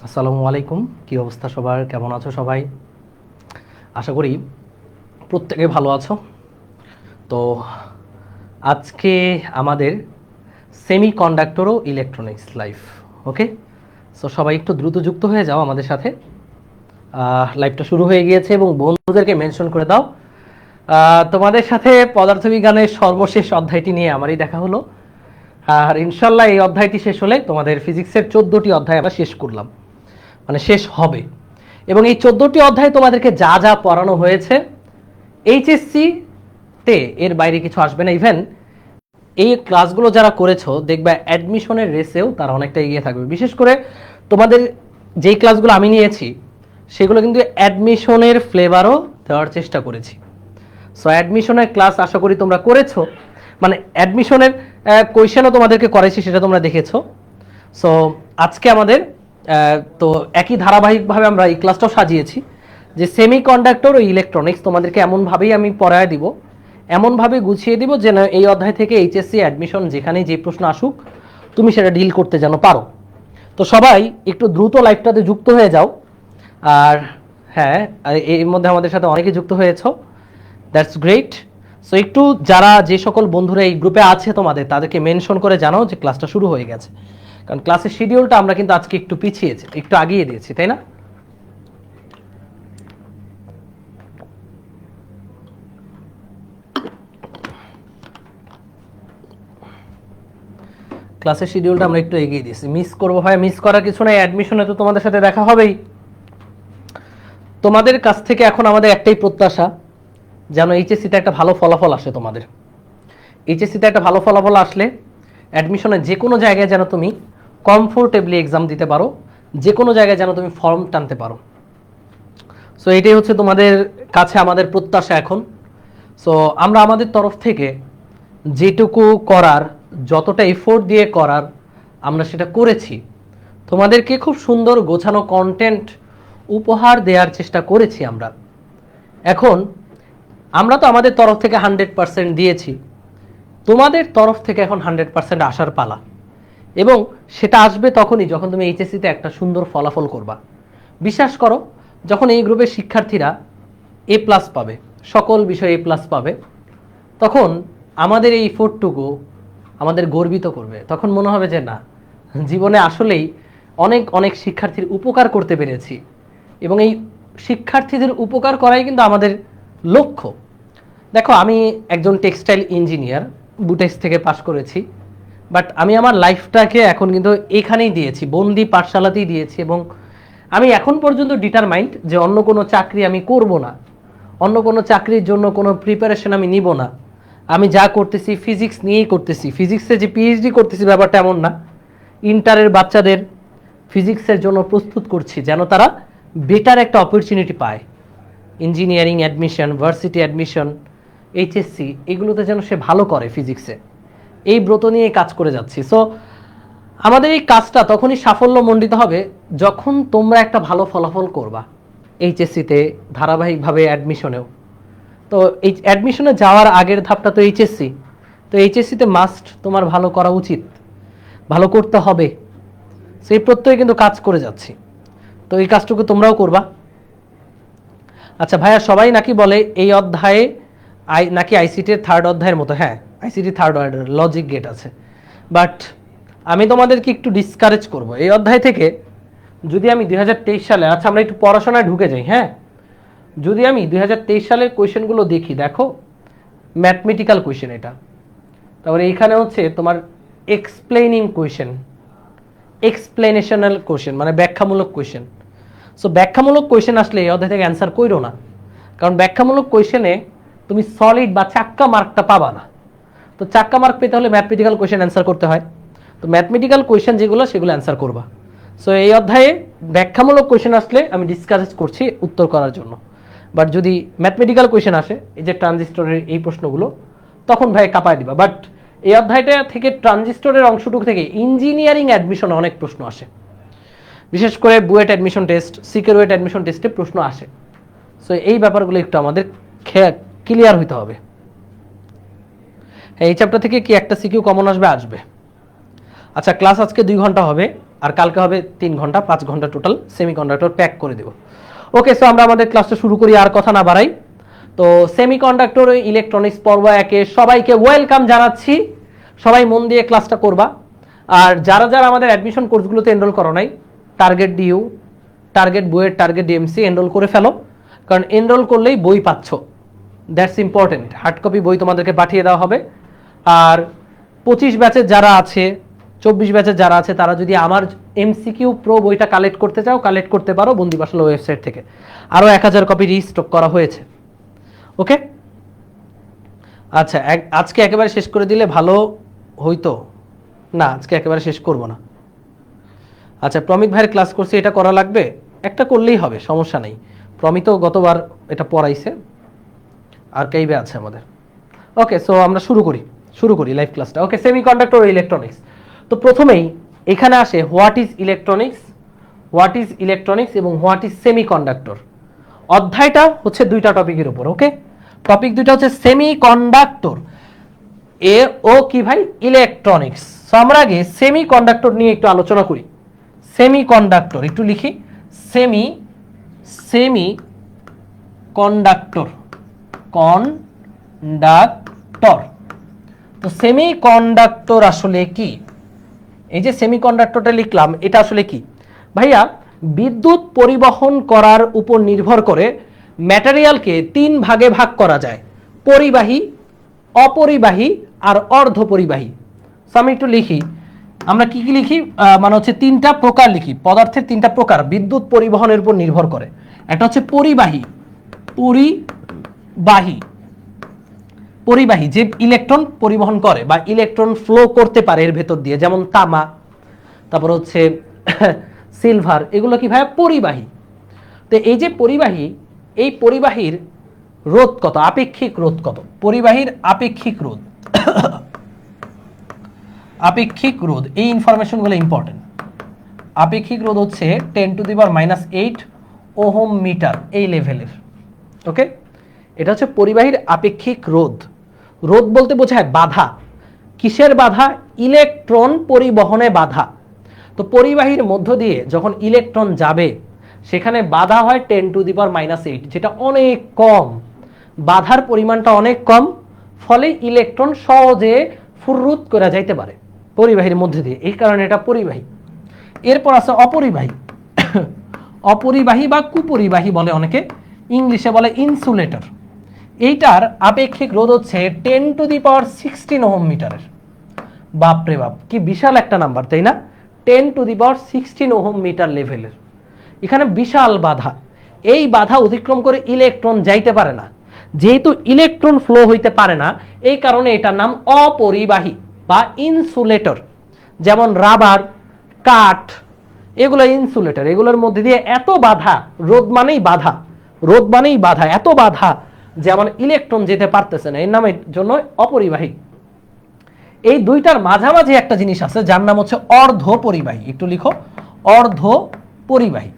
আসসালামু আলাইকুম। কি অবস্থা সবার? কেমন আছো সবাই? আশা করি প্রত্যেকে ভালো আছো। তো আজকে আমাদের সেমি কন্ডাক্টর ও ইলেকট্রনিক্স লাইফ। ওকে, সো সবাই একটু দ্রুত যুক্ত হয়ে যাও আমাদের সাথে। লাইভটা শুরু হয়ে গিয়েছে এবং বন্ধুদেরকে মেনশন করে দাও। তোমাদের সাথে পদার্থবিজ্ঞানের সর্বশেষ অধ্যায়টি নিয়ে আমারই দেখা হলো। আর ইনশাল্লাহ এই অধ্যায়টি শেষ হলে তোমাদের ফিজিক্সের 14টি অধ্যায় আমরা শেষ করলাম, মানে শেষ হবে। এবং এই 14টি অধ্যায়ে তোমাদেরকে যা যা পড়ানো হয়েছে এইচএসসি তে এর বাইরে কিছু আসবে না। ইভেন এই ক্লাসগুলো যারা করেছো দেখবে অ্যাডমিশনের রেসেও তারা অনেকটা এগিয়ে থাকবে। বিশেষ করে তোমাদের যেই ক্লাসগুলো আমি নিয়েছি সেগুলো কিন্তু অ্যাডমিশনের ফ্লেভারও দেওয়ার চেষ্টা করেছি। সো অ্যাডমিশনের ক্লাস আশা করি তোমরা করেছো, মানে অ্যাডমিশনের কোয়েশ্চেনও তোমাদেরকে করেছি, সেটা তোমরা দেখেছো। সো আজকে আমাদের তো একই ধারাবাহিকভাবে আমরা এই ক্লাসটাও সাজিয়েছি যে সেমি কন্ডাক্টর ও ইলেকট্রনিক্স তোমাদেরকে এমনভাবেই আমি পড়ায় দিব, এমনভাবে গুছিয়ে দিব যেন এই অধ্যায় থেকে এইচএসসি অ্যাডমিশন যেখানেই যে প্রশ্ন আসুক তুমি সেটা ডিল করতে যেন পারো। তো সবাই একটু দ্রুত লাইভটাতে যুক্ত হয়ে যাও। আর হ্যাঁ, এর মধ্যে আমাদের সাথে অনেকে যুক্ত হয়েছো, দ্যাটস গ্রেট। সো একটু যারা যে সকল বন্ধুরা এই গ্রুপে আছে তোমাদের তাদেরকে মেনশন করে জানাও যে ক্লাসটা শুরু হয়ে গেছে, কারণ ক্লাসের শিডিউলটা আমরা কিন্তু আজকে একটু পিছিয়েছি, একটু আগিয়ে দিয়েছি, তাই না? ক্লাসের শিডিউলটা আমরা একটু এগিয়ে দিয়েছি। মিস করবো ভাই, মিস করার কিছু নাই, অ্যাডমিশনে তো তোমাদের সাথে দেখা হবেই। তোমাদের কাছ থেকে এখন আমাদের একটাই প্রত্যাশা, যেন এইচএসসিতে একটা ভালো ফলাফল আসে তোমাদের। এইচএসসিতে একটা ভালো ফলাফল আসলে অ্যাডমিশনে যে কোনো জায়গায় যেন তুমি কমফোর্টেবলি এক্সাম দিতে পারো, যে কোনো জায়গায় যেন তুমি ফর্ম টানতে পারো। সো এটাই হচ্ছে তোমাদের কাছে আমাদের প্রত্যাশা এখন। সো আমরা আমাদের তরফ থেকে যেটুকু করার, যতটা এফোর্ট দিয়ে করার আমরা সেটা করেছি। তোমাদেরকে খুব সুন্দর গোছানো কন্টেন্ট উপহার দেওয়ার চেষ্টা করেছি আমরা। এখন আমরা তো আমাদের তরফ থেকে 100% দিয়েছি, তোমাদের তরফ থেকে এখন 100% আসার পালা। এবং সেটা আসবে তখনই যখন তুমি এইচএসসিতে একটা সুন্দর ফলাফল করবা। বিশ্বাস করো, যখন এই গ্রুপের শিক্ষার্থীরা A+ পাবে, সকল বিষয়ে A+ পাবে, তখন আমাদের এই এফোর্টটুকু আমাদের গর্বিত করবে। তখন মনে হবে যে না, জীবনে আসলেই অনেক অনেক শিক্ষার্থীর উপকার করতে পেরেছি। এবং এই শিক্ষার্থীদের উপকার করাই কিন্তু আমাদের লক্ষ্য। দেখো, আমি একজন টেক্সটাইল ইঞ্জিনিয়ার, বুটেক্স থেকে পাশ করেছি, বাট আমি আমার লাইফটাকে এখন কিন্তু এখানেই দিয়েছি, বন্দি পাঠশালাতেই দিয়েছি। এবং আমি এখন পর্যন্ত ডিটারমাইন্ড যে অন্য কোনো চাকরি আমি করব না, অন্য কোনো চাকরির জন্য কোনো প্রিপারেশন আমি নিব না। আমি যা করতেছি ফিজিক্স নিয়েই করতেছি। ফিজিক্সে যে পিএইচডি করতেছি ব্যাপারটা এমন না, ইন্টারের বাচ্চাদের ফিজিক্সের জন্য প্রস্তুত করছি যেন তারা বেটার একটা অপরচুনিটি পায়। Engineering admission, varsity admission, HSC, এগুলোতে যেন সে ভালো করে ফিজিক্সে, এই ব্রত নিয়ে কাজ করে যাচ্ছি। সো আমাদের এই কাজটা তখনই সাফল্যমণ্ডিত হবে যখন তোমরা একটা ভালো ফলাফল করবা এইচএসসিতে, ধারাবাহিকভাবে অ্যাডমিশনেও। তো এই অ্যাডমিশনে যাওয়ার আগের ধাপটা তো এইচএসসি। তো এইচএসসিতে মাস্ট তোমার ভালো করা উচিত, ভালো করতে হবে, সেই প্রত্যয়ে কিন্তু কাজ করে যাচ্ছি। তো এই কাজটুকু তোমরাও করবা। আচ্ছা ভাইয়া, সবাই নাকি বলে এই অধ্যায়ে নাকি আইসিটির 3rd অধ্যায়ের মতো। হ্যাঁ, ICT 3rd order logic gate আছে, বাট আমি তোমাদেরকে একটু ডিসকারেজ করব এই অধ্যায় থেকে। যদি আমি 2023 সালে, আচ্ছা আমরা একটু পড়াশোনায় ঢুকে যাই। হ্যাঁ, যদি আমি 2023 সালের কোয়েশ্চেনগুলো দেখি, দেখো ম্যাথমেটিক্যাল কোয়েশ্চেন এটা, তারপরে এইখানে হচ্ছে তোমার এক্সপ্লেইনিং কোয়েশ্চেন, এক্সপ্লেনেশনাল কোয়েশ্চেন মানে ব্যাখ্যামূলক কোয়েশ্চেন। সো ব্যাখ্যামূলক কোয়েশ্চেন আসলে এই অধ্যায় থেকে অ্যান্সার কইরো না, কারণ ব্যাখ্যামূলক কোয়েশ্চেনে তুমি সলিড বা চাক্কা মার্কটা পাবা না। তো চাক্কা মার্ক পেতে হলে ম্যাথমেটিক্যাল কোয়েশ্চেন অ্যান্সার করতে হয়। তো ম্যাথমেটিক্যাল কোয়েশ্চেন যেগুলো, সেগুলো অ্যান্সার করবা। সো এই অধ্যায়ে ব্যাখ্যামূলক কোয়েশ্চেন আসলে আমি ডিসকাস করছি উত্তর করার জন্য, বাট যদি ম্যাথমেটিক্যাল কোয়েশ্চেন আসে, এই যে ট্রানজিস্টরের এই প্রশ্নগুলো, তখন ভাই কাঁপায় দিবা। বাট এই অধ্যায়টা থেকে ট্রানজিস্টরের অংশটুকু থেকে ইঞ্জিনিয়ারিং অ্যাডমিশনে অনেক প্রশ্ন আসে, বিশেষ করে বুয়েট অ্যাডমিশন টেস্ট, সিকিউরিট অ্যাডমিশন টেস্টে প্রশ্ন আসে। সো এই ব্যাপারগুলো একটু আমাদের ক্লিয়ার হইতে হবে। হ্যাঁ, এই চ্যাপ্টার থেকে কি একটা সিকিউ কমন আসবে? আসবে। আচ্ছা, ক্লাস আজকে 2 ঘন্টা হবে। আর কালকে হবে 3 ঘন্টা 5 ঘন্টা টোটাল সেমিকন্ডাক্টর প্যাক করে দেব। ওকে, সো আমরা আমাদের ক্লাসটা শুরু করি, আর কথা না বাড়াই। তো সেমিকন্ডাক্টর ইলেকট্রনিক্স পর্ব 1-এ সবাইকে ওয়েলকাম জানাচ্ছি। সবাই মন দিয়ে ক্লাসটা করবা। আর যারা যারা আমাদের অ্যাডমিশন কোর্সগুলোতে এনরোল করো নাই, target DU, target BUET, target DMC enrol করে ফেলো, কারণ এনরোল করলেই বই পাচ্ছ। That's important. হার্ড কপি বই তোমাদেরকে পাঠিয়ে দেওয়া হবে। আর 25 ব্যাচের যারা আছে, 24 ব্যাচের যারা আছে, তারা যদি আমার এমসিকিউ প্রো বইটা কালেক্ট করতে চাও, কালেক্ট করতে পারো বন্দি বাসলা ওয়েবসাইট থেকে। আরও 1000 কপি রিস্টক করা হয়েছে। ওকে, আচ্ছা, আজকে একেবারে শেষ করে দিলে ভালো হইতো। না, আজকে একেবারে শেষ করব না। আচ্ছা, প্রমিত ভাইয়ের ক্লাস করছে, এটা করা লাগবে? একটা করলেই হবে, সমস্যা নেই। প্রমিত গতবার এটা পড়াইছে, আর কেইবে আছে আমাদের। ওকে, সো আমরা শুরু করি লাইভ ক্লাসটা। ওকে, সেমিকন্ডাক্টর ও ইলেকট্রনিক্স। তো প্রথমেই এখানে আসে হোয়াট ইজ ইলেকট্রনিক্স এবং হোয়াট ইজ সেমিকন্ডাক্টর। অধ্যায়টা হচ্ছে দুইটা টপিকের উপর। ওকে, টপিক দুইটা হচ্ছে সেমিকন্ডাক্টর ও কি ভাই, ইলেকট্রনিক্স। সো আমরা আগে সেমিকন্ডাক্টর নিয়ে একটু আলোচনা করি। সেমিকন্ডাক্টর একটু লিখি, সেমিকন্ডাক্টর, তো সেমিকন্ডাক্টর আসলে কি? এই যে সেমিকন্ডাক্টরটা লিখলাম, এটা আসলে কি ভাইয়া? বিদ্যুৎ পরিবহন করার উপর নির্ভর করে ম্যাটেরিয়ালকে 3 ভাগে ভাগ করা যায়: পরিবাহী, অপরিবাহী আর অর্ধপরিবাহী। সো আমি একটু লিখি, আমরা কি কি লিখি, মানে হচ্ছে 3টা প্রকার লিখি। পদার্থের 3টা প্রকার বিদ্যুৎ পরিবহনের উপর নির্ভর করে। একটা হচ্ছে পরিবাহী যে ইলেকট্রন পরিবহন করে বা ইলেকট্রন ফ্লো করতে পারে এর ভেতর দিয়ে, যেমন তামা, তারপর হচ্ছে সিলভার, এগুলো কি ভাই পরিবাহী। তো এই যে পরিবাহী, এই পরিবাহীর রোধ কত, আপেক্ষিক রোধ কত? পরিবাহীর আপেক্ষিক রোধ, এই ইনফরমেশনগুলো ইম্পর্টেন্ট। আপেক্ষিক রোধ হচ্ছে 10⁻⁸ ওহম মিটার, এই লেভেলের। ওকে, এটা হচ্ছে পরিবাহীর আপেক্ষিক রোধ। রোধ বলতে বোঝায় বাধা। কিসের বাধা? ইলেকট্রন পরিবহনে বাধা। তো পরিবাহীর মধ্য দিয়ে যখন ইলেকট্রন যাবে, সেখানে বাধা হয় 10⁻⁸, যেটা অনেক কম। বাধার পরিমাণটা অনেক কম, ফলে ইলেকট্রন সহজে ফুররুত করে যাইতে পারে পরিবাহীর মধ্যে দিয়ে, এই কারণে এটা পরিবাহী। এরপর আছে অপরিবাহী বা কুপরিবাহী বলে অনেকে, ইংলিশে বলে ইনসুলেটর। এইটার আপেক্ষিক রোধ হচ্ছে 10⁻16 ওহম মিটারের। বাপরে বাপ, কি বিশাল একটা নাম্বার, তাই না? 10⁻16 ওহম মিটার লেভেলের। এখানে বিশাল বাধা। এই বাধা অতিক্রম করে ইলেকট্রন যাইতে পারে না। যেহেতু ইলেকট্রন ফ্লো হইতে পারে না, এই কারণে এটার নাম অপরিবাহী বা ইনসুলেটর। যেমন রাবার, কাঠ, এগুলো ইনসুলেটর। এগুলোর মধ্যে দিয়ে এত বাধা, রোধ মানেই বাধা, এত বাধা যেমন ইলেকট্রন যেতে পারতেছে না, এর নামের জন্য অপরিবাহী। এই দুইটার মাঝামাঝি একটা জিনিস আছে, যার নাম হচ্ছে অর্ধপরিবাহী। একটু লিখো, অর্ধপরিবাহী।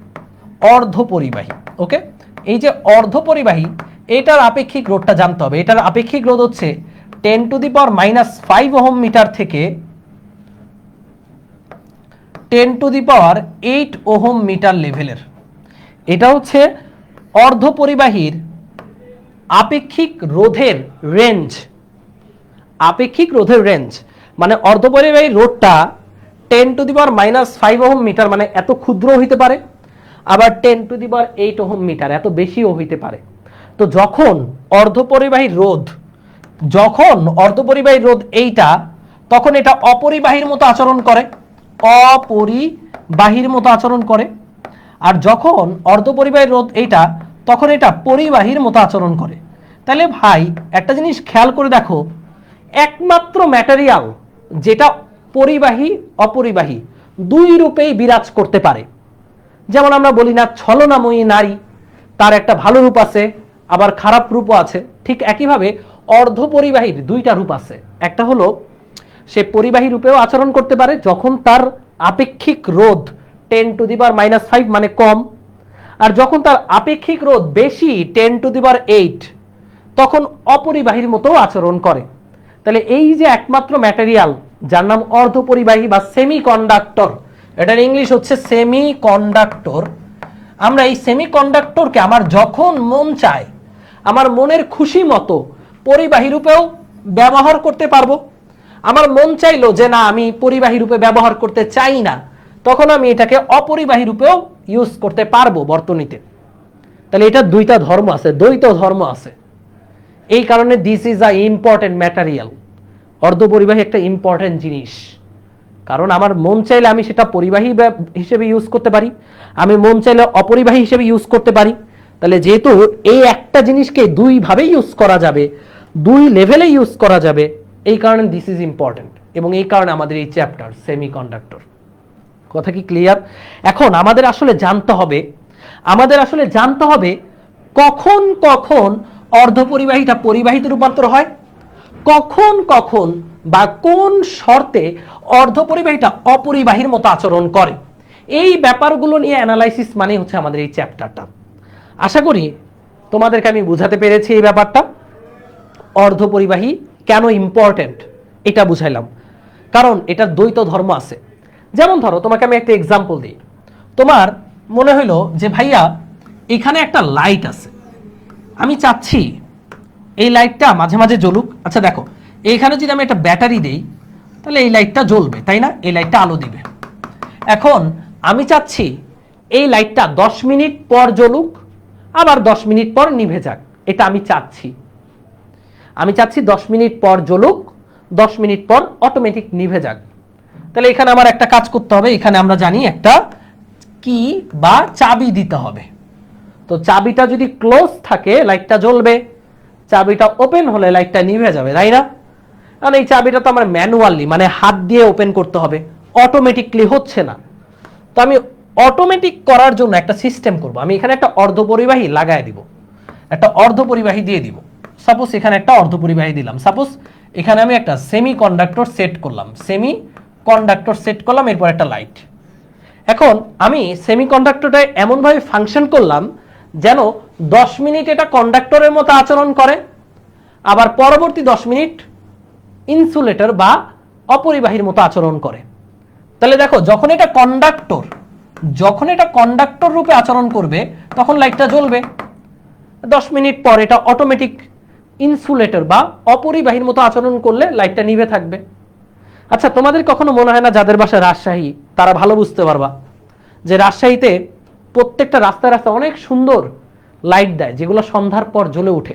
ওকে, এই যে অর্ধপরিবাহী, এটার আপেক্ষিক রোধটা জানতে হবে। এটার আপেক্ষিক রোধ হচ্ছে 10⁻⁵ ওহম মিটার থেকে 10⁸ ওহম মিটার লেভেলের। এটা হচ্ছে অর্ধপরিবাহীর আপেক্ষিক রোধের রেঞ্জ। মানে অর্ধপরিবাহী রোধটা 10⁻⁵ ওহম মিটার, মানে এত ক্ষুদ্র হইতে পারে, আবার 10⁸ ওহম মিটার, এত বেশিও হইতে পারে। তো যখন অর্ধপরিবাহী রোধ এইটা, তখন এটা অপরিবাহীর মতো আচরণ করে। আর যখন অর্ধপরিবাহী রোধ এইটা, তখন এটা পরিবাহীর মতো আচরণ করে। তাহলে ভাই একটা জিনিস খেয়াল করে দেখো, একমাত্র ম্যাটেরিয়াল যেটা পরিবাহী অপরিবাহী দুই রূপেই বিরাজ করতে পারে। যেমন আমরা বলি না, ছলনাময়ী নারী, তার একটা ভালো রূপ আছে, আবার খারাপ রূপও আছে। ঠিক একইভাবে অর্ধপরিবাহীর দুইটা রূপ আছে। একটা হলো সে পরিবাহী রূপেও আচরণ করতে পারে যখন তার আপেক্ষিক রোধ 10⁻⁵ মানে কম, আর যখন তার আপেক্ষিক রোধ বেশি 10⁸, তখন অপরিবাহীর মতো আচরণ করে। তাহলে এই যে একমাত্র ম্যাটেরিয়াল যার নাম অর্ধপরিবাহী বা সেমিকন্ডাক্টর, এটার ইংলিশ হচ্ছে সেমি কন্ডাক্টর। আমরা এই সেমি কন্ডাক্টরকে আমার যখন মন চায় আমার মনের খুশি মতো পরিবাহী রূপেও ব্যবহার করতে পারবো। আমার মন চাইলো যে না আমি পরিবাহী রূপে ব্যবহার করতে চাই না, তখন আমি এটাকে অপরিবাহী রূপেও ইউজ করতে পারবো বর্তনীতে। তাহলে এটা দুইটা ধর্ম আছে, দ্বৈত ধর্ম আছে। এই কারণে this is a important material. অর্ধপরিবাহী একটা ইম্পর্টেন্ট জিনিস, কারণ আমার মন চাইলে আমি সেটা পরিবাহী হিসেবে ইউজ করতে পারি, আমি মন চাইলে অপরিবাহী হিসেবে ইউজ করতে পারি। তাহলে যেহেতু এই একটা জিনিসকে দুইভাবে ইউজ করা যাবে, দুই লেভেলে ইউজ করা যাবে, এই কারণে দিস ইজ ইম্পর্টেন্ট। এবং এই কারণে আমাদের এই চ্যাপ্টার সেমিকন্ডাক্টর। কথা কি ক্লিয়ার? এখন আমাদের আসলে জানতে হবে কখন কখন অর্ধপরিবাহীটা পরিবাহীতে রূপান্তর হয়, কখন কখন বা কোন শর্তে অর্ধপরিবাহীটা অপরিবাহীর মতো আচরণ করে। এই ব্যাপারগুলো নিয়ে অ্যানালাইসিস মানে হচ্ছে আমাদের এই চ্যাপ্টারটা। আশা করি তোমাদেরকে আমি বুঝাতে পেরেছি এই ব্যাপারটা। অর্ধপরিবাহী কেন ইম্পর্টেন্ট এটা বুঝাইলাম, কারণ এটা দ্বৈত ধর্ম আছে। যেমন ধরো তোমাকে আমি একটা এক্সাম্পল দিই। তোমার মনে হলো যে ভাইয়া এখানে একটা লাইট আছে, আমি চাচ্ছি এই লাইটটা মাঝে মাঝে জ্বলুক। আচ্ছা দেখো, এইখানে যদি আমি একটা ব্যাটারি দেই তাহলে এই লাইটটা জ্বলবে, তাই না? এই লাইটটা আলো দিবে। এখন আমি চাচ্ছি এই লাইটটা 10 মিনিট পর জ্বলুক, আবার 10 মিনিট পর নিভে যাক। এটা আমি চাচ্ছি 10 মিনিট পর জ্বলুক, 10 মিনিট পর অটোমেটিক নিভে যাক। তাহলে এখানে আমার একটা কাজ করতে হবে, এখানে আমরা জানি একটা কি বা চাবি দিতে হবে। তো চাবিটা যদি ক্লোজ থাকে লাইটটা জ্বলবে, চাবিটা ওপেন হলে লাইটটা নিভে যাবে, তাই না? কারণ এই চাবিটা তো আমার ম্যানুয়ালি মানে হাত দিয়ে ওপেন করতে হবে, অটোমেটিকলি হচ্ছে না। তো আমি অটোমেটিক করার জন্য একটা সিস্টেম করব। আমি এখানে একটা অর্ধপরিবাহী লাগাই দিব, একটা অর্ধপরিবাহী দিয়ে দিব। সাপোজ এখানে একটা অর্ধপরিবাহী দিলাম, সাপোজ এখানে আমি একটা সেমি কন্ডাক্টর সেট করলাম, এরপর একটা লাইট। এখন আমি সেমি কন্ডাক্টরটা এমনভাবে ফাংশন করলাম যেন 10 মিনিট এটা কন্ডাক্টরের মতো আচরণ করে, আবার পরবর্তী 10 মিনিট ইনসুলেটর বা অপরিবাহীর মতো আচরণ করে। তাহলে দেখো যখন এটা কন্ডাক্টর রূপে আচরণ করবে তখন লাইটটা জ্বলবে, 10 মিনিট পর এটা অটোমেটিক ইনসুলেটর বা অপরিবাহীর মতো আচরণ করলে লাইটটা নিভে থাকবে। আচ্ছা তোমাদের কখনো মনে হয় না, যাদের বাসা রাজশাহী তারা ভালো বুঝতে পারবা, যে রাজশাহীতে প্রত্যেকটা রাস্তায় রাস্তায় অনেক সুন্দর লাইট দেয় যেগুলো সন্ধ্যার পর জ্বলে ওঠে,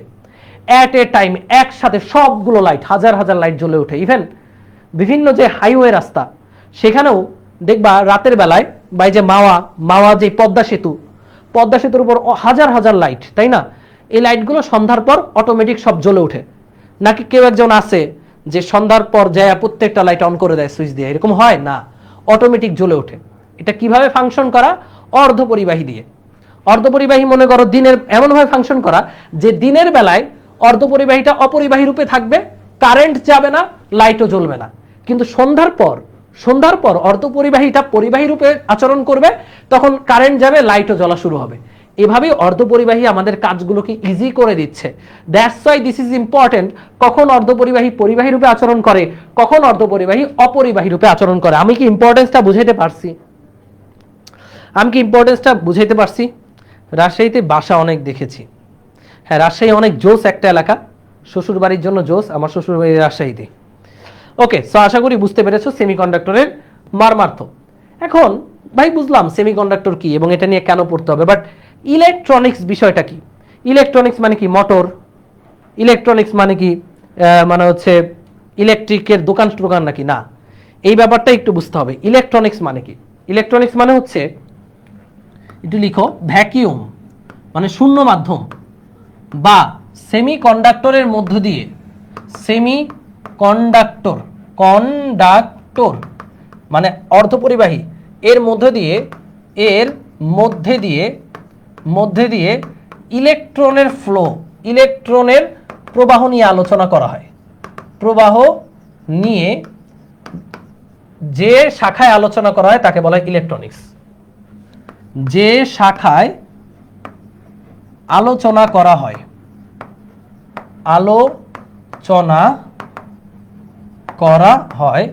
অ্যাট এ টাইম একসাথে সবগুলো লাইট, হাজার হাজার লাইট জ্বলে ওঠে। ইভেন বিভিন্ন যে হাইওয়ে রাস্তা সেখানেও দেখবা রাতের বেলায় বা যে মাওয়া যে পদ্মা সেতুর উপর হাজার হাজার লাইট, তাই না? এই লাইটগুলো সন্ধ্যার পর অটোমেটিক সব জ্বলে ওঠে। নাকি কেউ একজন আছে যে সন্ধ্যার পর যায় প্রত্যেকটা লাইট অন করে দেয় সুইচ দিয়ে? এরকম হয় না, অটোমেটিক জ্বলে ওঠে। এটা কিভাবে ফাংশন করা? অর্ধপরিবাহী দিয়ে। অর্ধপরিবাহী মনে করো দিনের এমনভাবে ফাংশন করা যে দিনের বেলায় অর্ধপরিবাহীটা অপরিবাহী রূপে থাকবে, কারেন্ট যাবে না, লাইটও জ্বলবে না। কিন্তু সন্ধ্যার পর অর্ধপরিবাহীটা পরিবাহী রূপে আচরণ করবে, তখন কারেন্ট যাবে, লাইটও জ্বলা শুরু হবে। এভাবেই অর্ধপরিবাহী আমাদের কাজগুলোকে ইজি করে দিচ্ছে। That's why this is important, কখন অর্ধপরিবাহী পরিবাহী রূপে আচরণ করে, কখন অর্ধপরিবাহী অপরিবাহী রূপে আচরণ করে। আমি কি ইম্পর্টেন্সটা বুঝাইতে পারছি? রাজশাহীতে বাসা অনেক দেখেছি। হ্যাঁ, রাজশাহী অনেক জোস একটা এলাকা, শ্বশুর বাড়ির জন্য জোস। আমার শ্বশুর বাড়ি রাজশাহীতে। ওকে, সো আশা করি বুঝতে পেরেছো সেমিকন্ডাক্টরের মর্মার্থ। এখন ভাই বুঝলাম সেমিকন্ডাক্টর কি এবং এটা নিয়ে কেন পড়তে হবে, বাট ইলেকট্রনিক্স বিষয়টা কি? ইলেকট্রনিক্স মানে কি মোটর? ইলেকট্রনিক্স মানে কি মানে হচ্ছে ইলেকট্রিকের দোকান নাকি? না, এই ব্যাপারটা একটু বুঝতে হবে। ইলেকট্রনিক্স মানে কি? ইলেকট্রনিক্স মানে হচ্ছে, একটু লিখো, ভ্যাকিউম মানে শূন্য মাধ্যম বা সেমিকন্ডাক্টরের মধ্য দিয়ে, কন্ডাক্টর মানে অর্ধপরিবাহী, এর মধ্যে দিয়ে ইলেকট্রনের ফ্লো, ইলেকট্রনের প্রবাহ নিয়ে আলোচনা করা হয়। প্রবাহ নিয়ে যে শাখায় আলোচনা করা হয় তাকে বলা হয় ইলেকট্রনিক্স। যে শাখায় আলোচনা করা হয়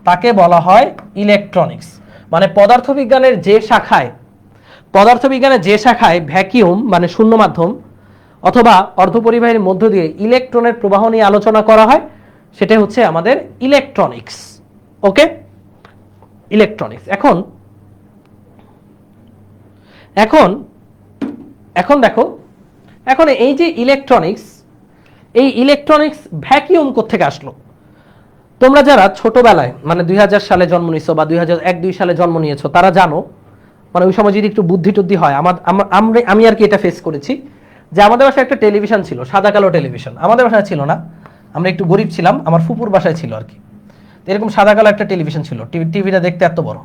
তাকে বলা হয় ইলেকট্রনিক্স। মানে পদার্থবিজ্ঞানের যে শাখায় ভ্যাকিউম মানে শূন্য মাধ্যম অথবা অর্ধপরিবাহীর মধ্য দিয়ে ইলেকট্রনের প্রবাহ নিয়ে আলোচনা করা হয়, সেটা হচ্ছে আমাদের ইলেকট্রনিক্স। ওকে, ইলেকট্রনিক্স। এখন দেখো, এখন এই যে ইলেকট্রনিক্স ভ্যাকিউম কোত্থেকে আসলো? তোমরা যারা ছোটবেলায় মানে 2000 সালে জন্ম নিয়েছো বা 2001-2 সালে জন্ম নিয়েছো তারা জানো, মানে ওই সময় যদি একটু বুদ্ধি টুদ্ধি হয়, আমি আর কি এটা ফেস করেছি যে আমাদের বাসায় একটা টেলিভিশন ছিল, সাদা কালো টেলিভিশন। আমাদের বাসায় ছিল না, আমরা একটু গরিব ছিলাম, আমার ফুপুর বাসায় ছিল আর কি। এরকম সাদা কালো একটা টেলিভিশন ছিল, টিভিটা দেখতে এত বড়,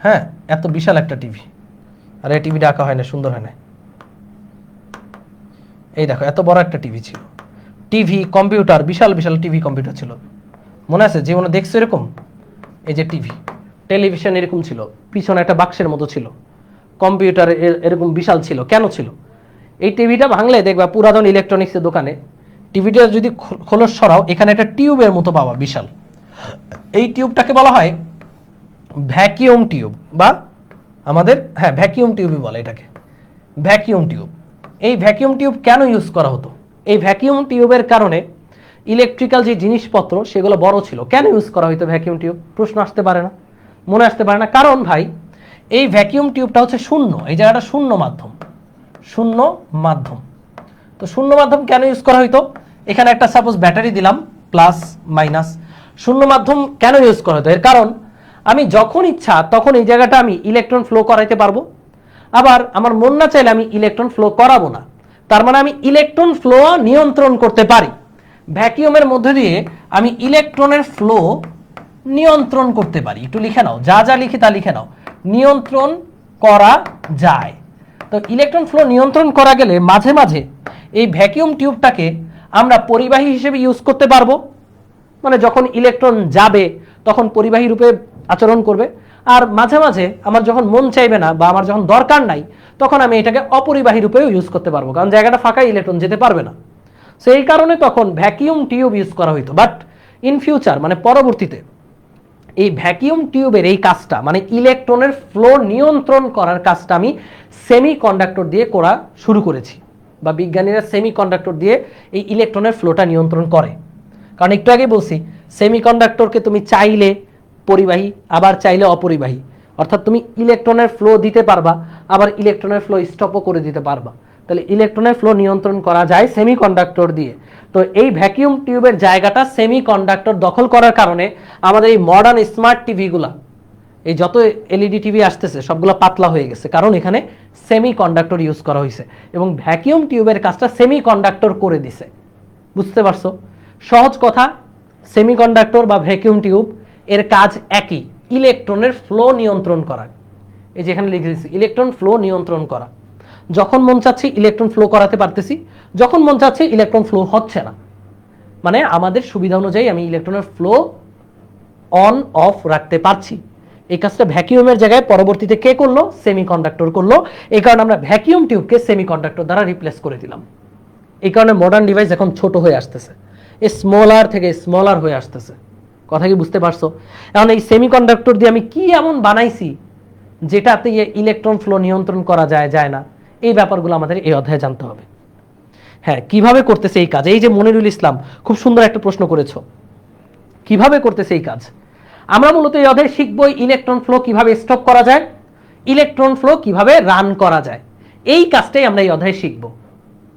হ্যাঁ এত বিশাল একটা টিভি। আর এই টিভিটা আঁকা হয় না, সুন্দর হয় না। এই দেখো এত বড় একটা টিভি ছিল, টিভি কম্পিউটার, বিশাল বিশাল টিভি কম্পিউটার ছিল, মনে আছে? জীবনে দেখছো এরকম? এই যে টেলিভিশন এরকম ছিল, পিছনে একটা বাক্সের মতো ছিল, কম্পিউটার এরকম বিশাল ছিল। কেন ছিল? এই টিভিটা ভাঙলে দেখবা পুরাতন ইলেকট্রনিক্সের দোকানে টিভিটা যদি খোলস সরাও, এখানে একটা টিউবের মতো পাবা বিশাল। এই টিউবটাকে বলা হয় ভ্যাকিউম টিউব, বা আমাদের ভ্যাকিউম টিউবই বলে এটাকে, ভ্যাকিউম টিউব। এই ভ্যাকিউম টিউব কেন ইউজ করা হতো? এই ভ্যাকিউম টিউবের কারণে ইলেকট্রিক্যাল যে জিনিসপত্র সেগুলো বড় ছিল। কেন ইউজ করা হতো ভ্যাকিউম টিউব? প্রশ্ন আসতে পারে না, মনে আসতে পারে না? কারণ ভাই এই ভ্যাকিউম টিউবটা হচ্ছে শূন্য, এই জায়গাটা শূন্য মাধ্যম। তো শূন্য মাধ্যম কেন ইউজ করা হইতো? এখানে একটা সাপোজ ব্যাটারি দিলাম, প্লাস মাইনাস। শূন্য মাধ্যম কেন ইউজ করা হতো? এর কারণ আমি যখন ইচ্ছা তখন এই জায়গাটা আমি ইলেকট্রন ফ্লো করাইতে পারবো, আবার আমার মন না চাইলে আমি ইলেকট্রন ফ্লো করাবো না। তার মানে আমি ইলেকট্রন ফ্লো নিয়ন্ত্রণ করতে পারি। ভ্যাকিউমের মধ্যে দিয়ে আমি ইলেকট্রনের ফ্লো নিয়ন্ত্রণ করতে পারি। একটু লিখে নাও, যা যা লিখি তা লিখে নাও, নিয়ন্ত্রণ করা যায়। তো ইলেকট্রন ফ্লো নিয়ন্ত্রণ করা গেলে মাঝে মাঝে এই ভ্যাকিউম টিউবটাকে আমরা পরিবাহী হিসেবে ইউজ করতে পারবো। মানে যখন ইলেকট্রন যাবে তখন পরিবাহী রূপে আচরণ করবে, আর মাঝে মাঝে আমার যখন মন চাইবে না বা আমার যখন দরকার নাই তখন আমি এটাকে অপরিবাহী রূপেও ইউজ করতে পারবো, কারণ জায়গাটা ফাঁকা, ইলেকট্রন যেতে পারবে না। সেই কারণে তখন ভ্যাকিউম টিউব ইউজ করা হইতো। বাট ইন ফিউচার মানে পরবর্তীতে এই ভ্যাকিউম টিউবের এই কাজটা মানে ইলেকট্রনের ফ্লো নিয়ন্ত্রণ করার কাজটা আমি সেমিকন্ডাক্টর দিয়ে করা শুরু করেছি, বা বিজ্ঞানীরা সেমিকন্ডাক্টর দিয়ে এই ইলেকট্রনের ফ্লোটা নিয়ন্ত্রণ করে। কারণ একটু আগে বলছি সেমিকন্ডাক্টরকে তুমি চাইলে পরিবাহী আবার চাইলে অপরিবাহী, অর্থাৎ তুমি ইলেকট্রনের ফ্লো দিতে পারবা আবার ইলেকট্রনের ফ্লো স্টপও করে দিতে পারবা। তাহলে ইলেকট্রনের ফ্লো নিয়ন্ত্রণ করা যায় সেমিকন্ডাক্টর দিয়ে। তো এই ভ্যাকিউম টিউবের জায়গাটা সেমিকন্ডাক্টর দখল করার কারণে আমাদের এই মডার্ন স্মার্ট টিভিগুলা, এই যত এলইডি টিভি আসতেছে সবগুলো পাতলা হয়ে গেছে, কারণ এখানে সেমিকন্ডাক্টর ইউজ করা হয়েছে এবং ভ্যাকিউম টিউবের কাজটা সেমিকন্ডাক্টর করে দিছে। বুঝতে পারছো? সহজ কথা, সেমিকন্ডাক্টর বা ভ্যাকিউম টিউব এর কাজ একই, ইলেকট্রনের ফ্লো নিয়ন্ত্রণ করা। এই যেখানে লিখে দিচ্ছি ইলেকট্রন ফ্লো নিয়ন্ত্রণ করা। যখন মন চাচ্ছে ইলেকট্রন ফ্লো করাতে পারতেছি, যখন মন চাচ্ছে ইলেকট্রন ফ্লো হচ্ছে না, মানে আমাদের সুবিধা অনুযায়ী আমি ইলেকট্রনের ফ্লো অন অফ রাখতে পারছি। এই কাজটা ভ্যাকিউমের জায়গায় পরবর্তীতে কে করলো? সেমিকন্ডাক্টর করলো। এই কারণে আমরা ভ্যাকিউম টিউবকে সেমিকন্ডাক্টর দ্বারা রিপ্লেস করে দিলাম। এই কারণে মডার্ন ডিভাইস এখন ছোট হয়ে আসতেছে, স্মলার থেকে স্মলার হয়ে আসতেছে। কথা কি বুঝতে পারছো? এখন এই সেমিকন্ডাক্টর দিয়ে আমি কি এমন বানাইছি যেটাতে ইলেকট্রন ফ্লো নিয়ন্ত্রণ করা যায় না, এই ব্যাপারগুলো আমাদের এই অধ্যায়ে জানতে হবে। হ্যাঁ, কিভাবে করতেছে এই কাজ? এই যে মনিরুল ইসলাম খুব সুন্দর একটা প্রশ্ন করেছো, কিভাবে করতেছে এই কাজ? আমরা মূলত এই অধ্যায়ে শিখবো ইলেকট্রন ফ্লো কিভাবে স্টপ করা যায়, ইলেকট্রন ফ্লো কিভাবে রান করা যায়। এই কাজটাই আমরা এই অধ্যায়ে শিখবো।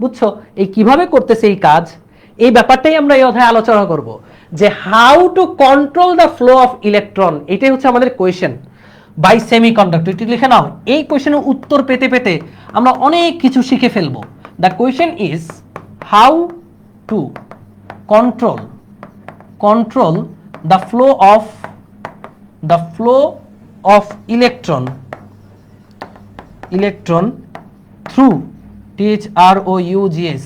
বুঝছো? এই কিভাবে করতেছে এই কাজ, এই ব্যাপারটাই আমরা এই অধ্যায়ে আলোচনা করব, যে how to control the flow of electron. এটাই হচ্ছে আমাদের কোয়েশ্চেন বাই সেমিকন্ডাক্টর। এটি লিখে নাও, এই কোয়েশ্চেনের উত্তর পেতে পেতে আমরা অনেক কিছু শিখে ফেলবো। The question is how to control the flow of electron through THROUGS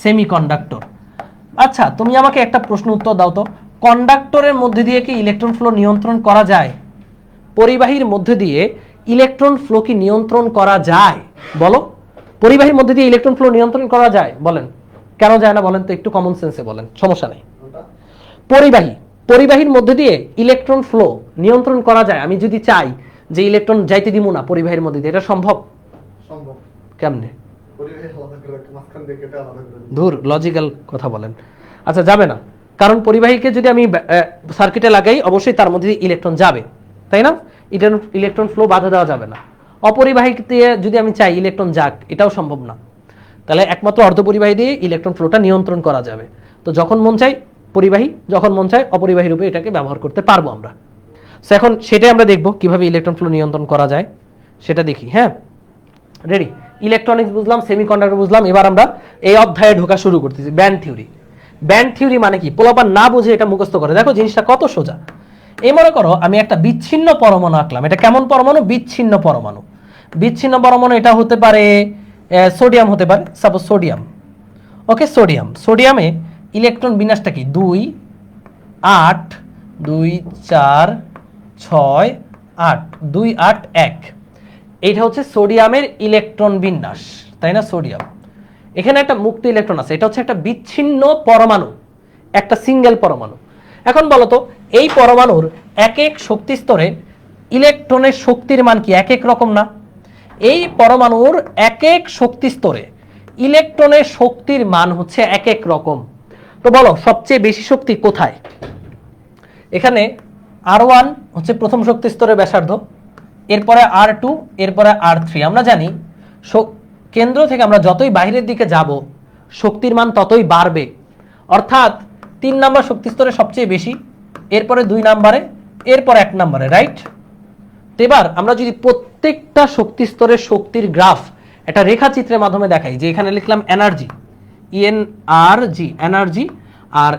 semiconductor. আচ্ছা, তুমি আমাকে একটা প্রশ্ন উত্তর দাও তো, কন্ডাক্টরের মধ্যে দিয়ে কি ইলেকট্রন ফ্লো নিয়ন্ত্রণ করা যায়? পরিবাহীর মধ্যে দিয়ে ইলেকট্রন ফ্লো কি নিয়ন্ত্রণ করা যায়? বলো, পরিবাহীর মধ্যে দিয়ে ইলেকট্রন ফ্লো নিয়ন্ত্রণ করা যায়? বলেন, কেন যায় না বলেন তো, একটু কমন সেন্সে বলেন, সমস্যা নেই। পরিবাহী পরিবাহীর মধ্যে দিয়ে ইলেকট্রন ফ্লো নিয়ন্ত্রণ করা যায়। আমি যদি চাই যে ইলেকট্রন যাইতে দিব না পরিবাহীর মধ্যে দিয়ে, এটা সম্ভব? সম্ভব। কেমনে? ধুর, লজিক্যাল কথা বলেন। আচ্ছা, যাবে না, কারণ পরিবাহীকে যদি আমি সার্কিটে লাগাই অবশ্যই তার মধ্যে ইলেকট্রন যাবে, তাই না? ইলেকট্রন ফ্লো বাধা দেওয়া যাবে না। অপরিবাহী দিয়ে যদি আমি চাই ইলেকট্রন যাক, এটাও সম্ভব না। তাহলে একমাত্র অর্ধপরিবাহী দিয়ে ইলেকট্রন ফ্লোটা নিয়ন্ত্রণ করা যাবে। তো যখন মন চাই পরিবাহী, যখন মন চায় অপরিবাহী রূপে এটাকে ব্যবহার করতে পারবো আমরা। এখন সেটাই আমরা দেখব কিভাবে ইলেকট্রন ফ্লো নিয়ন্ত্রণ করা যায়, সেটা দেখি। হ্যাঁ, রেডি? ইলেকট্রনিক্স বুঝলাম, সেমিকন্ডাক্টর বুঝলাম। এবার আমরা এই অধ্যায়ে ঢোকা শুরু করতেছি। Band theory. ব্যান্ড থিওরি মানে কি? পোলাপান না বুঝে এটা মুখস্থ করে। দেখো জিনিসটা কত সোজা। এই মনে করো আমি একটা বিচ্ছিন্ন পরমাণু আঁকলাম। এটা কেমন পরমাণু? বিচ্ছিন্ন পরমাণু। বিচ্ছিন্ন পরমাণু এটা হতে পারে সোডিয়াম, হতে পারে সাপোজ সোডিয়াম। ওকে, সোডিয়াম। সোডিয়ামে ইলেকট্রন বিন্যাসটা কি? 2 8 2 4 6 8 2 8 1। এইটা হচ্ছে সোডিয়ামের ইলেকট্রন বিন্যাস, তাই না? সোডিয়াম, এখানে একটা মুক্ত ইলেকট্রন আছে। এটা হচ্ছে একটা বিচ্ছিন্ন পরমাণু, একটা সিঙ্গেল পরমাণু। এখন বলো তো, এই পরমাণুর এক এক শক্তি স্তরে ইলেকট্রনের শক্তির মান কি এক এক রকম না? এই পরমাণুর এক এক শক্তি স্তরে ইলেকট্রনের শক্তির মান হচ্ছে এক এক রকম। তো বলো সবচেয়ে বেশি শক্তি কোথায়? এখানে R1 হচ্ছে প্রথম শক্তি স্তরের ব্যাসার্ধ, এরপরে R2, এরপরে R3। আমরা জানি কেন্দ্র থেকে আমরা যতই বাইরের দিকে যাব শক্তির মান ততই বাড়বে। অর্থাৎ 3 নম্বর শক্তি স্তরে সবচেয়ে বেশি, এরপরে 2 নম্বরে, এরপর 1 নম্বরে, রাইট? এবার আমরা যদি প্রত্যেকটা শক্তি স্তরের শক্তির গ্রাফ একটা রেখাচিত্রের মাধ্যমে দেখাই, যে এখানে লিখলাম এনার্জি, ENRG, এনার্জি, আর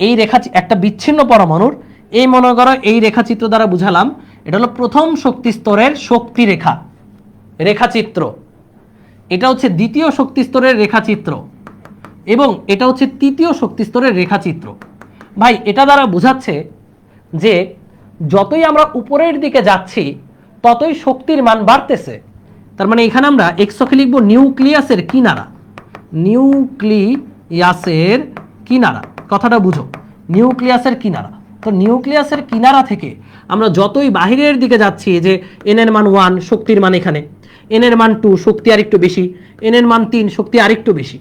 এই রেখা একটা বিচ্ছিন্ন পরমাণুর এই মনে করো এই রেখাচিত্র দ্বারা বুঝালাম এটা হলো প্রথম শক্তি স্তরের শক্তি রেখা, রেখাচিত্র। এটা হচ্ছে দ্বিতীয় শক্তি স্তরের রেখাচিত্র, এবং এটা হচ্ছে তৃতীয় শক্তি স্তরের রেখাচিত্র। ভাই এটা দ্বারা বোঝাচ্ছে যে যতই আমরা উপরের দিকে যাচ্ছি ততই শক্তির মান বাড়তেছে। তার মানে এখানে আমরা এক্স অক্ষে লিখব নিউক্লিয়াসের কিনারা, নিউক্লিয়াসের কিনারা, কথাটা বুঝো, নিউক্লিয়াসের কিনারা। তো নিউক্লিয়াসের কিনারা থেকে আমরা যতই বাহিরের দিকে যাচ্ছি, যে এন এর মান 1 শক্তির মান এখানে, এন এর মান 2 শক্তি আরেকটু বেশি, এন এর মান 3 শক্তি আরেকটু বেশি।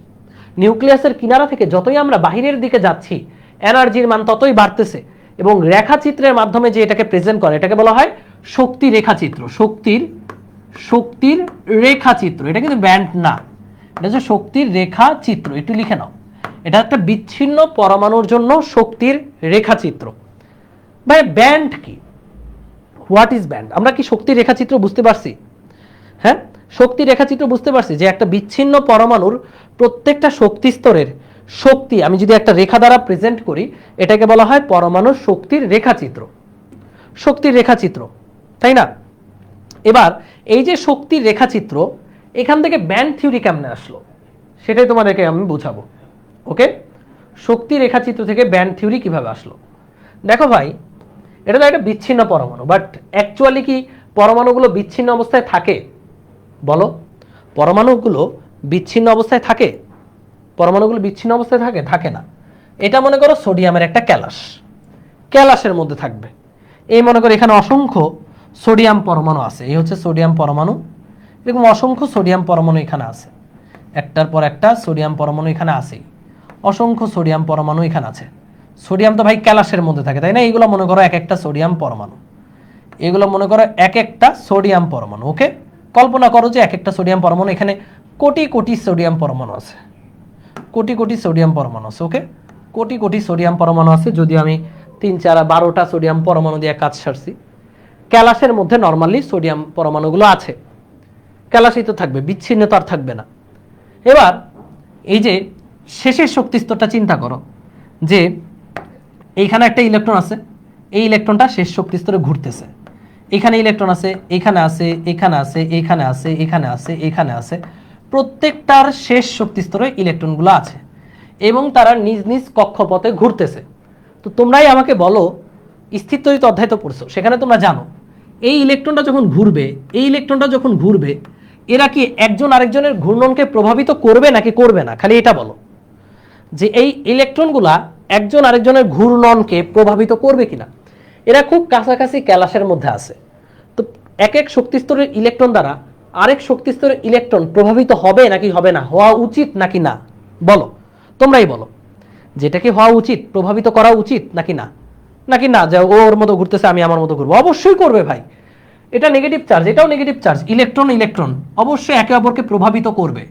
নিউক্লিয়াসের কিনারা থেকে যতই আমরা বাহিরের দিকে যাচ্ছি এনার্জির মান ততই বাড়তেছে। এবং রেখাচিত্রের মাধ্যমে যে এটাকে প্রেজেন্ট করে এটাকে বলা হয় শক্তি রেখাচিত্র। শক্তির রেখাচিত্র, এটা কিন্তু ব্যান্ড না, এটা হচ্ছে শক্তির রেখাচিত্র। একটু লিখে নাও, এটা একটা বিচ্ছিন্ন পরমাণুর জন্য শক্তির রেখাচিত্র। ভাই ব্যান্ড কি? What is band? আমরা কি শক্তির রেখাচিত্র বুঝতে পারছি? হ্যাঁ, শক্তি রেখাচিত্র বুঝতে পারছি যে একটা বিচ্ছিন্ন পরমাণুর প্রত্যেকটা শক্তি স্তরের শক্তি আমি যদি একটা রেখা দ্বারা প্রেজেন্ট করি এটাকে বলা হয় পরমাণুর শক্তির রেখাচিত্র, শক্তির রেখাচিত্র, তাই না? এবার এই যে শক্তির রেখাচিত্র, এখান থেকে ব্যান্ড থিওরি কেমনে আসলো সেটাই তোমাদেরকে আমি বুঝাবো। ওকে, শক্তি রেখাচিত্র থেকে ব্যান্ড থিওরি কিভাবে আসলো? দেখো ভাই, এটা তো একটা বিচ্ছিন্ন পরমাণু, বাট অ্যাকচুয়ালি কি পরমাণুগুলো বিচ্ছিন্ন অবস্থায় থাকে? বলো, পরমাণুগুলো বিচ্ছিন্ন অবস্থায় থাকে? পরমাণুগুলো বিচ্ছিন্ন অবস্থায় থাকে? থাকে না। এটা মনে করো সোডিয়ামের একটা ক্যালাস, ক্যালাসের মধ্যে থাকবে। এই মনে করো এখানে অসংখ্য সোডিয়াম পরমাণু আছে, এই হচ্ছে সোডিয়াম পরমাণু, এরকম অসংখ্য সোডিয়াম পরমাণু এখানে আছে, একটার পর একটা সোডিয়াম পরমাণু এখানে আছেই, অসংখ্য সোডিয়াম পরমাণু এখানে আছে। সোডিয়াম তো ভাই ক্যালাসের মধ্যে থাকে, তাই না? এইগুলো মনে করো এক একটা সোডিয়াম পরমাণু, এগুলো মনে করো এক একটা সোডিয়াম পরমাণু। ওকে, কল্পনা করো যে এক একটা সোডিয়াম পরমাণু, এখানে কোটি কোটি সোডিয়াম পরমাণু আছে, কোটি কোটি সোডিয়াম পরমাণু আছে। ওকে, কোটি কোটি সোডিয়াম পরমাণু আছে। যদি আমি 3 4 12টা সোডিয়াম পরমাণু দিয়ে কাজ সারছি, ক্যালাসের মধ্যে নর্মালি সোডিয়াম পরমাণুগুলো আছে, ক্যালাসই তো থাকবে, বিচ্ছিন্ন তো আর থাকবে না। এবার এই যে শেষের শক্তি স্তরটা চিন্তা করো, যে এইখানে একটা ইলেকট্রন আছে, এই ইলেকট্রনটা শেষ শক্তি স্তরে ঘুরতেছে, এখানে ইলেকট্রন আছে, এখানে আছে, এখানে আছে, এখানে আছে, এখানে আছে, এখানে আছে, প্রত্যেকটার শেষ শক্তি স্তরে ইলেকট্রনগুলো আছে এবং তারা নিজ নিজ কক্ষপথে ঘুরতেছে। তো তোমরাই আমাকে বলো, স্থিরতরিত অধ্যায় তো পড়ছো, সেখানে তোমরা জানো এই ইলেকট্রনটা যখন ঘুরবে, এই ইলেকট্রনটা যখন ঘুরবে, এরা কি একজন আরেকজনের ঘূর্ণনকে প্রভাবিত করবে নাকি করবে না? খালি এটা বলো যে এই ইলেকট্রনগুলা একজন আরেকজনের ঘূর্ণনকে প্রভাবিত করবে কিনা। এরা খুব কাছাকাছি ক্যালাসের মধ্যে আছে, তো এক এক শক্তিস্তরের ইলেকট্রন দ্বারা আরেক শক্তিস্তরের ইলেকট্রন প্রভাবিত হবে নাকি হবে না, হওয়া উচিত নাকি না, বলো, তোমরাই বলো, যেটা কি হওয়া উচিত, প্রভাবিত করা উচিত নাকি না, নাকি না যে ওর মতো ঘুরতেছে আমি আমার মতো ঘুরবো। অবশ্যই করবে ভাই, এটা নেগেটিভ চার্জ, এটাও নেগেটিভ চার্জ, ইলেকট্রন ইলেকট্রন অবশ্যই একে অপরকে প্রভাবিত করবে।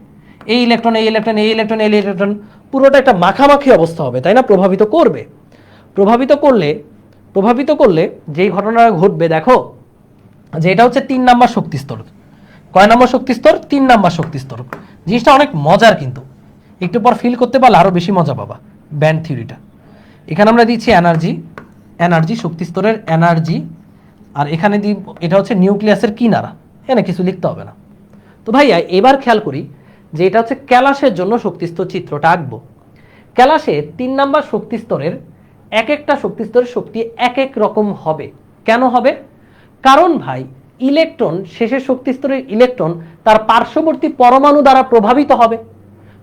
এই ইলেকট্রন এই ইলেকট্রন এই ইলেকট্রন এই ইলেকট্রন পুরোটা একটা মাখামাখি অবস্থা হবে, তাই না? প্রভাবিত করবে। প্রভাবিত করলে যেই ঘটনাটা ঘটবে, দেখো যে এটা হচ্ছে 3 নাম্বার শক্তিস্তর। কয় নাম্বার শক্তিস্তর? 3 নাম্বার শক্তিস্তর। জিনিসটা অনেক মজার, কিন্তু একটু পর ফিল করতে পারলে আরো বেশি মজা পাবা ব্যান্ড থিওরিটা। এখানে আমরা দিচ্ছি এনার্জি শক্তিস্তরের এনার্জি, আর এখানে দিই এটা হচ্ছে নিউক্লিয়াসের কিনারা, এখানে কিছু লিখতে হবে না। তো ভাইয়া এবার খেয়াল করি যে এটা হচ্ছে ক্যালাসের জন্য শক্তিস্তর চিত্রটা আঁকবো। ক্যালাসে 3 নাম্বার শক্তিস্তরের এক একটা শক্তিস্তরের শক্তি এক এক রকম হবে। কেন হবে? কারণ ভাই ইলেকট্রন, শেষের শক্তিস্তরের ইলেকট্রন তার পার্শ্ববর্তী পরমাণু দ্বারা প্রভাবিত হবে,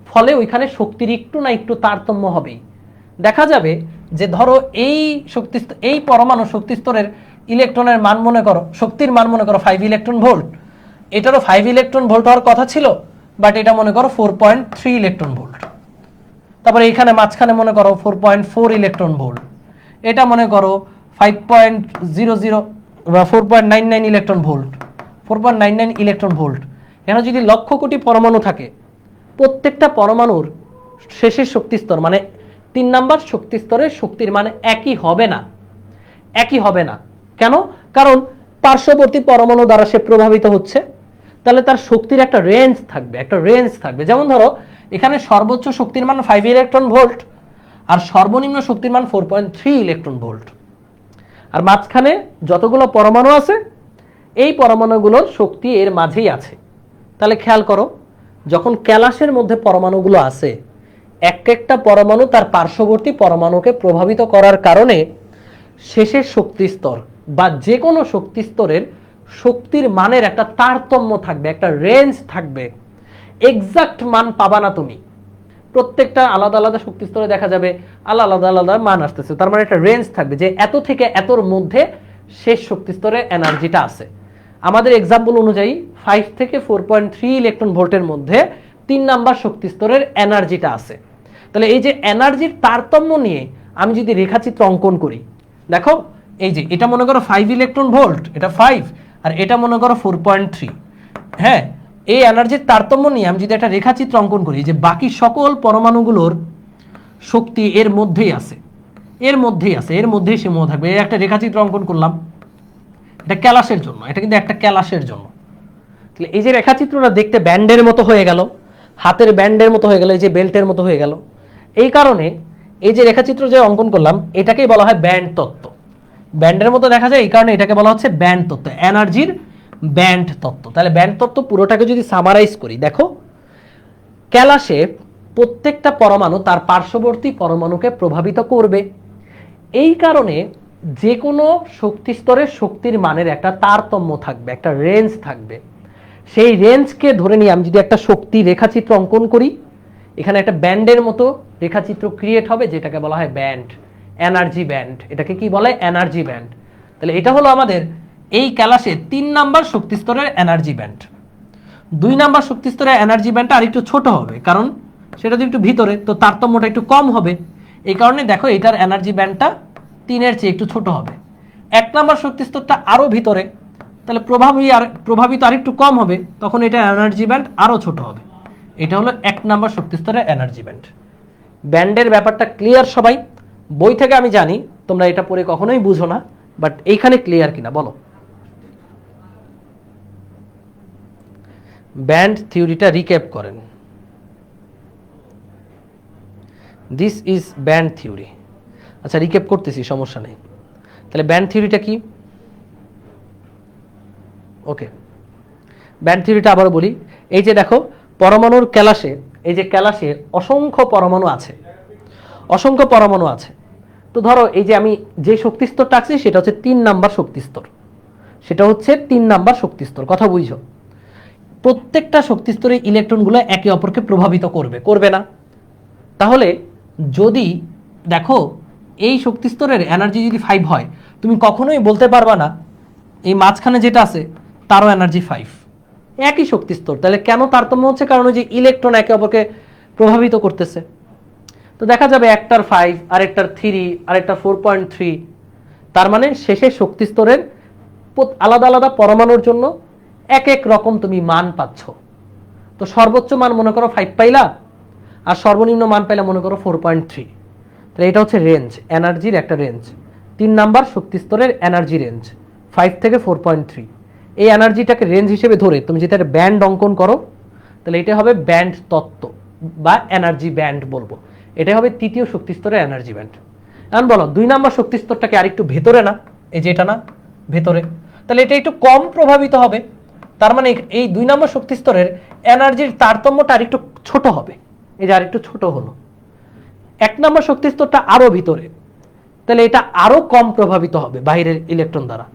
ফলে ওইখানে শক্তির একটু না একটু তারতম্য হবেই। দেখা যাবে যে ধরো এই পরমাণু শক্তিস্তরের ইলেকট্রনের মান মনে করো, শক্তির মান মনে করো 5 ইলেকট্রন ভোল্ট, এটারও 5 ইলেকট্রন ভোল্ট হওয়ার কথা ছিল, বাট এটা মনে করো 4.3 ইলেকট্রন ভোল্ট। তারপরে এখানে মাঝখানে মনে করো 4.4 ইলেকট্রন ভোল্ট, এটা মনে করো 5.00 বা 4.99 ইলেকট্রন ভোল্ট, 4.99 ইলেকট্রন ভোল্ট। এখানে যদি লক্ষ কোটি পরমাণু থাকে, প্রত্যেকটা পরমাণুর শেষের শক্তিস্তর মানে 3 নাম্বার শক্তিস্তরের শক্তির মানে একই হবে না, একই হবে না। কেন? কারণ পার্শ্ববর্তী পরমাণু দ্বারা সে প্রভাবিত হচ্ছে, তাহলে তার শক্তির একটা রেঞ্জ থাকবে। যেমন ধরো এখানে সর্বোচ্চ শক্তির মান 5 ইলেকট্রন ভোল্ট আর সর্বনিম্ন শক্তির মান 4.3 ইলেকট্রন ভোল্ট, আর মাঝখানে যতগুলো পরমাণু আছে এই পরমাণুগুলোর শক্তি এর মাঝেই আছে। তাহলে খেয়াল করো, যখন ক্যালাসের মধ্যে পরমাণুগুলো আছে, এক একটা পরমাণু তার পার্শ্ববর্তী পরমাণুকে প্রভাবিত করার কারণে শেষের শক্তিস্তর বা যে কোনো শক্তিস্তরের শক্তির মানের একটা তারতম্য থাকবে, একটা রেঞ্জ থাকবে। এক্সাক্ট মান পাবা না তুমি, প্রত্যেকটা আলাদা আলাদা শক্তিস্তরে দেখা যাবে আলাদা আলাদা মান আসতেছে, তার মানে একটা রেঞ্জ থাকবে যে এত থেকে এতর মধ্যে শেষ শক্তিস্তরে এনার্জিটা আছে। আমাদের এক্সাম্পল অনুযায়ী 5 থেকে 4.3 ইলেকট্রন ভোল্টের মধ্যে 3 নাম্বার শক্তিস্তরের এনার্জিটা আছে। তাহলে এই যে এনার্জির তারতম্য নিয়ে আমি যদি রেখাচিত্র অঙ্কন করি, দেখো এই যে এটা মনে করো 5 ইলেকট্রন ভোল্ট, এটা 5 আর এটা মনে করো 4.3। হ্যাঁ, এই এনার্জির তারতম্য নিয়ে আমি যদি একটা রেখাচিত্র অঙ্কন করি, যে বাকি সকল পরমাণুগুলোর শক্তি এর মধ্যেই আছে, এর মধ্যেই সীমাবদ্ধ থাকবে। এই একটা রেখাচিত্র অঙ্কন করলাম, এটা ক্যালাসের জন্য, এটা কিন্তু একটা ক্যালাসের জন্য। তাহলে এই যে রেখাচিত্রটা দেখতে ব্যান্ডের মতো হয়ে গেল, হাতের ব্যান্ডের মতো হয়ে গেল, এই যে বেল্টের মতো হয়ে গেল। এই কারণে এই যে রেখাচিত্র যে অঙ্কন করলাম এটাকেই বলা হয় ব্যান্ড তত্ত্ব। ব্যান্ডের মতো দেখা যায়, এই কারণে এটাকে বলা হচ্ছে ব্যান্ড তত্ত্ব, এনার্জির ব্যান্ড তত্ত্ব। তাহলে ব্যান্ড তত্ত্ব পুরোটাকে যদি সামারাইজ করি, দেখো ক্যালাসে প্রত্যেকটা পরমাণু তার পার্শ্ববর্তী পরমাণুকে প্রভাবিত করবে। এই কারণে যে কোনো শক্তিস্তরের শক্তির মানের একটা তারতম্য থাকবে, একটা রেঞ্জ থাকবে। সেই রেঞ্জকে ধরে নিয়ে আমি যদি একটা শক্তি রেখাচিত্র অঙ্কন করি, এখানে একটা ব্যান্ডের মতো রেখাচিত্র ক্রিয়েট হবে, যেটাকে বলা হয় ব্যান্ড, এনার্জি ব্যান্ড। এটাকে কি বলে? Energy band. তাহলে এটা হলো আমাদের এই ক্যালাসে 3 নাম্বার শক্তিস্তরের এনার্জি ব্যান্ড। 2 নাম্বার শক্তিস্তরের এনার্জি ব্যান্ডটা আরেকটু ছোট হবে, কারণ সেটা তো একটু ভিতরে, তো তারতম্যটা একটু কম হবে। এই কারণে দেখো এটার এনার্জি ব্যান্ডটা 3-এর চেয়ে একটু ছোট হবে। 1 নাম্বার শক্তিস্তরটা আরো ভিতরে, তাহলে প্রভাবিত আরেকটু কম হবে, তখন এটা এনার্জি ব্যান্ড আরো ছোট হবে। এটা হলো 1 নাম্বার শক্তিস্তরের এনার্জি ব্যান্ড। ব্যান্ডের ব্যাপারটা ক্লিয়ার সবাই? বই থেকে আমি জানি তোমরা এটা পড়ে কখনোই বুঝো না, বাট এইখানে ক্লিয়ার কিনা বলো? ব্যান্ড থিওরিটা রিক্যাপ করেন। This is band theory. আচ্ছা, রিক্যাপ করতেছি, সমস্যা নেই। তাহলে ব্যান্ড থিওরিটা কি? ওকে, ব্যান্ড থিওরিটা আবারও বলি। এই যে দেখো পরমাণুর ক্যালাসে, এই যে ক্যালাসে অসংখ্য পরমাণু আছে। তো ধরো এই যে আমি যে শক্তিস্তরটা আছি সেটা হচ্ছে 3 নাম্বার শক্তিস্তর, কথা বুঝছো? প্রত্যেকটা শক্তিস্তরে ইলেকট্রনগুলো একে অপরকে প্রভাবিত করবে না? তাহলে যদি দেখো এই শক্তি স্তরের এনার্জি যদি 5 হয়, তুমি কখনোই বলতে পারবা না এই মাঝখানে যেটা আছে তারও এনার্জি 5। একই শক্তি স্তর, তাহলে কেন তারতম্য হচ্ছে? কারণ ওই যে ইলেকট্রন একে অপরকে প্রভাবিত করতেছে। তো দেখা যাবে একটার 5, আরেকটার 3, আরেকটার 4.3। তার মানে শেষের শক্তি স্তরের আলাদা আলাদা পরমাণুর জন্য এক এক রকম তুমি মান পাচ্ছ। তো সর্বোচ্চ মান মনে করো 5 পাইলা, আর সর্বনিম্ন মান পাইলা মনে করো 4.3। তাহলে এটা হচ্ছে রেঞ্জ, এনার্জির একটা রেঞ্জ। 3 নাম্বার শক্তি স্তরের এনার্জি রেঞ্জ 5 থেকে 4.3। এই এনার্জিটাকে রেঞ্জ হিসেবে ধরে তুমি যেটা ব্যান্ড অঙ্কন করো, তাহলে এটা হবে ব্যান্ড তত্ত্ব বা এনার্জি ব্যান্ড বলবো। এটা হবে তৃতীয় শক্তি স্তরের এনার্জি ব্যান্ড। এখন বলো 2 নাম্বার শক্তি স্তরটাকে আরেকটু ভেতরে না, এই যে এটা না ভেতরে, তাহলে এটা একটু কম প্রভাবিত হবে। তার মানে এই 2 নম্বর শক্তি স্তরের এনার্জির তারতম্যটা আরেকটু ছোট হবে, এই যে আরেকটু ছোট হলো। 1 নম্বর শক্তি স্তরটা আরো ভিতরে, তাহলে এটা আরো কম প্রভাবিত হবে বাইরের ইলেকট্রন দ্বারা।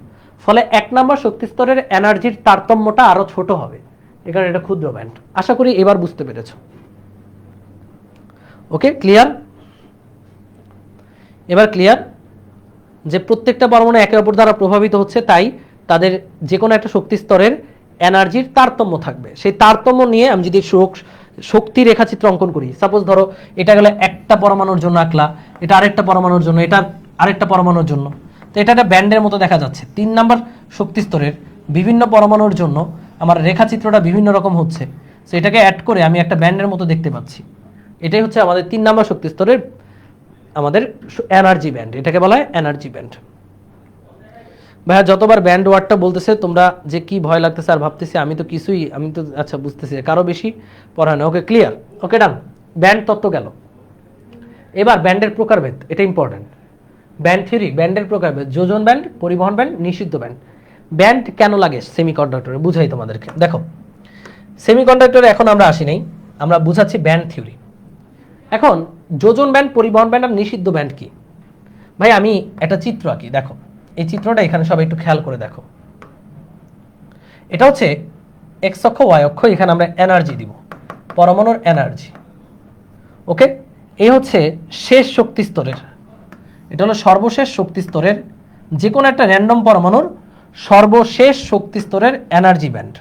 ফলে 1 নম্বর শক্তি স্তরের এনার্জির তারতম্যটা আরো ছোট হবে, এই কারণে এটা ক্ষুদ্র ব্যান্ড। আশা করি এবার বুঝতে পেরেছো। ওকে, ক্লিয়ার? এবার ক্লিয়ার যে প্রত্যেকটা পরমাণু একে অপর দ্বারা প্রভাবিত হচ্ছে, তাই তাদের যে কোনো একটা শক্তি স্তরের এনার্জির তারতম্য থাকবে। সেই তারতম্য নিয়ে আমি যদি শক্তি রেখাচিত্র অঙ্কন করি, সাপোজ ধরো এটা গেলে একটা পরমাণুর জন্য আঁকলা, এটা আরেকটা পরমাণুর জন্য, এটা আরেকটা পরমাণুর জন্য, তো এটা একটা ব্যান্ডের মতো দেখা যাচ্ছে। 3 নাম্বার শক্তি স্তরের বিভিন্ন পরমাণুর জন্য আমার রেখাচিত্রটা বিভিন্ন রকম হচ্ছে, তো এটাকে অ্যাড করে আমি একটা ব্যান্ডের মতো দেখতে পাচ্ছি। এটাই হচ্ছে আমাদের 3 নাম্বার শক্তি স্তরের আমাদের এনার্জি ব্যান্ড, এটাকে বলা হয় এনার্জি ব্যান্ড। ভাইয়া যতবার ব্যান্ড ওয়ার্ডটা বলতেছে তোমরা যে কি ভয় লাগতেছে আর ভাবতেছি আমি তো আচ্ছা বুঝতেছি, কারো বেশি পড়া না। ওকে, ক্লিয়ার? ওকে, ডান। ব্যান্ড তত্ত্ব গেল। এবার ব্যান্ডের প্রকারভেদ, এটা ইম্পর্টেন্ট। ব্যান্ড থিওরি, ব্যান্ডের প্রকারভেদ, যোজন ব্যান্ড, পরিবহন ব্যান্ড, নিষিদ্ধ ব্যান্ড। ব্যান্ড কেন লাগে সেমিকন্ডাক্টরে বুঝাই তোমাদেরকে। দেখো সেমিকন্ডাক্টরে এখন আমরা আসি নাই, আমরা বুঝাচ্ছি ব্যান্ড থিওরি। এখন যোজন ব্যান্ড, পরিবহন ব্যান্ড আর নিষিদ্ধ ব্যান্ড কি? ভাই আমি একটা চিত্র আঁকি, দেখো এই চিত্রটা এখানে সবাই একটু খেয়াল করে দেখো। এটা হচ্ছে এক্স অক্ষ, ওয়াই অক্ষ, এখানে আমরা এনার্জি দিব, পরমাণুর এনার্জি। ওকে, এই হচ্ছে শেষ শক্তি স্তরের, এটা হলো সর্বশেষ শক্তি স্তরের যে কোনো একটা র্যান্ডম পরমাণুর সর্বশেষ শক্তি স্তরের এনার্জি ব্যান্ড।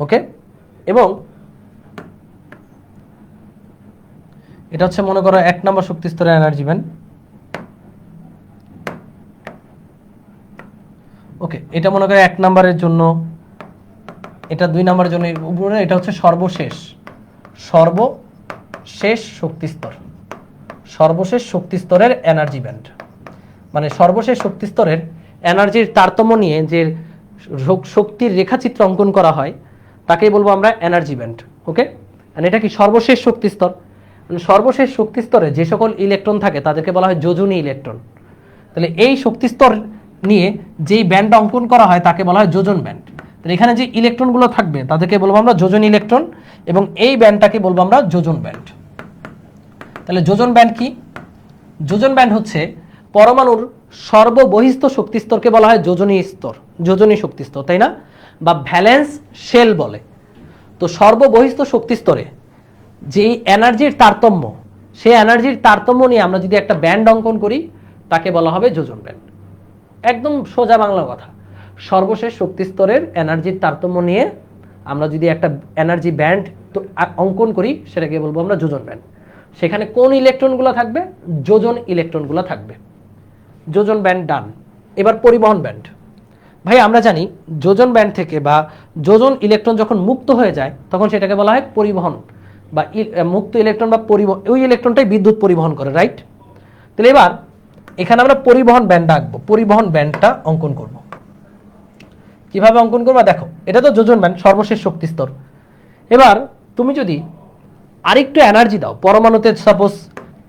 ওকে, এবং এটা হচ্ছে মনে করো 1 নম্বর শক্তি স্তরের এনার্জি ব্যান্ড। ওকে, এটা মনে করো 1 নম্বরের জন্য, এটা 2 নম্বরের জন্য, উপরে এটা হচ্ছে সর্বশেষ শক্তি স্তর, সর্বশেষ শক্তি স্তরের এনার্জি ব্যান্ড। মানে সর্বশেষ শক্তি স্তরের এনার্জির তারতম্য নিয়ে যে শক্তির রেখাচিত্র অঙ্কন করা হয় তাকেই বলবো আমরা এনার্জি ব্যান্ড। ওকে, আর এটা কি সর্বশেষ শক্তি স্তর, মানে সর্বশেষ শক্তি স্তরে যে সকল ইলেকট্রন থাকে তাদেরকে বলা হয় যোজনী ইলেকট্রন। তাহলে এই শক্তি স্তর নিয়ে যেই ব্যান্ডটা অঙ্কন করা হয় তাকে বলা হয় যোজন ব্যান্ড। তাহলে এখানে যে ইলেকট্রনগুলো থাকবে তাদেরকে বলবো আমরা যোজন ইলেকট্রন, এবং এই ব্যান্ডটাকে বলবো আমরা যোজন ব্যান্ড। তাহলে যোজন ব্যান্ড কি? যোজন ব্যান্ড হচ্ছে পরমাণুর সর্ববহিস্থ শক্তি স্তরকে বলা হয় যোজনী স্তর, যোজনী শক্তি স্তর, তাই না? বা ভ্যালেন্স শেল বলে। তো সর্ববহিস্থ শক্তি স্তরে যেই এনার্জির তারতম্য, সেই এনার্জির তারতম্য নিয়ে আমরা যদি একটা ব্যান্ড অঙ্কন করি তাকে বলা হবে যোজন ব্যান্ড। একদম সোজা বাংলা কথা, সর্বশেষ শক্তি স্তরের এনার্জির তারতম্য নিয়ে আমরা যদি একটা এনার্জি ব্যান্ড অঙ্কন করি সেটাকে বলবো আমরা যোজন ব্যান্ড। সেখানে কোন ইলেকট্রনগুলো থাকবে? যোজন ইলেকট্রনগুলো থাকবে। যোজন ব্যান্ড ডান। এবার পরিবহন ব্যান্ড। ভাই আমরা জানি যোজন ব্যান্ড থেকে বা যোজন ইলেকট্রন যখন মুক্ত হয়ে যায় তখন সেটাকে বলা হয় পরিবহন, বা মুক্ত ইলেকট্রন বা পরিবহন, ওই ইলেকট্রনটাই বিদ্যুৎ পরিবহন করে, রাইট? তাহলে এবার এখানে আমরা পরিবহন ব্যান্ড আঁকবো, পরিবহন ব্যান্ডটা অঙ্কন করব। কিভাবে অঙ্কন করবা দেখো, এটা তো যোজন ব্যান্ড, সর্বশেষ শক্তি স্তর। এবার তুমি যদি আরেকটু এনার্জি দাও পরমাণুতে, সাপোজ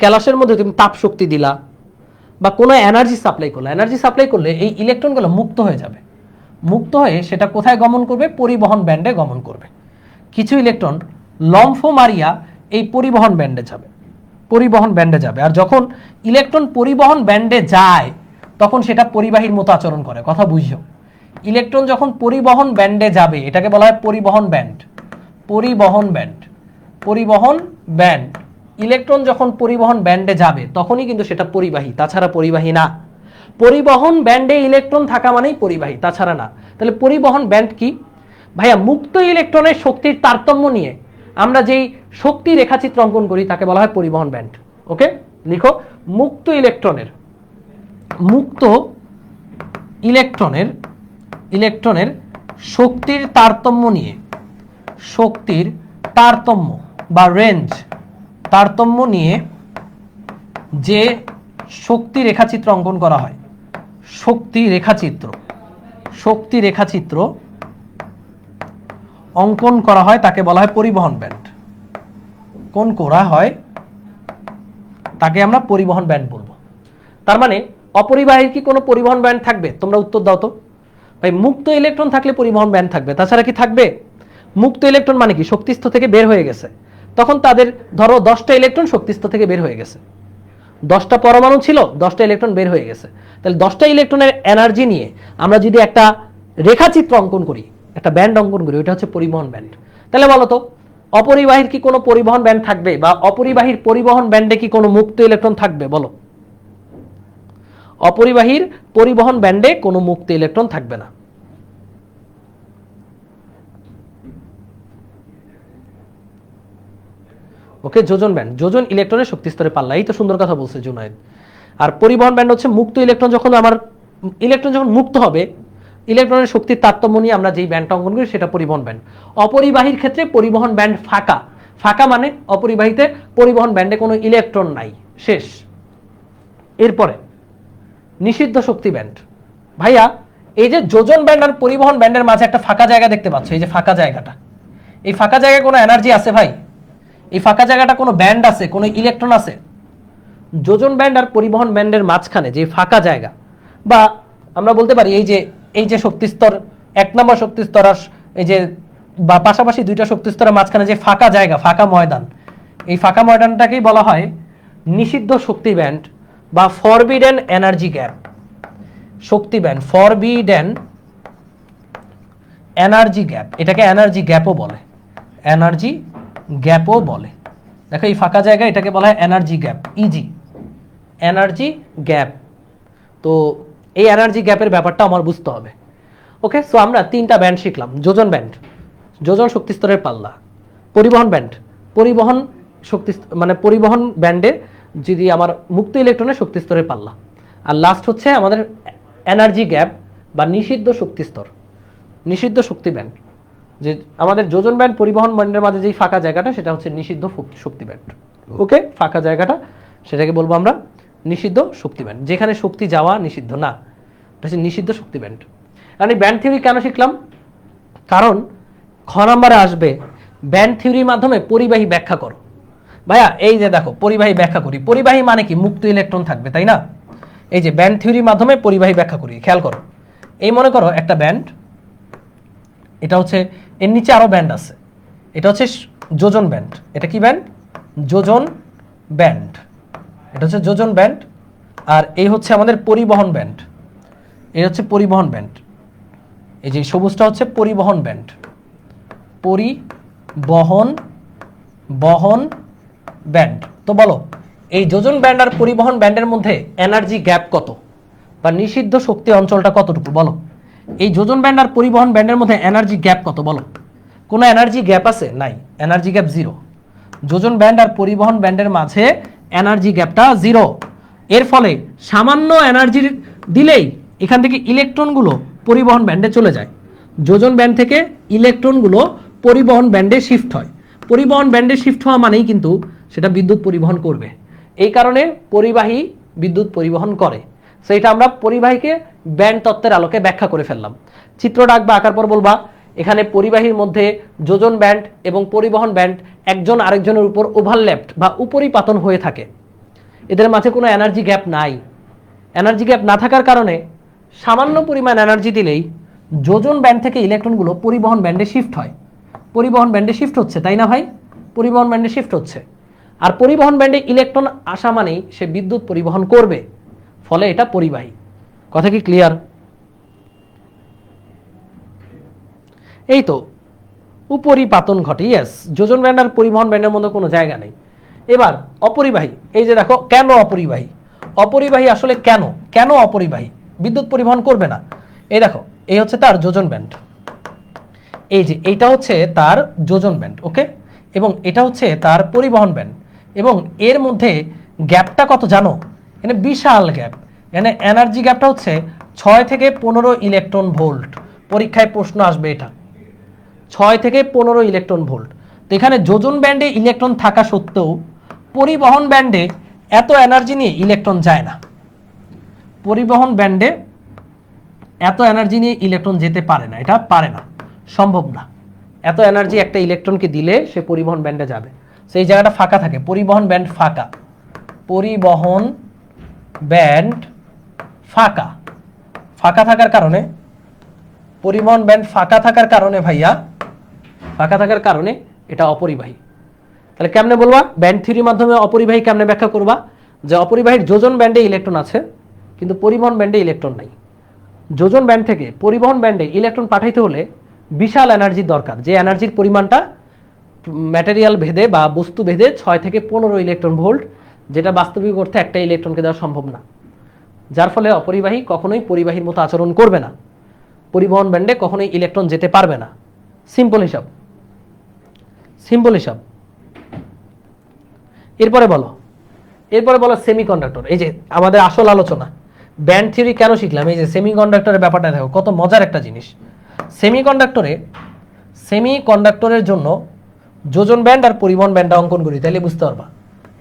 ক্যালাসের মধ্যে তুমি তাপ শক্তি দিলা বা কোনো এনার্জি সাপ্লাই করলে এই ইলেকট্রনগুলো মুক্ত হয়ে যাবে। মুক্ত হয়ে সেটা কোথায় গমন করবে? পরিবহন ব্যান্ডে গমন করবে। কিছু ইলেকট্রন লম্ফ মারিয়া এই পরিবহন ব্যান্ডে যাবে। আর যখন ইলেকট্রন পরিবহন ব্যান্ডে যায় তখন সেটা পরিবাহীর মতো আচরণ করে। কথা বুঝছো? ইলেকট্রন যখন পরিবহন ব্যান্ডে যাবে এটাকে বলা হয় পরিবহন ব্যান্ড। ইলেকট্রন যখন পরিবহন ব্যান্ডে যাবে তখনই কিন্তু সেটা পরিবাহী, তাছাড়া পরিবাহী না। পরিবহন ব্যান্ডে ইলেকট্রন থাকা মানেই পরিবাহী, তাছাড়া না। তাহলে পরিবহন ব্যান্ড কি? ভাইয়া, মুক্ত ইলেকট্রনের শক্তির তারতম্য নিয়ে আমরা যেই শক্তি রেখাচিত্র অঙ্কন করি তাকে বলা হয় পরিবহন ব্যান্ড। ওকে, লিখো, মুক্ত ইলেকট্রনের শক্তির তারতম্য নিয়ে, শক্তির তারতম্য বা রেঞ্জ, তারতম্য নিয়ে যে শক্তি রেখাচিত্র অঙ্কন করা হয়, শক্তি রেখাচিত্র অঙ্কন করা হয় তাকে বলা হয় পরিবহন ব্যান্ড। কোন করা হয় তাকে আমরা পরিবহন ব্যান্ড বলবো। তার মানে অপরিবাহীর কি কোনো পরিবহন ব্যান্ড থাকবে? তোমরা উত্তর দাও তো ভাই। মুক্ত ইলেকট্রন থাকলে পরিবহন ব্যান্ড থাকবে, তাছাড়া কি থাকবে? মুক্ত ইলেকট্রন মানে কি? শক্তিস্তর থেকে বের হয়ে গেছে, তখন তাদের ধরো 10টা ইলেকট্রন শক্তিস্তর থেকে বের হয়ে গেছে, 10টা পরমাণু ছিল, 10টা ইলেকট্রন বের হয়ে গেছে। তাহলে 10টা ইলেকট্রনের এনার্জি নিয়ে আমরা যদি একটা রেখাচিত্র অঙ্কন করি, একটা ব্যান্ড অঙ্কন করি, ওইটা হচ্ছে পরিবহন ব্যান্ড। তাহলে বলো তো, অপরিবাহীর কি কোনো পরিবহন ব্যান্ড থাকবে, বা অপরিবাহীর পরিবহন ব্যান্ডে কি কোনো মুক্ত ইলেকট্রন থাকবে? বলো। অপরিবাহীর পরিবহন ব্যান্ডে কোনো মুক্ত ইলেকট্রন থাকবে না। ওকে, যোজন ব্যান্ড, যোজন ইলেকট্রনের শক্তি স্তরে পাল্লা, এই তো সুন্দর কথা বলছে জুনায়েদ। আর পরিবহন ব্যান্ড হচ্ছে মুক্ত ইলেকট্রন, যখন ইলেকট্রন যখন মুক্ত হবে, ইলেকট্রনের শক্তির তারতম্য নিয়ে আমরা যেই ব্যান্ডটা অঙ্কন করি সেটা পরিবহন ব্যান্ড। অপরিবাহীর ক্ষেত্রে পরিবহন ব্যান্ড ফাঁকা। ফাঁকা মানে অপরিবাহীতে পরিবহন ব্যান্ডে কোনো ইলেকট্রন নাই, শেষ। এরপরে নিষিদ্ধ শক্তি ব্যান্ড। ভাইয়া, এই যে যোজন ব্যান্ড আর পরিবহন ব্যান্ডের মাঝে একটা ফাঁকা জায়গা দেখতে পাচ্ছ, এই যে ফাঁকা জায়গাটা, এই ফাঁকা জায়গায় কোনো এনার্জি আছে ভাই? এই ফাঁকা জায়গাটা কোনো ব্যান্ড আছে, কোনো ইলেকট্রন আছে? যোজন ব্যান্ড আর পরিবহন ব্যান্ডের মাঝখানে যে ফাঁকা জায়গা, বা আমরা বলতে পারি এই যে শক্তিস্তর, 1 নম্বর শক্তিস্তর আর এই যে বা পাশাপাশি 2টা শক্তিস্তরের মাঝখানে যে ফাঁকা জায়গা, ফাঁকা ময়দান, এই ফাঁকা ময়দানটাকেই বলা হয় নিষিদ্ধ শক্তি ব্যান্ড বা ফরবিডেন এনার্জি গ্যাপ। শক্তি ব্যান্ড, ফরবিডেন এনার্জি গ্যাপ, এটাকে এনার্জি গ্যাপও বলে, এনার্জি গ্যাপও বলে। দেখো এই ফাঁকা জায়গা, এটাকে বলা হয় energy gap, easy, energy gap. তো এই এনার্জি গ্যাপের ব্যাপারটা আমার বুঝতে হবে। ওকে, সো আমরা 3টা ব্যান্ড শিখলাম। যোজন ব্যান্ড, যোজন শক্তিস্তরের পাল্লা। পরিবহন ব্যান্ড, পরিবহন শক্তি মানে পরিবহন ব্যান্ডে যদি আমার মুক্ত ইলেকট্রনের শক্তিস্তরের পাল্লা। আর লাস্ট হচ্ছে আমাদের এনার্জি গ্যাপ বা নিষিদ্ধ শক্তিস্তর, নিষিদ্ধ শক্তি ব্যান্ড। যে আমাদের যোজন ব্যান্ড পরিবহন ব্যান্ডের মাঝে যেই ফাঁকা জায়গাটা, সেটা হচ্ছে নিষিদ্ধ শক্তি ব্যান্ড। ওকে, ফাঁকা জায়গাটা সেটাকে বলবো আমরা নিষিদ্ধ শক্তি ব্যান্ড, যেখানে শক্তি যাওয়া নিষিদ্ধ না, এটা হচ্ছে নিষিদ্ধ শক্তি ব্যান্ড। আর এই ব্যান্ড থিওরি কেন শিখলাম? কারণ খ নম্বরে আসবে ব্যান্ড থিওরির মাধ্যমে পরিবাহী ব্যাখ্যা করো। ভাইয়া এই যে দেখো, পরিবাহী ব্যাখ্যা করি, পরিবাহী মানে কি? মুক্ত ইলেকট্রন থাকবে, তাই না? এই যে ব্যান্ড থিওরির মাধ্যমে পরিবাহী ব্যাখ্যা করি, খেয়াল করো। এই মনে করো একটা ব্যান্ড, এটা হচ্ছে, এর নিচে আরো ব্যান্ড আছে, এটা হচ্ছে যোজন ব্যান্ড। এটা কি ব্যান্ড? যোজন ব্যান্ড, এটা হচ্ছে যোজন ব্যান্ড। আর এই হচ্ছে আমাদের পরিবহন ব্যান্ড, এই হচ্ছে পরিবহন ব্যান্ড। এই যে সবুজটা হচ্ছে পরিবহন ব্যান্ড, বহন ব্যান্ড। তো বলো, এই যোজন ব্যান্ড আর পরিবহন ব্যান্ডের মধ্যে এনার্জি গ্যাপ কত, বা নিষিদ্ধ শক্তি অঞ্চলটা কতটুকু? বলো, এই যোজন ব্যান্ড আর পরিবহন ব্যান্ডের মধ্যে এনার্জি গ্যাপ কত? বলো। কোনো এনার্জি গ্যাপ আছে? নাই, এনার্জি গ্যাপ 0। যোজন ব্যান্ড আর পরিবহন ব্যান্ডের মাঝে এনার্জি গ্যাপটা 0। এর ফলে সামান্য এনার্জি দিলেই এখান থেকে ইলেকট্রনগুলো পরিবহন ব্যান্ডে চলে যায়। যোজন ব্যান্ড থেকে ইলেকট্রনগুলো পরিবহন ব্যান্ডে শিফট হয়। পরিবহন ব্যান্ডে শিফট হওয়া মানেই কিন্তু সেটা বিদ্যুৎ পরিবহন করবে। এই কারণে পরিবাহী বিদ্যুৎ পরিবহন করে। সো এটা আমরা পরিবাহীকে ব্যান্ড তত্ত্বের আলোকে ব্যাখ্যা করে ফেললাম। চিত্রটা আঁকবা, আঁকার পর বলবা এখানে পরিবাহীর মধ্যে যোজন ব্যান্ড এবং পরিবহন ব্যান্ড একজন আরেকজনের উপর ওভারল্যাপড বা উপরিপাতন হয়ে থাকে, এদের মাঝে কোনো এনার্জি গ্যাপ নাই। এনার্জি গ্যাপ না থাকার কারণে সামান্য পরিমাণ এনার্জি দিলেই যোজন ব্যান্ড থেকে ইলেকট্রনগুলো পরিবহন ব্যান্ডে শিফট হয়। পরিবহন ব্যান্ডে শিফট হচ্ছে, তাই না ভাই? পরিবহন ব্যান্ডে শিফট হচ্ছে। আর পরিবহন ব্যান্ডে ইলেকট্রন আসা মানেই সে বিদ্যুৎ পরিবহন করবে, ফলে এটা পরিবাহী। কথা কি ক্লিয়ার? এই তো উপরিপাতন ঘটে, ইয়েস। যোজন ব্যান্ড আর পরিবহন ব্যান্ডের মধ্যে কোনো জায়গা নেই। এবার অপরিবাহী, এই যে দেখো কেন অপরিবাহী, অপরিবাহী আসলে কেন কেন অপরিবাহী, বিদ্যুৎ পরিবহন করবে না। এই দেখো এই হচ্ছে তার যোজন ব্যান্ড, এই যে এইটা হচ্ছে তার যোজন ব্যান্ড, ওকে, এবং এটা হচ্ছে তার পরিবহন ব্যান্ড, এবং এর মধ্যে গ্যাপটা কত জানো, এখানে বিশাল গ্যাপ, এখানে এনার্জি গ্যাপটা হচ্ছে 6 থেকে 15 ইলেকট্রন ভোল্ট। পরীক্ষায় প্রশ্ন আসবে এটা, 6 থেকে 15 ইলেকট্রন ভোল্ট। তো এখানে যোজন ব্যান্ডে ইলেকট্রন থাকা সত্ত্বেও পরিবহন ব্যান্ডে এত এনার্জি নিয়ে ইলেকট্রন যায় না, পরিবহন ব্যান্ডে এত এনার্জি নিয়ে ইলেকট্রন যেতে পারে না, এটা পারে না, সম্ভব না। এত এনার্জি একটা ইলেকট্রনকে দিলে সে পরিবহন ব্যান্ডে যাবে, সেই জায়গাটা ফাঁকা থাকে, পরিবহন ব্যান্ড ফাঁকা, পরিবহন ব্যান্ড ফাঁকা, ফাঁকা থাকার কারণে, পরিবহন ব্যান্ড ফাঁকা থাকার কারণে ভাইয়া, ফাঁকা থাকার কারণে এটা অপরিবাহী। তাহলে কেমনে বলবা, ব্যান্ড থিওরির মাধ্যমে অপরিবাহী কেমনে ব্যাখ্যা করবা, যে অপরিবাহীর যোজন ব্যান্ডে ইলেকট্রন আছে কিন্তু পরিবহন ব্যান্ডে ইলেকট্রন নাই। যোজন ব্যান্ড থেকে পরিবহন ব্যান্ডে ইলেকট্রন পাঠাইতে হলে বিশাল এনার্জির দরকার, যে এনার্জির পরিমাণটা ম্যাটেরিয়াল ভেদে বা বস্তু ভেদে 6 থেকে 15 ইলেকট্রন ভোল্ট, যেটা বাস্তবিক অর্থে একটা ইলেকট্রনকে দেওয়া সম্ভব না। যার ফলে অপরিবাহী কখনোই পরিবাহীর মতো আচরণ করবে না, পরিবহন ব্যান্ডে কখনোই ইলেকট্রন যেতে পারবে না। সিম্পল হিসাব, সিম্পল হিসাব। এরপরে বলো, এরপরে বলো সেমিকন্ডাক্টর। এই যে আমাদের আসল আলোচনা, ব্যান্ড থিওরি কেন শিখলাম, এই যে সেমিকন্ডাক্টরের ব্যাপারটা দেখো কত মজার একটা জিনিস। সেমিকন্ডাক্টরের জন্য যোজন ব্যান্ড আর পরিবহন ব্যান্ডটা অঙ্কন করি, তাহলে বুঝতে পারবা।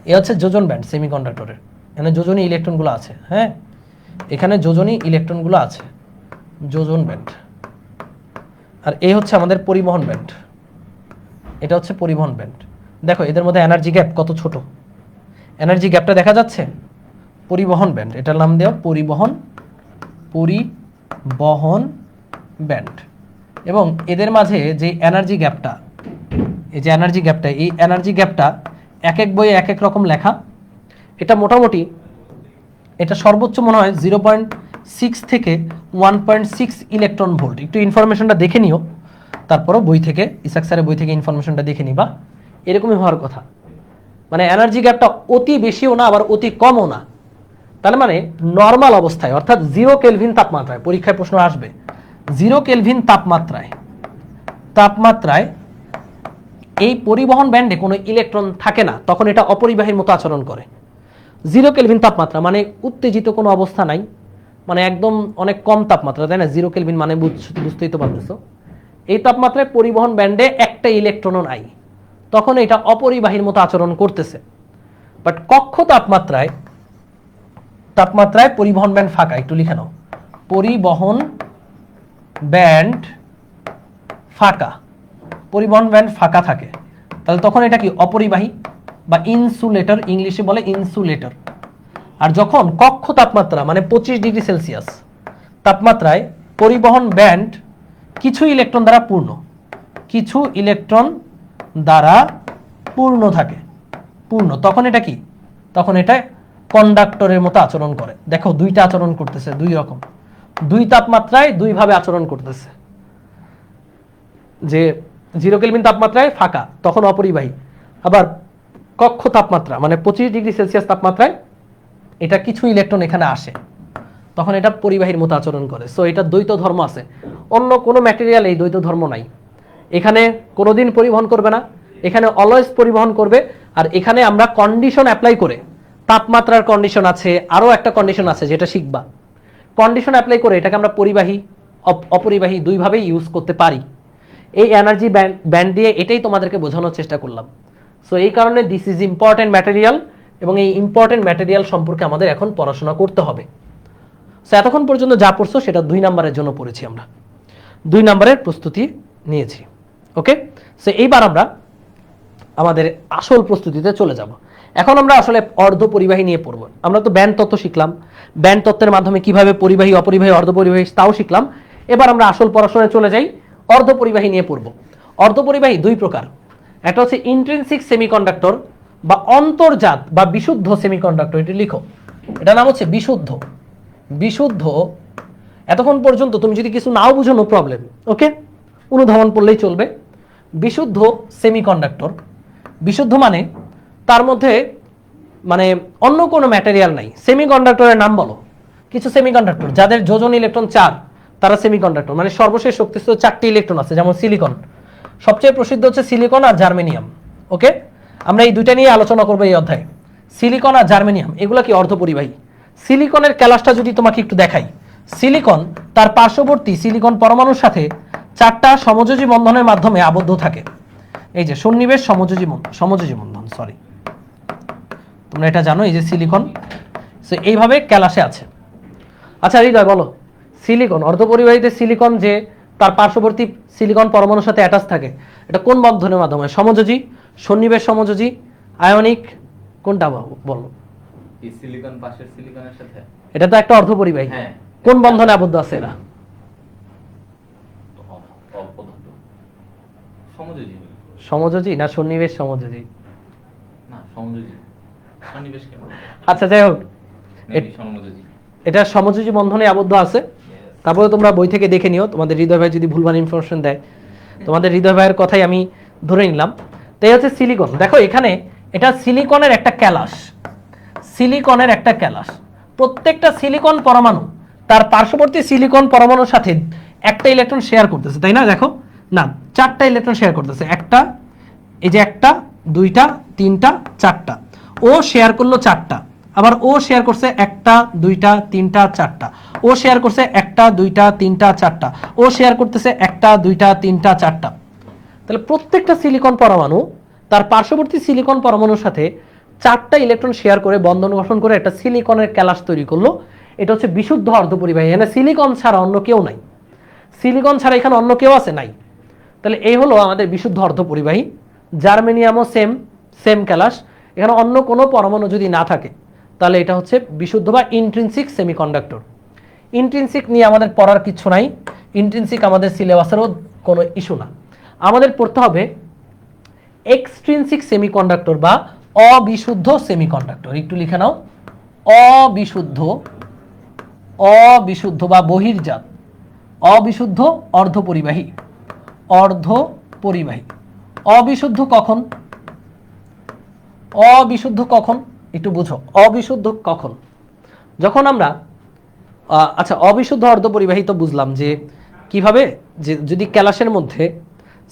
এ হচ্ছে যোজন ব্যান্ড সেমিকন্ডাক্টরের, এখানে যোজনী ইলেকট্রনগুলো আছে, হ্যাঁ এখানে যোজনী ইলেকট্রনগুলো আছে, যোজন ব্যান্ড। আর এই হচ্ছে আমাদের পরিবহন ব্যান্ড, এটা হচ্ছে পরিবহন ব্যান্ড। দেখো এদের মধ্যে এনার্জি গ্যাপ কত ছোট, এনার্জি গ্যাপটা দেখা যাচ্ছে। পরিবহন ব্যান্ড, এটার নাম দেওয়া পরিবহন ব্যান্ড। এবং এদের মাঝে যে এনার্জি গ্যাপটা, এই যে এনার্জি গ্যাপটা, এই এনার্জি গ্যাপটা এক এক বইয়ে এক এক রকম লেখা। এটা মোটামুটি, এটা সর্বোচ্চ মনে হয় 0.6 থেকে 1.6 ইলেকট্রন ভোল্ট। একটু ইনফরমেশনটা দেখে নিও, তারপরও বই থেকে, ইসাক স্যারের বই থেকে ইনফরমেশনটা দেখে নিবা, এরকমই হওয়ার কথা। মানে এনার্জি গ্যাপটা অতি বেশিও না আবার অতি কমও না, তার মানে নর্মাল অবস্থায় অর্থাৎ 0 কেলভিন তাপমাত্রায়, পরীক্ষায় প্রশ্ন আসবে 0 কেলভিন তাপমাত্রায় এই পরিবহন ব্যান্ডে কোনো ইলেকট্রন থাকে না, তখন এটা অপরিবাহীর মতো আচরণ করে। 0 কেলভিন তাপমাত্রা মানে উত্তেজিত কোনো অবস্থা নাই, মানে একদম অনেক কম তাপমাত্রা, তাই না? 0 কেলভিন মানে বুঝতেই তো পারতেছো, এই তাপমাত্রায় পরিবহন ব্যান্ডে একটা ইলেকট্রনও নাই, তখন এটা অপরিবাহীর মতো আচরণ করতেছে। বাট কক্ষ তাপমাত্রায় পরিবহন ব্যান্ড ফাঁকা, একটু লিখে নাও, পরিবহন ব্যান্ড ফাঁকা, পরিবহন ব্যান্ড ফাঁকা থাকে, তাহলে তখন এটা কি অপরিবাহী বা ইনসুলেটর, ইংলিশে বলে ইনসুলেটর। আর যখন কক্ষ তাপমাত্রা মানে 25 ডিগ্রি সেলসিয়াস তাপমাত্রায় পরিবহন ব্যান্ড কিছু ইলেকট্রন দ্বারা পূর্ণ থাকে, তখন এটা কি, তখন এটা কন্ডাক্টরের মতো আচরণ করে। দেখো দুইটা আচরণ করতেছে, দুই রকম, দুই তাপমাত্রায় দুই ভাবে আচরণ করতেছে। যে 0 কেলভিন তাপমাত্রায় ফাঁকা, তখন অপরিবাহী, আবার কক্ষ তাপমাত্রা মানে 25 ডিগ্রি সেলসিয়াস তাপমাত্রায় এটা কিছু ইলেকট্রন এখানে আসে, তখন এটা পরিবাহীর মতো আচরণ করে। সো এটা দ্বৈত ধর্ম আছে, অন্য কোনো ম্যাটেরিয়াল এই দ্বৈত ধর্ম নাই। এখানে কোনোদিন পরিবহন করবে না, এখানে অলওয়েজ পরিবহন করবে। আর এখানে আমরা কন্ডিশন অ্যাপ্লাই করে, তাপমাত্রার কন্ডিশন আছে, আরও একটা কন্ডিশন আছে যেটা শিখবা, কন্ডিশন অ্যাপ্লাই করে এটাকে আমরা পরিবাহী অপরিবাহী দুইভাবেই ইউজ করতে পারি। এই এনার্জি ব্যান্ড দিয়ে এটাই তোমাদেরকে বোঝানোর চেষ্টা করলাম। সো এই কারণে দিস ইজ ইম্পর্টেন্ট ম্যাটেরিয়াল, এবং এই ইম্পর্টেন্ট ম্যাটেরিয়াল সম্পর্কে আমাদের এখন পড়াশোনা করতে হবে। সো এতক্ষণ পর্যন্ত যা পড়ছো সেটা 2 নাম্বারের জন্য পড়েছি, আমরা 2 নাম্বারের প্রস্তুতি নিয়েছি। ওকে, সো এইবার আমরা আমাদের আসল প্রস্তুতিতে চলে যাব। এখন আমরা আসলে অর্ধ পরিবাহী নিয়ে পড়ব। আমরা তো ব্যান্ড তত্ত্ব শিখলাম, ব্যান্ড তত্ত্বের মাধ্যমে কিভাবে পরিবাহী অপরিবাহী অর্ধ পরিবাহী তাও শিখলাম। এবার আমরা আসল পড়াশোনায় চলে যাই, অর্ধ পরিবাহী নিয়ে পড়ব। অর্ধ পরিবাহী 2 প্রকার, একটা হচ্ছে ইন্ট্রিনসিক সেমিকন্ডাক্টর বা অন্তর্জাত বা বিশুদ্ধ সেমিকন্ডাক্টর, এটি লিখো, এটা নাম হচ্ছে বিশুদ্ধ। এতক্ষণ পর্যন্ত তুমি যদি কিছু নাও বুঝো নো প্রবলেম, ওকে, অনুধাবন পড়লেই চলবে। বিশুদ্ধ সেমিকন্ডাক্টর, বিশুদ্ধ মানে তার মধ্যে মানে অন্য কোনো ম্যাটেরিয়াল নাই। সেমিকন্ডাক্টরের নাম বলো, কিছু সেমিকন্ডাক্টর যাদের যোজন ইলেকট্রন 4 তারা সেমিকন্ডাক্টর, মানে সর্বশেষ শক্তিস্থ 4টি ইলেকট্রন আছে, যেমন সিলিকন। সবচেয়ে প্রসিদ্ধ হচ্ছে সিলিকন আর জার্মেনিয়াম। ওকে, আমরা এই দুইটা নিয়ে আলোচনা করবো এই অধ্যায়ে। সিলিকন আর জার্মেনিয়াম এগুলো কি অর্ধপরিবাহী। সিলিকনের ক্যালাসটা যদি তোমাকে একটু দেখাই, সিলিকন তার পার্শ্ববর্তী সিলিকন পরমাণুর সাথে 4টা সমযোজী বন্ধনের মাধ্যমে আবদ্ধ থাকে। এই যে সন্নিবেশ সমযোজী বন্ধন, সরি তোমরা এটা জানো, এই যে সিলিকন এইভাবে ক্যালাসে আছে। আচ্ছা হৃদয় বলো, সিলিকন অর্ধপরিবাহীতে সিলিকন যে তার পার্শ্ববর্তী সিলিকন পরমাণুর সাথে অ্যাটাচ থাকে, এটা কোন বন্ধনের মাধ্যমে? সমযোজী, সন্নিবেশ সমযোজী, আয়নিক, কোনটা বলো? সিলিকন পাশের সিলিকনের সাথে, এটা তো একটা অর্ধপরিবাহী। হ্যাঁ, কোন বন্ধনে আবদ্ধ আছে এরা? সমযোজী। সমযোজী না সন্নিবেশ সমযোজী? না সমযোজী, সন্নিবেশ কেমন? আচ্ছা যাই হোক, সমযোজী, এটা সমযোজী বন্ধনে আবদ্ধ আছে। তারপরে তোমরা বই থেকে দেখে নিও, তোমাদের হৃদয় ভাই যদি ভুলভাল ইনফরমেশন দেয়। তোমাদের হৃদয় ভাইয়ের কথাই আমি ধরে নিলাম। তাই হচ্ছে সিলিকন। দেখো এখানে এটা সিলিকনের একটা ক্যালাস, সিলিকনের একটা ক্যালাস। প্রত্যেকটা সিলিকন পরমাণু তার পার্শ্ববর্তী সিলিকন পরমাণুর সাথে একটা ইলেকট্রন শেয়ার করতেছে, তাই না? দেখো না, 4টা ইলেকট্রন শেয়ার করতেছে। একটা, এই যে একটা, দুইটা, তিনটা, 4টা। ও শেয়ার করলো 4টা, আবার ও শেয়ার করছে একটা, দুইটা, তিনটা, 4টা। ও শেয়ার করছে একটা, দুইটা, তিনটা, 4টা। ও শেয়ার করতেছে একটা, দুইটা, তিনটা, 4টা। তাহলে প্রত্যেকটা সিলিকন পরমাণু তার পার্শ্ববর্তী সিলিকন পরমাণুর সাথে 4টা ইলেকট্রন শেয়ার করে বন্ধন গঠন করে একটা সিলিকনের ক্যালাস তৈরি করলো। এটা হচ্ছে বিশুদ্ধ অর্ধপরিবাহী। এখানে সিলিকন ছাড়া অন্য কেউ নাই, সিলিকন ছাড়া এখানে অন্য কেউ আছে নাই। তাহলে এই হলো আমাদের বিশুদ্ধ অর্ধপরিবাহী। জার্মেনিয়ামও সেম ক্যালাস। এখানে অন্য কোনো পরমাণু যদি না থাকে তাহলে এটা হচ্ছে বিশুদ্ধ বা ইন্ট্রিনসিক সেমিকন্ডাক্টর। ইন্ট্রিনসিক নিয়ে আমাদের পড়ার কিছু নাই, ইন্ট্রিনসিক আমাদের সিলেবাসেরও কোনো ইস্যু না। আমাদের পড়তে হবে এক্সট্রিনসিক সেমিকন্ডাক্টর বা অবিশুদ্ধ সেমিকন্ডাক্টর। একটু লিখে নাও, অবিশুদ্ধ বা বহির্জাত, অবিশুদ্ধ অর্ধপরিবাহী। অবিশুদ্ধ কখন? অবিশুদ্ধ কখন একটু বুঝো। অবিশুদ্ধ কখন? যখন আমরা আচ্ছা অবিশুদ্ধ অর্ধপরিবাহী তো বুঝলাম যে কিভাবে, যে যদি ক্যালাসের মধ্যে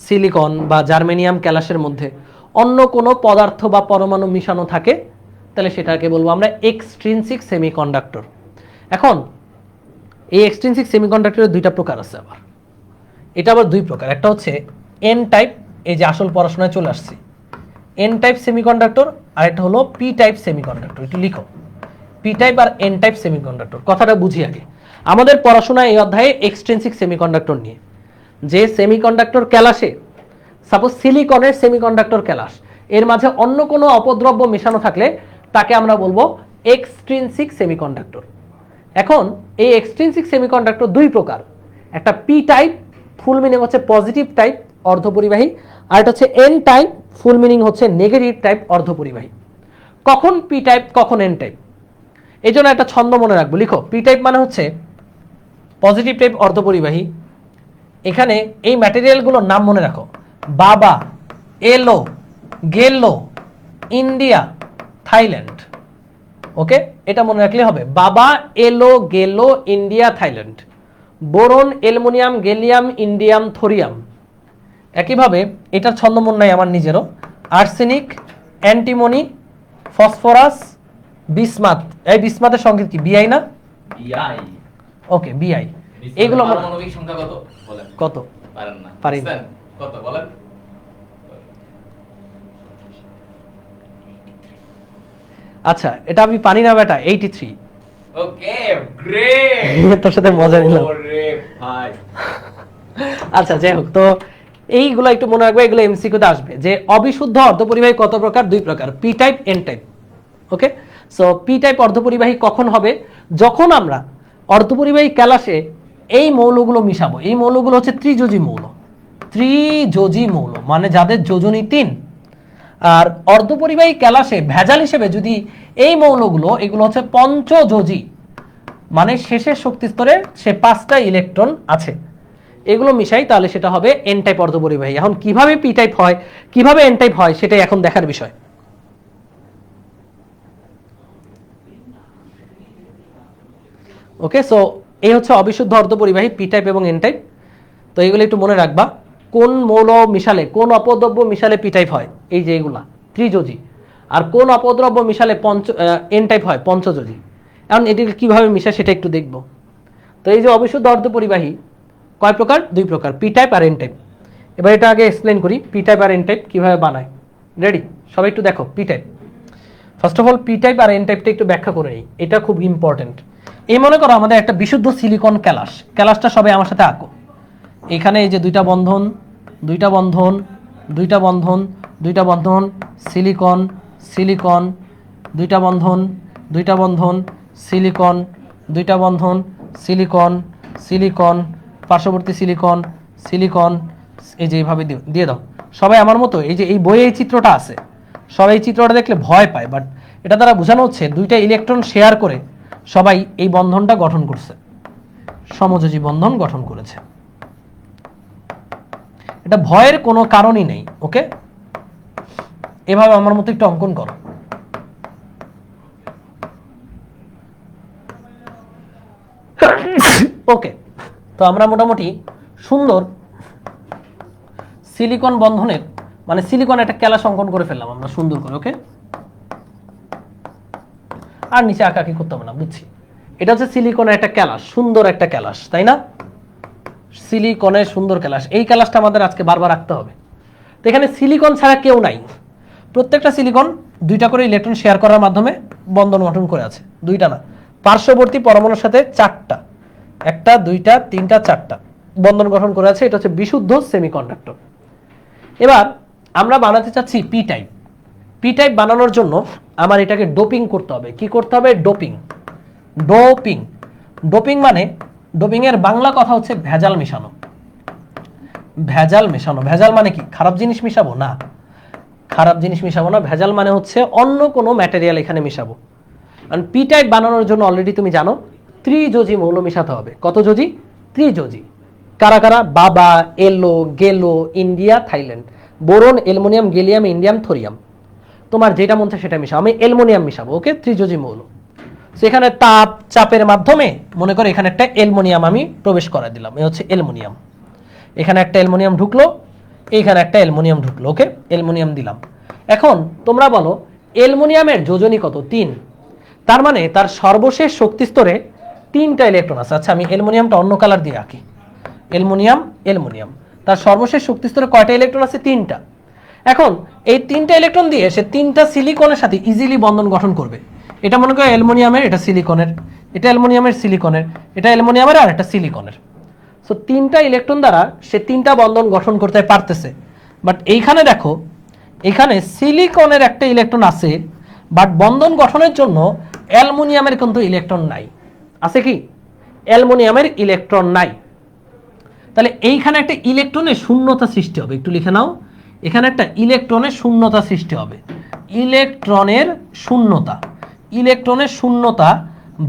সিলিকন বা জার্মেনিয়াম ক্যালাসের মধ্যে অন্য কোনো পদার্থ বা পরমাণু মিশানো থাকে তাহলে সেটাকে বলবো আমরা এক্সট্রিনসিক সেমিকন্ডাক্টর। এখন এই এক্সট্রিনসিক সেমিকন্ডাক্টরের দুইটা প্রকার আছে আবার। এটা আবার দুই প্রকার, একটা হচ্ছে এন টাইপ, এই যে আসল পড়াশোনায় চলে আসছি, এন টাইপ সেমিকন্ডাক্টর, আর একটা হলো পি টাইপ সেমিকন্ডাক্টর। একটু লিখো, পি টাইপ আর এন টাইপ সেমিকন্ডাক্টর। কথাটা বুঝি আগে। আমাদের পড়াশোনা এই অধ্যায়ে এক্সট্রিনসিক সেমিকন্ডাক্টর নিয়ে, যে সেমিকন্ডাক্টর ক্যালাসে সাপোজ সিলিকনের সেমিকন্ডাক্টর ক্যালাস, এর মাঝে অন্য কোনো অপদ্রব্য মেশানো থাকলে তাকে আমরা বলবো এক্সট্রিনসিক সেমিকন্ডাক্টর। এখন এই এক্সট্রিনসিক সেমিকন্ডাক্টর দুই প্রকার, একটা পি টাইপ, ফুল মিনিং হচ্ছে পজিটিভ টাইপ অর্ধপরিবাহী, আর এটা হচ্ছে এন টাইপ, ফুল মিনিং হচ্ছে নেগেটিভ টাইপ অর্ধপরিবাহী। কখন পি টাইপ কখন এন টাইপ, এই জন্য একটা ছন্দ মনে রাখবো। লিখো, পি টাইপ মানে হচ্ছে পজিটিভ টাইপ অর্ধপরিবাহী। এখানে এই ম্যাটেরিয়ালগুলোর নাম মনে রাখো, বাবা, এলো, গেলো, ইন্ডিয়া, থাইল্যান্ড। ওকে, এটা মনে রাখলে হবে, বাবা, এলো, গেলো, India, Thailand. Boron, aluminium, gallium, indium, thorium. একইভাবে এটার ছন্দ মনে নাই আমার নিজেরও, আর্সেনিক, অ্যান্টিমনি, ফসফরাস, বিসমাথ। এই বিসমাথের সংকেত কি? বিআই না? বিআই। ওকে, বিআই। এগুলো পারমাণবিক সংখ্যা কত বলেন? কত পারেন না? পারি না। কত বলেন? আচ্ছা, এটা আমি পানি না বেটা, 83। ওকে, গ্রেট। তোর সাথে মজা নিলাম। ওরে ভাই। আচ্ছা যাই হোক, তো এইগুলো একটু মনে রাখবে, এগুলো এমসিকিউতে আসবে যে অবিশুদ্ধ অর্ধপরিবাহী কত প্রকার? দুই প্রকার, পি টাইপ, এন টাইপ। ওকে, সো পি টাইপ অর্ধপরিবাহী কখন হবে? যখন আমরা অর্ধপরিবাহী ক্যালাসে এই মৌলগুলো মিশাবো। এই মৌলগুলো হচ্ছে ত্রিযোজী মৌল, ত্রিযোজী মৌল মানে যাদের যোজনী 3। আর অর্ধপরিবাহী ক্যালাসে ভেজাল হিসেবে যদি এই মৌলগুলো, এগুলো হচ্ছে পঞ্চযোজী, মানে শেষের শক্তি স্তরে সে 5টা ইলেকট্রন আছে, এগুলো মিশাই তাহলে সেটা হবে এন টাইপ অর্ধপরিবাহী। এখন কিভাবে পি টাইপ হয়, কিভাবে এন টাইপ হয়, সেটাই এখন দেখার বিষয়। ওকে, সো এই হচ্ছে অবিশুদ্ধ অর্ধপরিবাহী পি টাইপ এবং এন টাইপ। তো এইগুলো একটু মনে রাখবা, কোন মৌল মিশালে, কোন অপদ্রব্য মিশালে পি টাইপ হয়, এই যে এইগুলা ত্রিযোজী, আর কোন অপদ্রব্য মিশালে এন টাইপ হয় পঞ্চযোজী। এখন এটিকে কিভাবে মিশায় সেটা একটু দেখব। তো এই যে অবিশুদ্ধ অর্ধপরিবাহী কয় প্রকার? দুই প্রকার, পি টাইপ আর এন টাইপ। এবার এটা আগে এক্সপ্লেন করি, পি টাইপ আর এন টাইপ কিভাবে বানায়। রেডি? সবাই একটু দেখো P type. First of all P type আর এন টাইপটা একটু ব্যাখ্যা করে নিই, এটা খুব ইম্পর্টেন্ট। এই মনে করো আমাদের একটা বিশুদ্ধ সিলিকন ক্যালাস, ক্যালাসটা সবাই আমার সাথে আঁকো। এখানে এই যে দুইটা বন্ধন, দুইটা বন্ধন, দুইটা বন্ধন, দুইটা বন্ধন, সিলিকন, সিলিকন, দুইটা বন্ধন, দুইটা বন্ধন, সিলিকন, দুইটা বন্ধন, সিলিকন, সিলিকন, পার্শ্ববর্তী সিলিকন, সিলিকন, এই যে এইভাবে দিয়ে দাও। সবাই আমার মতো এই যে এই বইয়ে এই চিত্রটা আছে, সবাই এই চিত্রটা দেখলে ভয় পায়, বাট এটা দ্বারা বোঝানো হচ্ছে দুইটা ইলেকট্রন শেয়ার করে সবাই এই বন্ধনটা গঠন করছে, সমযোজী বন্ধন গঠন করেছে। এটা ভয়ের কোনো কারণই নেই। ওকে, এভাবে আমার মতো একটু অঙ্কন করো। ওকে, তো আমরা মোটামুটি সুন্দর সিলিকন বন্ধনের মানে সিলিকন একটা ক্যালাস অঙ্কন করে ফেললাম আমরা সুন্দর করে। ওকে, আর নিচে আঁকাকি করতে হবে না, বুঝছি। এটা হচ্ছে সিলিকনের একটা ক্যালাস, সুন্দর একটা ক্যালাস, তাই না? সিলিকনের সুন্দর ক্যালাস, এই ক্যালাসটা আমাদের আজকে বারবার রাখতে হবে। তো এখানে সিলিকন ছাড়া কেউ নাই, প্রত্যেকটা সিলিকন দুইটা করে ইলেকট্রন শেয়ার করার মাধ্যমে বন্ধন গঠন করে আছে। দুইটা না, পার্শ্ববর্তী পরমাণুর সাথে চারটা, একটা, দুইটা, তিনটা, চারটা বন্ধন গঠন করে আছে। এটা হচ্ছে বিশুদ্ধ সেমিকন্ডাক্টর। এবার আমরা বানাতে চাচ্ছি পি টাইপ। পি টাইপ বানানোর জন্য আমার এটাকে ডোপিং করতে হবে। কি করতে হবে? ডোপিং। ডোপিং, ডোপিং মানে, ডোপিং এর বাংলা কথা হচ্ছে ভেজাল মেশানো। ভেজাল মেশানো, ভেজাল মানে কি? খারাপ জিনিস মিশাবো না, খারাপ জিনিস মিশাবো না। ভেজাল মানে হচ্ছে অন্য কোনো ম্যাটেরিয়াল এখানে মিশাবো। কারণ পি টাইপ বানানোর জন্য অলরেডি তুমি জানো ত্রিযোজী মৌল মিশাতে হবে। কত যোজী? ত্রিযোজী। কারা কারা? বাবা, এলো, গেলো, India, Thailand, boron, aluminium, gallium, indium, thorium. তোমার যেটা মন চায় সেটা মিশাও। আমি অ্যালুমিনিয়াম মিশাবো। ওকে, ত্রিযোজী মৌল। সেখানে তাপ চাপের মাধ্যমে মনে করো এখানে একটা অ্যালুমিনিয়াম আমি প্রবেশ করা দিলাম, এই হচ্ছে অ্যালুমিনিয়াম। এখানে একটা অ্যালুমিনিয়াম ঢুকলো, এইখানে একটা অ্যালুমিনিয়াম ঢুকলো। ওকে, অ্যালুমিনিয়াম দিলাম। এখন তোমরা বলো অ্যালুমিনিয়ামের যোজনী কত? 3। তার মানে তার সর্বশেষ শক্তি স্তরে 3টা ইলেকট্রন আছে। আচ্ছা, আমি অ্যালুমিনিয়ামটা অন্য কালার দিয়ে আঁকি। অ্যালুমিনিয়াম, অ্যালুমিনিয়াম, তার সর্বশেষ শক্তি স্তরে কয়টা ইলেকট্রন আছে? 3টা। এখন এই 3টা ইলেকট্রন দিয়ে সে 3টা সিলিকনের সাথে ইজিলি বন্ধন গঠন করবে। এটা মনে করো অ্যালুমিনিয়ামের, এটা সিলিকনের, এটা অ্যালুমিনিয়ামের, সিলিকনের, এটা অ্যালুমিনিয়ামের, আর এটা সিলিকনের। সো 3টা ইলেকট্রন দ্বারা সে 3টা বন্ধন গঠন করতে পারতেছে। বাট এইখানে দেখো, এখানে সিলিকনের একটা ইলেকট্রন আছে, বাট বন্ধন গঠনের জন্য অ্যালুমিনিয়ামের কিন্তু ইলেকট্রন নাই। আছে কি? অ্যালুমিনিয়ামের ইলেকট্রন নাই। তাহলে এইখানে একটা ইলেকট্রনের শূন্যতা সৃষ্টি হবে। একটু লিখে নাও, এখানে একটা ইলেকট্রনের শূন্যতা সৃষ্টি হবে। ইলেকট্রনের শূন্যতা, ইলেকট্রনের শূন্যতা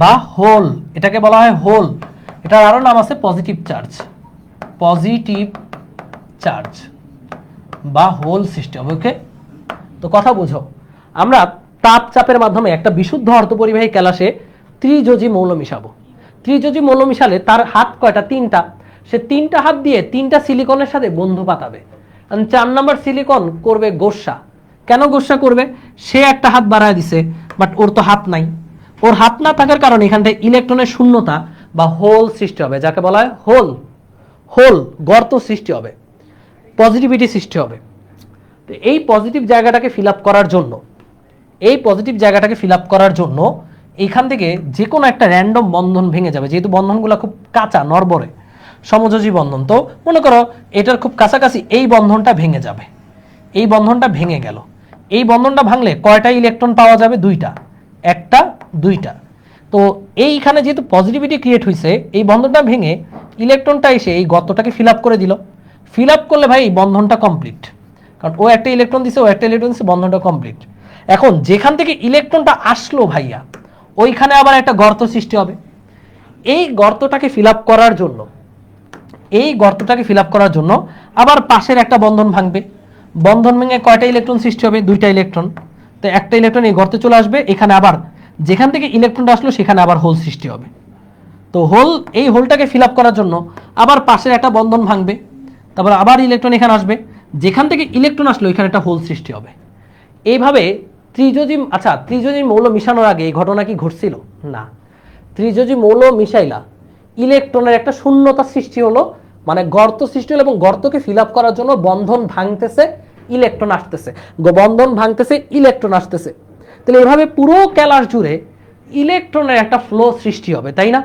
বা হোল, এটাকে বলা হয় হোল। এটার আরো নাম আছে পজিটিভ চার্জ, পজিটিভ চার্জ বা হোল সৃষ্টি হবে। ওকে, তো কথা বুঝো, আমরা তাপ চাপের মাধ্যমে একটা বিশুদ্ধ অর্ধপরিবাহী ক্যালাসে ত্রিযোজী মৌল মিশাবো। ত্রিযোজী মৌল মিশালে তার হাত কয়টা? 3টা। সে 3টা হাত দিয়ে 3টা সিলিকনের সাথে বন্ধু পাতাবে। 4 নম্বর সিলিকন করবে গোস্বা। কেন গোস্বা করবে? সে একটা হাত বাড়ায় দিছে, বাট ওর তো হাত নাই। ওর হাত না থাকার কারণে এখানটায় ইলেকট্রনের শূন্যতা বা হোল সৃষ্টি হবে, যাকে বলা হয় হোল। হোল, গর্ত সৃষ্টি হবে, পজিটিভিটি সৃষ্টি হবে। তো এই পজিটিভ জায়গাটাকে ফিল আপ করার জন্য, এই পজিটিভ জায়গাটাকে ফিল আপ করার জন্য এইখান থেকে যে কোনো একটা র্যান্ডম বন্ধন ভেঙে যাবে। যেহেতু বন্ধনগুলো খুব কাঁচা, নড়বড়ে, সমযোজী বন্ধন, তো মনে করো এটার খুব কাছাকাছি এই বন্ধনটা ভেঙে যাবে। এই বন্ধনটা ভেঙে গেল। এই বন্ধনটা ভাঙলে কয়টা ইলেকট্রন পাওয়া যাবে? 2টা, একটা, 2টা। তো এইখানে যেহেতু পজিটিভিটি ক্রিয়েট হয়েছে, এই বন্ধনটা ভেঙে ইলেকট্রনটা এসে এই গর্তটাকে ফিল আপ করে দিল। ফিল আপ করলে ভাই এই বন্ধনটা কমপ্লিট, কারণ ও একটা ইলেকট্রন দিছে, ও একটা ইলেকট্রন দিছে, বন্ধনটা কমপ্লিট। এখন যেখান থেকে ইলেকট্রনটা আসলো ভাইয়া, ওইখানে আবার একটা গর্ত সৃষ্টি হবে। এই গর্তটাকে ফিল আপ করার জন্য, এই গর্তটাকে ফিল আপ করার জন্য আবার পাশের একটা বন্ধন ভাঙবে। বন্ধন ভেঙে কয়টা ইলেকট্রন সৃষ্টি হবে? 2টা ইলেকট্রন। তো একটা ইলেকট্রন এই গর্তে চলে আসবে, এখানে আবার যেখান থেকে ইলেকট্রনটা আসলো সেখানে আবার হোল সৃষ্টি হবে। তো এই হোলটাকে ফিল আপ করার জন্য আবার পাশের একটা বন্ধন ভাঙবে, তারপর আবার ইলেকট্রন এখানে আসবে, যেখান থেকে ইলেকট্রন আসলে ওইখানে একটা হোল সৃষ্টি হবে। এইভাবে ত্রিযোজী মৌল মিশানোর আগে এই ঘটনা কি ঘটছিল? না। ত্রিযোজী মৌল মিশাইলা ইলেকট্রনের একটা শূন্যতা সৃষ্টি হলো, মানে গর্ত সৃষ্টি হলো, এবং গর্তকে ফিল আপ করার জন্য বন্ধন ভাঙতেছে, ইলেকট্রন আসতেছে, বন্ধন ভাঙতেছে, ইলেকট্রন আসতেছে। তাহলে এভাবে পুরো ক্যালাস জুড়ে ইলেকট্রনের একটা ফ্লো সৃষ্টি হবে, তাই না?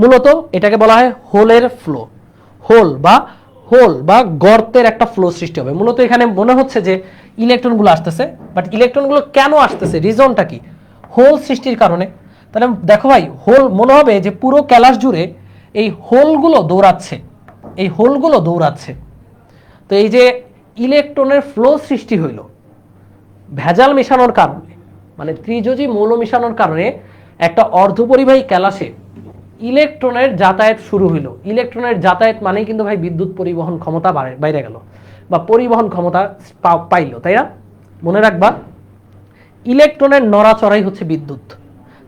মূলত এটাকে বলা হয় হোলের ফ্লো। হোল বা গর্তের একটা ফ্লো সৃষ্টি হবে। মূলত এখানে মনে হচ্ছে যে ইলেকট্রনগুলো আসতেছে, বাট ইলেকট্রনগুলো কেন আসতেছে, রিজনটা কি? হোল সৃষ্টির কারণে। তাহলে দেখো ভাই, হোল মনে হবে যে পুরো ক্যালাস জুড়ে এই হোলগুলো দৌড়াচ্ছে। তো এই যে ইলেকট্রনের ফ্লো সৃষ্টি হইল ভেজাল মেশানোর কারণে, মানে ত্রিযোজী মৌল মেশানোর কারণে একটা অর্ধপরিবাহী ক্যালাসে ইলেকট্রনের যাতায়াত শুরু হইল। ইলেকট্রনের যাতায়াত মানেই কিন্তু ভাই বিদ্যুৎ পরিবহন ক্ষমতা বাইরে গেল, বা পরিবহন ক্ষমতা পাইল, তাই না? মনে রাখবা, ইলেকট্রনের নড়াচড়াই হচ্ছে বিদ্যুৎ।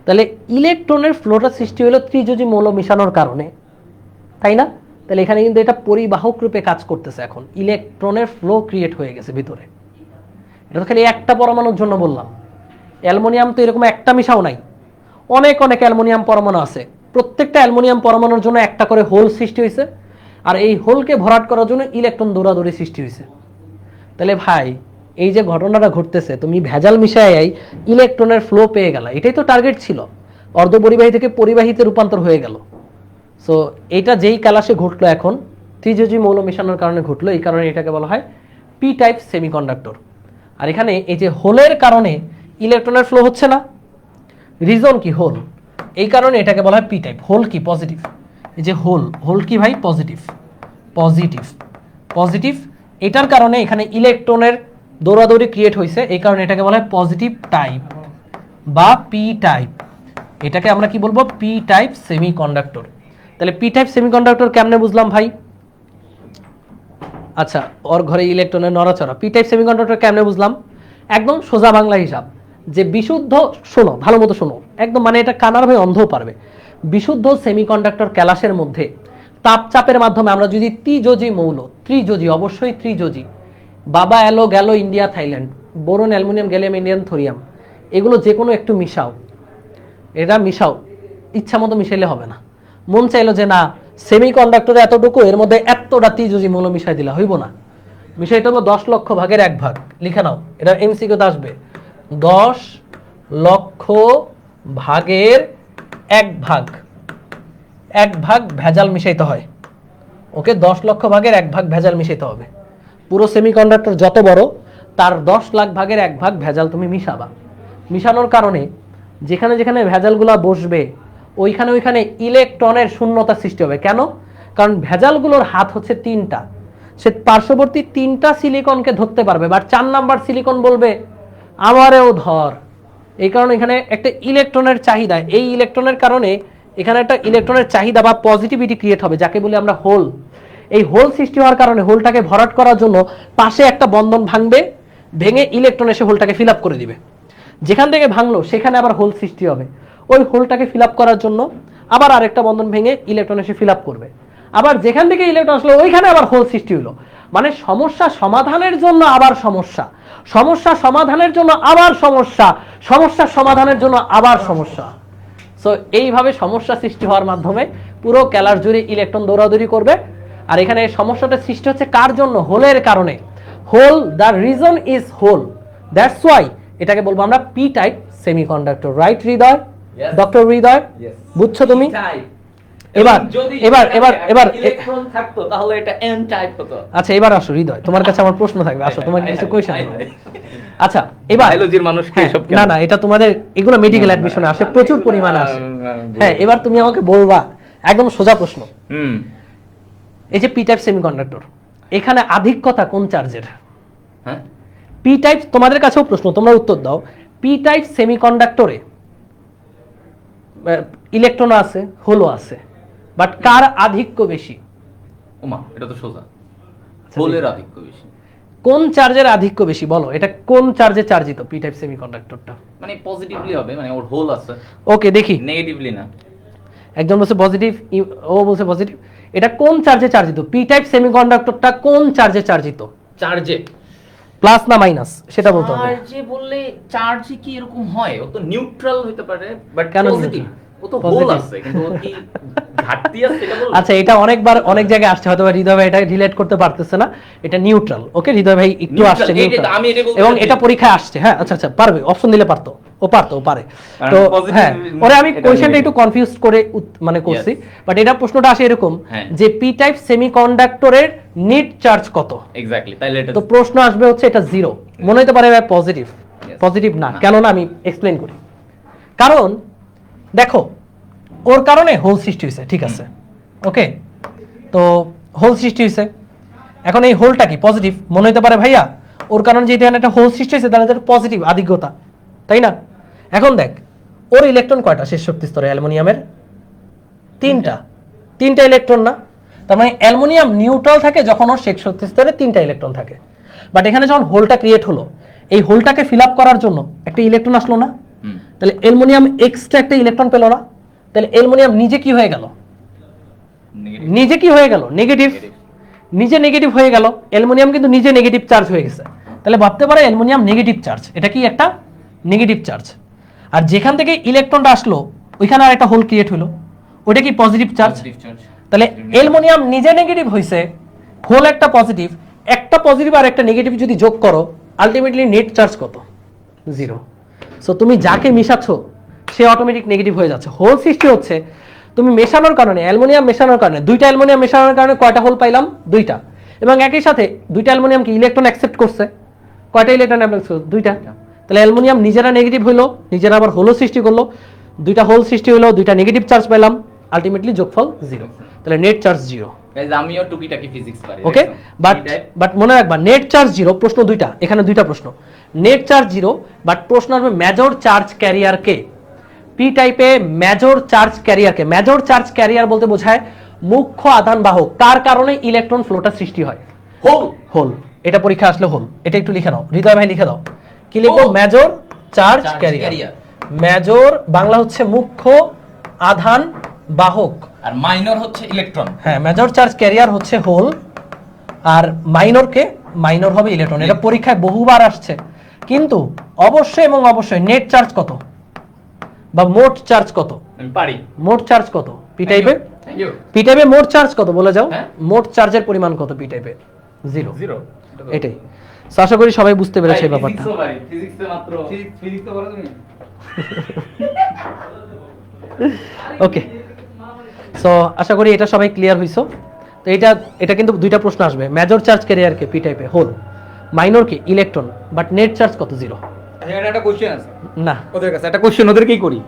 তাহলে ইলেকট্রনের ফ্লোটা সৃষ্টি হলো ত্রিযোজী মৌল মিশানোর কারণে, তাই না? তাহলে এখানে কিন্তু এটা পরিবাহক রূপে কাজ করতেছে। এখন ইলেকট্রনের ফ্লো ক্রিয়েট হয়ে গেছে ভিতরে। এটা তো খালি একটা পরমাণুর জন্য বললাম। অ্যালুমিনিয়াম তো এরকম একটা মিশাও নাই, অনেক অ্যালুমিনিয়াম পরমাণু আছে। প্রত্যেকটা অ্যালুমিনিয়াম পরমাণুর জন্য একটা করে হোল সৃষ্টি হয়েছে, আর এই হোলকে ভরাট করার জন্য ইলেকট্রন দৌড়াদৌড়ি সৃষ্টি হয়েছে। তাহলে ভাই, এই যে ঘটনাটা ঘটতেছে, তুমি ভেজাল মিশাই ইলেকট্রনের ফ্লো পেয়ে গেলা, এটাই তো টার্গেট ছিল। অর্ধপরিবাহী থেকে পরিবাহীতে রূপান্তর হয়ে গেল। সো এটা যেই ক্যালাসে ঘটলো, এখন ত্রিযোজী মৌল মেশানোর কারণে ঘটলো, এই কারণে এটাকে বলা হয় পি টাইপ সেমিকন্ডাক্টর। আর এখানে এই যে হোলের কারণে ইলেকট্রনের ফ্লো হচ্ছে না, রিজন কি? হোল। এই কারণে এটাকে বলা হয় পি টাইপ। হোল কি? পজিটিভ। এই যে হোল কি ভাই? পজিটিভ। এটার কারণে এখানে ইলেকট্রনের দৌড়াদৌড়ি ক্রিয়েট হয়েছে, এই কারণে এটাকে বলা হয় পজিটিভ টাইপ বা পি টাইপ। এটাকে আমরা কি বলবো? P type semiconductor. তাহলে পি টাইপ সেমিকন্ডাক্টর কেমনে বুঝলাম ভাই? আচ্ছা, ওর ঘরে ইলেকট্রনের নড়াচড়া, পি টাইপ সেমিকন্ডাক্টর কেমনে বুঝলাম? একদম সোজা বাংলা হিসাব, যে বিশুদ্ধ, শোনো ভালো মতো শোনো একদম, মানে এটা কানার ভাই অন্ধও পারবে। বিশুদ্ধ সেমিকন্ডাক্টর ক্যালাসের মধ্যে তাপচাপের মাধ্যমে আমরা যদি ত্রিযোজী অবশ্যই ত্রিযোজী, বাবা এলো গেল India Thailand, boron aluminium gallium indium thorium, এগুলো যে কোনো একটু মিশাও, ইচ্ছা মতো মিশাইলে হবে না। মন চাইলো যে না, সেমিকন্ডাক্টরে এতটুকু, এর মধ্যে এতটা ত্রিযোজী মৌল মিশাই দিলা, হইব না। মিশাইতে হবে 10 লক্ষ ভাগের 1 ভাগ। লিখে নাও, এটা এমসিকিউতে আসবে। 10 লক্ষ ভাগের 1 ভাগ, 1 ভাগ ভেজাল মিশাইতে হয়। ওকে, 10 লক্ষ ভাগের 1 ভাগ ভেজাল মিশাইতে হবে। পুরো সেমিকন্ডাক্টর যত বড়, তার 10 লাখ ভাগের 1 ভাগ ভেজাল তুমি মিশাবা। মিশানোর কারণে যেখানে যেখানে ভেজালগুলা বসবে, ওইখানে ইলেকট্রনের শূন্যতা সৃষ্টি হবে। কেন? কারণ ভেজালগুলোর হাত হচ্ছে 3টা, সে পার্শ্ববর্তী 3টা সিলিকনকে ধরতে পারবে, বাট 4 নাম্বার সিলিকন বলবে আমারেও ধর। এই কারণে এখানে একটা ইলেকট্রনের চাহিদা, এই ইলেকট্রনের কারণে এখানে একটা ইলেকট্রনের চাহিদা বা পজিটিভিটি ক্রিয়েট হবে, যাকে বলি আমরা হোল। এই হোল সৃষ্টি হওয়ার কারণে হোলটাকে ভরাট করার জন্য পাশে একটা বন্ধন ভাঙবে, ভেঙে ইলেকট্রন এসে হোলটাকে ফিল আপ করে দিবে। যেখান থেকে ভাঙলো সেখানে আবার হোল সৃষ্টি হবে, ওই হোলটাকে ফিল আপ করার জন্য আবার আরেকটা বন্ধন ভেঙে ইলেকট্রন এসে ফিল আপ করবে। আবার যেখান থেকে ইলেকট্রন আসলো ওইখানে আবার হোল সৃষ্টি হলো। মানে সমস্যা সমাধানের জন্য আবার সমস্যা, সমস্যা সমাধানের জন্য আবার সমস্যা, সমস্যা সমাধানের জন্য আবার সমস্যা। সো এইভাবে সমস্যা সৃষ্টি হওয়ার মাধ্যমে পুরো ক্যালাস জুড়ে ইলেকট্রন দৌড়াদৌড়ি করবে। আর এখানে সমস্যাটা সৃষ্টি হচ্ছে কার জন্য? হোলের কারণে। Hole, the reason is hole, that's why এটাকে বলবো আমরা p type semiconductor. Right Hridoy? Doctor Hridoy, বুঝছো তুমি? এবার ইলেকট্রন থাকতো তাহলে এটা এন টাইপ হতো। আচ্ছা, এবার আসো হৃদয়, তোমার কাছে আমার প্রশ্ন থাকবে, আসো তোমার কিছু কোয়েশ্চেন থাকবে। আচ্ছা, এবার বায়োলজির মানুষকে সব না, এটা তোমাদের এগুলো মেডিকেল অ্যাডমিশনে আসে, প্রচুর পরিমাণে আসে। হ্যাঁ, এবার তুমি আমাকে বলবা একদম সোজা প্রশ্ন। এই যে পি টাইপ সেমিকন্ডাক্টর, এখানে আধিক্যতা কোন চার্জের? হ্যাঁ, পি টাইপ, তোমাদের কাছেও প্রশ্ন, তোমরা উত্তর দাও। পি টাইপ সেমিকন্ডাক্টরে ইলেকট্রন আছে, হোলও আছে, বাট কার আধিক্য বেশি? ওমা, এটা তো সোজা, হোলের আধিক্য বেশি। কোন চার্জের আধিক্য বেশি বলো? এটা কোন চার্জে চার্জিত পি টাইপ সেমিকন্ডাক্টরটা? মানে পজিটিভলি হবে, মানে ওর হোল আছে। ওকে, দেখি। নেগেটিভলি না। একজন বলছে পজিটিভ, ও বলছে পজিটিভ। এটা কোন চার্জে চার্জিত? পি টাইপ সেমিকন্ডাক্টরটা কোন চার্জে চার্জিত? চার্জে। প্লাস না মাইনাস সেটা বলতে হবে। চার্জে বললে চার্জে কি এরকম হয়? ও তো নিউট্রাল হতে পারে, বাট কেন পজিটিভ। neutral? ও তো হোল Positive। আছে, কিন্তু ও কি ঘাটতি আছে এটা বলবো? আচ্ছা, এটা অনেকবার অনেক জায়গায় আসছে, হয়তো হৃদয় ভাই এটা রিলেট করতে পারতেছে না। এটা নিউট্রাল। ওকে, হৃদয় ভাই একটু Neutral, আসছে এই যে neutral। আমি এটা বলতে এবং চাচ্ছি। এটা পরীক্ষায় আসছে। হ্যাঁ, আচ্ছা আচ্ছা, পারবে, অপশন দিলে পারতো, ও পারে। কারণ তো positive হ্যাঁ, ওরে আমি এটা কোয়েশ্চেনটা negative। একটু কনফিউজ করে মানে করছি, বাট এটা প্রশ্নটা আসে এরকম হ্যাঁ। যে পি টাইপ সেমিকন্ডাক্টরের নিট চার্জ কত? এক্স্যাক্টলি, তাহলে এটা তো প্রশ্ন আসবে হচ্ছে এটা 0। মনে হতে পারে ভাই পজিটিভ, পজিটিভ না। কেন না, আমি এক্সপ্লেইন করি। কারণ দেখো, ওর কারণে হোল সৃষ্টি হয়েছে, ঠিক আছে, ওকে। তো হোল সৃষ্টি হয়েছে, এখন এই হোলটা কি পজিটিভ? মনে হতে পারে ভাইয়া ওর কারণে যেহেতু এখানে একটা হোল সৃষ্টি হয়েছে, তাহলে এটা পজিটিভ আধিক্যতা, তাই না? এখন দেখ, ওর ইলেকট্রন কয়টা শেষ শক্তি স্তরে অ্যালুমিনিয়ামের? তিনটা ইলেকট্রন না? তার মানে অ্যালুমিনিয়াম নিউট্রাল থাকে যখন ওর শেষ শক্তি স্তরে 3টা ইলেকট্রন থাকে। বাট এখানে যখন হোলটা ক্রিয়েট হলো, এই হোলটাকে ফিল আপ করার জন্য একটা ইলেকট্রন আসলো না? তাহলে অ্যালুমিনিয়াম এক্সট্রা একটা ইলেকট্রন পেল না? তাহলে অ্যালুমিনিয়াম নিজে কি হয়ে গেল? নেগেটিভ। নিজে নেগেটিভ হয়ে গেল। অ্যালুমিনিয়াম কিন্তু নিজে নেগেটিভ চার্জ হয়ে গেছে। তাহলে ভাবতে পারে অ্যালুমিনিয়াম নেগেটিভ চার্জ, এটা কি একটা নেগেটিভ চার্জ। আর যেখান থেকে ইলেকট্রনটা আসলো ওইখানে আর একটা হোল ক্রিয়েট হলো, ওটা কি পজিটিভ চার্জ। তাহলে অ্যালুমিনিয়াম নিজে নেগেটিভ হইছে, হোল একটা পজিটিভ আর একটা নেগেটিভ যদি যোগ করো, আলটিমেটলি নেট চার্জ কত? 0। সো তুমি যাকে মিশাচ্ছ সে অটোমেটিক নেগেটিভ হয়ে যাচ্ছে। হোল সৃষ্টি হচ্ছে তুমি মেশানোর কারণে, অ্যালুমিনিয়াম মেশানোর কারণে, 2টা অ্যালুমিনিয়াম মেশানোর কারণে কয়টা হোল পাইলাম? 2টা। এবং একই সাথে 2টা অ্যালুমিনিয়াম কি ইলেকট্রন অ্যাকসেপ্ট করছে? কয়টা ইলেকট্রন অ্যাকসেপ্ট করছে? 2টা। তাহলে অ্যালুমিনিয়াম নিজেরা নেগেটিভ হইলো, নিজেরা আবার হোলও সৃষ্টি করলো, 2টা হোল সৃষ্টি হলো, 2টা নেগেটিভ চার্জ পেলাম, আলটিমেটলি যোগফল 0। তাহলে নেট চার্জ 0। গাইস, আমিও টুকিটাকি ফিজিক্স পারি। ওকে, বাট মনে রাখবা নেট চার্জ 0। প্রশ্ন 2টা, এখানে 2টা প্রশ্ন। নেট চার্জ 0, বাট প্রশ্ন আসবে মেজর চার্জ ক্যারিয়ার কে? পি টাইপে মেজর চার্জ ক্যারিয়ার কে? মেজর চার্জ ক্যারিয়ার বলতে বোঝায় মুখ্য আধান বাহক, কার কারণে ইলেকট্রন ফ্লোটা সৃষ্টি হয়? হোল। এটা পরীক্ষা আসলে হোল। এটা একটু লিখে নাও, হৃদয় ভাই লিখে দাও। কি লিখবো? Major charge career. Major Bangla হচ্ছে মুখ্য আধান বাহক, আর মাইনর হচ্ছে ইলেকট্রন। হ্যাঁ, মেজর চার্জ ক্যারিয়ার হচ্ছে হোল, আর মাইনর কে? মাইনর হবে ইলেকট্রন। এটা পরীক্ষায় বহুবার আসছে। কিন্তু অবশ্যই এবং অবশ্যই নেট চার্জ কত বা মোট চার্জ কত? আমি পারি। মোট চার্জ কত পি টাইপে? Thank you. পি টাইপে মোট চার্জ কত বলে যাও? হ্যাঁ? মোট চার্জের পরিমাণ কত পি টাইপে? 0। 0। এটাই। So, আশা করি সবাই বুঝতে পেরেছে এই ব্যাপারটা। ফিজিক্সও পারি, ফিজিক্সে মাত্র ফিজিক্স তো বলো তুমি। ওকে, সো আশা করি এটা সবাই ক্লিয়ার হইছো। তো এটা কিন্তু 2টা প্রশ্ন আসবে। মেজর চার্জ ক্যারিয়ার কে? পি টাইপে হোল। মাইনর কে? ইলেকট্রন। বাট নেট চার্জ কত? 0। এখানে একটা কোশ্চেন আছে না, ওদের কাছে, একটা কোশ্চেন ওদেরকেই করি।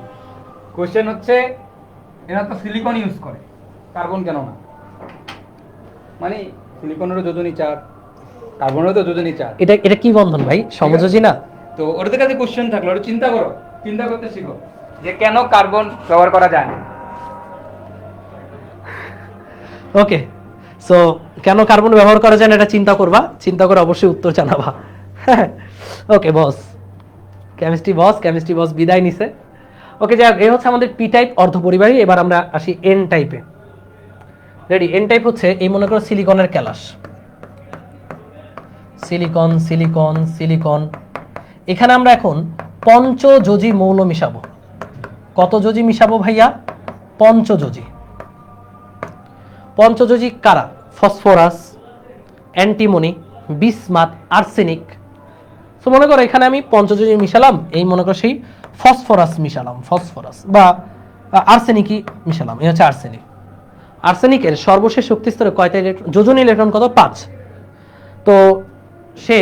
কোশ্চেন হচ্ছে, এরা তো সিলিকন ইউজ করে, কার্বন কেন না? মানে সিলিকনেরও যোজনী চার, কার্বনেরও তো যোজনী চার। এটা কি বন্ধন ভাই? সমযোজী না? তো ওদের কাছে কোশ্চেন থাকলো, ওরা চিন্তা করো, চিন্তা করতে শিখো যে কেন কার্বন ব্যবহার করা যায় না। ওকে, সো কেন কার্বন ব্যবহার করা যায় না এটা চিন্তা করবা, চিন্তা করে অবশ্যই উত্তর জানাবা। ওকে বস, কেমিস্ট্রি বস বিদায় নিছে। ওকে, যাই হোক, এই হচ্ছে আমাদের পি টাইপ অর্ধপরিবাহী। এবার আমরা আসি এন টাইপে। রেডি? এন টাইপ হচ্ছে এই মনে করো সিলিকনের ক্যালাস, সিলিকন। এখানে আমরা এখন পঞ্চযোজী মৌল মিশাবো। কত যোজী মিশাবো ভাইয়া? পঞ্চযোজী কারা? Phosphorus, antimony, bismuth, arsenic. তো মনে করো এখানে আমি পঞ্চযোজী মিশালাম, এই মনে করো সেই ফসফরাস মিশালাম, ফসফরাস বা আর্সেনিকই মিশালাম, এই হচ্ছে আর্সেনিক। আর্সেনিকের সর্বশেষ শক্তি স্তরে কয়টা ইলেকট্রন? যোজনী ইলেকট্রন কত? 5। তো সে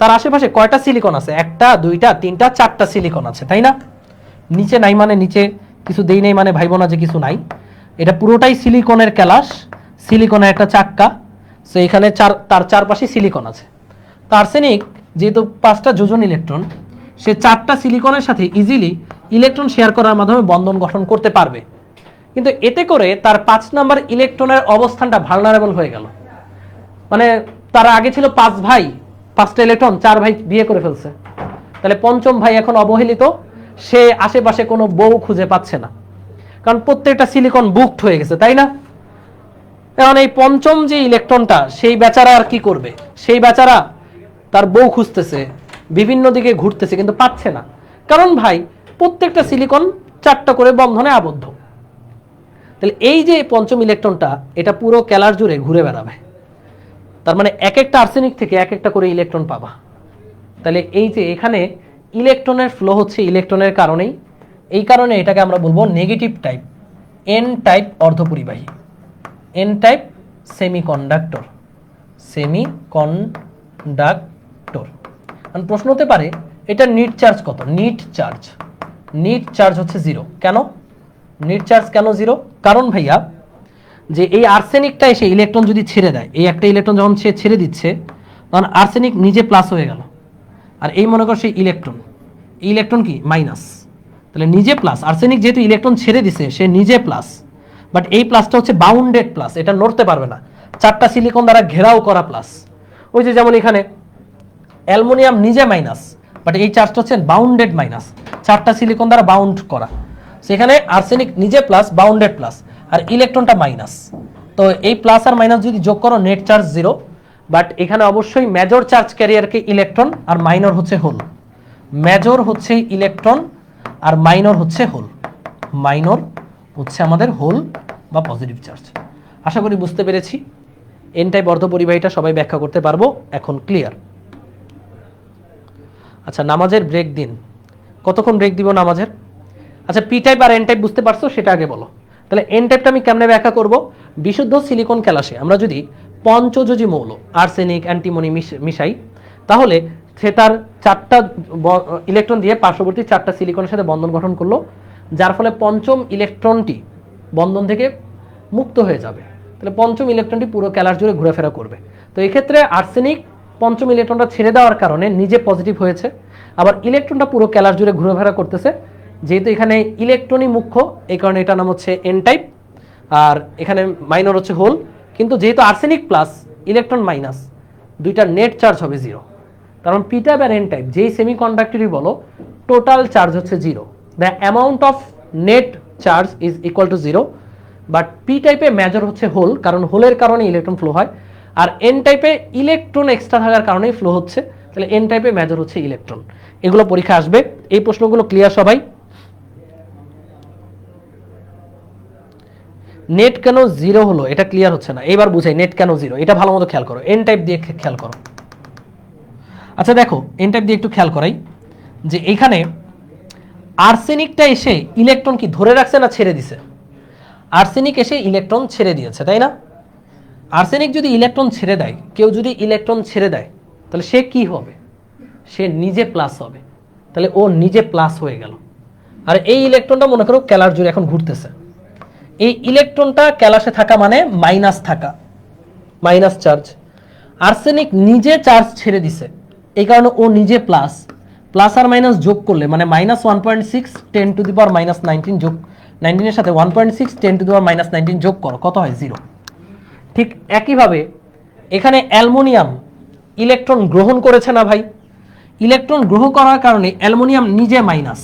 তার আশেপাশে কয়টা সিলিকন আছে? 1টা 2টা 3টা 4টা সিলিকন আছে, তাই না? নিচে নাই মানে নিচে কিছু দেই নাই মানে ভাইবো না যে কিছু নাই। এটা পুরোটাই সিলিকনের ক্যালাস, সিলিকনের একটা চাক্কা। সো এখানে তার চারপাশে সিলিকন আছে। তো আর্সেনিক যেহেতু 5টা যোজন ইলেকট্রন, সে 4টা সিলিকনের সাথে ইজিলি ইলেকট্রন শেয়ার করার মাধ্যমে বন্ধন গঠন করতে পারবে। কিন্তু এতে করে তার 5 নাম্বার ইলেকট্রনের অবস্থানটা ভালনারেবল হয়ে গেল। মানে তার আগে ছিল 5 ভাই, 5টা ইলেকট্রন, 4 ভাই বিয়ে করে ফেলছে। তাহলে পঞ্চম ভাই এখন অবহেলিত, সে আশেপাশে কোনো বউ খুঁজে পাচ্ছে না। কারণ প্রত্যেকটা সিলিকন বুকড হয়ে গেছে, তাই না? এখন এই পঞ্চম যে ইলেকট্রনটা, সেই বেচারা আর কি করবে? সেই বেচারা তার বউ খুঁজতেছে, বিভিন্ন দিকে ঘুরতেছে, কিন্তু পাচ্ছে না। কারণ ভাই প্রত্যেকটা সিলিকন 4টা করে বন্ধনে আবদ্ধ। তাহলে এই যে পঞ্চম ইলেকট্রনটা, এটা পুরো ক্যালার জুড়ে ঘুরে বেড়াবে। তার মানে এক একটা আর্সেনিক থেকে এক একটা করে ইলেকট্রন পাবা। তাহলে এই যে এখানে ইলেকট্রনের ফ্লো হচ্ছে ইলেকট্রনের কারণেই, এই কারণে এটাকে আমরা বলবো নেগেটিভ টাইপ, এন টাইপ অর্ধপরিবাহী, এন টাইপ সেমিকন্ডাক্টর, সেমিকন্ডাক্টর। প্রশ্ন হতে পারে এটা নিট চার্জ কত? নিট চার্জ হচ্ছে 0। কেন নিট চার্জ কেন 0? কারণ ভাইয়া যে এই আর্সেনিকটা এসে ইলেকট্রন যদি ছেড়ে দেয়, এই একটা ইলেকট্রন যখন সে ছেড়ে দিচ্ছে, তখন আর্সেনিক নিজে প্লাস হয়ে গেল, আর এই মনে কর সেই ইলেকট্রন কি মাইনাস। তাহলে নিজে প্লাস, আর্সেনিক যেহেতু ইলেকট্রন ছেড়ে দিছে সে নিজে প্লাস, বাট এই প্লাসটা হচ্ছে বাউন্ডেড প্লাস, এটা নড়তে পারবে না, 4টা সিলিকন দ্বারা ঘেরাও করা প্লাস। ওই যে যেমন এখানে অ্যালুমিনিয়াম নিজে মাইনাস, বাট এই চার্জটা হচ্ছে বাউন্ডেড মাইনাস, 4টা সিলিকন দ্বারা বাউন্ড করা। সেখানে আর্সেনিক নিজে প্লাস, বাউন্ডেড প্লাস, আর ইলেকট্রনটা মাইনাস। তো এই প্লাস আর মাইনাস যদি যোগ করো নেট চার্জ 0। বাট এখানে অবশ্যই মেজর চার্জ ক্যারিয়ারকে ইলেকট্রন আর মাইনর হচ্ছে হোল। মেজর হচ্ছে ইলেকট্রন আর মাইনর হচ্ছে হোল। মাইনর হচ্ছে আমাদের হোল বা পজিটিভ চার্জ। আশা করি বুঝতে পেরেছি। এন টাইপ অর্ধপরিবাহীটা সবাই ব্যাখ্যা করতে পারবো, এখন ক্লিয়ার। আচ্ছা, নামাজের ব্রেক দিন, কতক্ষণ ব্রেক দিব নামাজের? আচ্ছা, পি টাইপ আর এন টাইপ বুঝতে পারছো, সেটা আগে বলো। তাহলে এন টাইপটা আমি কেমনে ব্যাখ্যা করব? বিশুদ্ধ সিলিকন ক্যালাসে আমরা যদি পঞ্চযোজী মৌল আর্সেনিক অ্যান্টিমনি মিশাই, তাহলে সে তার 4টা ইলেকট্রন দিয়ে পার্শ্ববর্তী 4টা সিলিকনের সাথে বন্ধন গঠন করলো, যার ফলে পঞ্চম ইলেকট্রনটি বন্ধন থেকে মুক্ত হয়ে যাবে। তাহলে পঞ্চম ইলেকট্রনটি পুরো ক্যালাস জুড়ে ঘোরাফেরা করবে। তো এক্ষেত্রে আর্সেনিক পঞ্চম ইলেকট্রনটা ছেড়ে দেওয়ার কারণে নিজে পজিটিভ হয়েছে, আবার ইলেকট্রনটা পুরো ক্যালাস জুড়ে ঘোরাফেরা করতেছে। যেহেতু এখানে ইলেকট্রনই মুখ্য, এই কারণে এটার নাম হচ্ছে এন টাইপ, আর এখানে মাইনর হচ্ছে হোল। কিন্তু যেহেতু আর্সেনিক প্লাস ইলেকট্রন মাইনাস, দুইটা নেট চার্জ হবে 0। কারণ পি টাইপ আর এন টাইপ যেই সেমিকন্ডাক্টরই বলো, টোটাল চার্জ হচ্ছে 0। The amount of net charge is equal to 0। But P টাইপে মেজর হচ্ছে হোল, কারণ হোলের কারণে ইলেকট্রন ফ্লো হয়, আর এন টাইপে ইলেকট্রন এক্সট্রা থাকার কারণেই ফ্লো হচ্ছে। তাহলে এন টাইপে মেজর হচ্ছে ইলেকট্রন। এগুলো পরীক্ষা আসবে। এই প্রশ্নগুলো ক্লিয়ার সবাই? নেট কেন 0 হলো এটা ক্লিয়ার হচ্ছে না, এবার বুঝাই নেট কেন 0, এটা ভালো মতো খেয়াল করো। এন টাইপ দিয়ে খেয়াল করো। আচ্ছা দেখো, এন টাইপ দিয়ে একটু খেয়াল করাই যে এখানে আর্সেনিকটা এসে ইলেকট্রন কি ধরে রাখছে না ছেড়ে দিছে? আর্সেনিক এসে ইলেকট্রন ছেড়ে দিয়েছে, তাই না? আর্সেনিক যদি ইলেকট্রন ছেড়ে দেয়, কেউ যদি ইলেকট্রন ছেড়ে দেয়, তাহলে সে কি হবে? সে নিজে প্লাস হবে। তাহলে ও নিজে প্লাস হয়ে গেল। আর এই ইলেকট্রনটা মনে করো ক্যালার জুড়ে এখন ঘুরতেছে, এই ইলেকট্রনটা ক্যালাসে থাকা মানে মাইনাস থাকা, মাইনাস চার্জ। আর্সেনিক নিজে চার্জ ছেড়ে দিছে, এই কারণে ও নিজে প্লাস। প্লাস আর মাইনাস যোগ করলে মানে -1.6 10⁻⁻19 যোগ 19 এর সাথে 1.6 10⁻⁻19 যোগ করো, কত হয়? 0। ঠিক একইভাবে এখানে অ্যালুমিনিয়াম ইলেকট্রন গ্রহণ করেছে না ভাই? ইলেকট্রন গ্রহণ করার কারণে অ্যালুমিনিয়াম নিজে মাইনাস,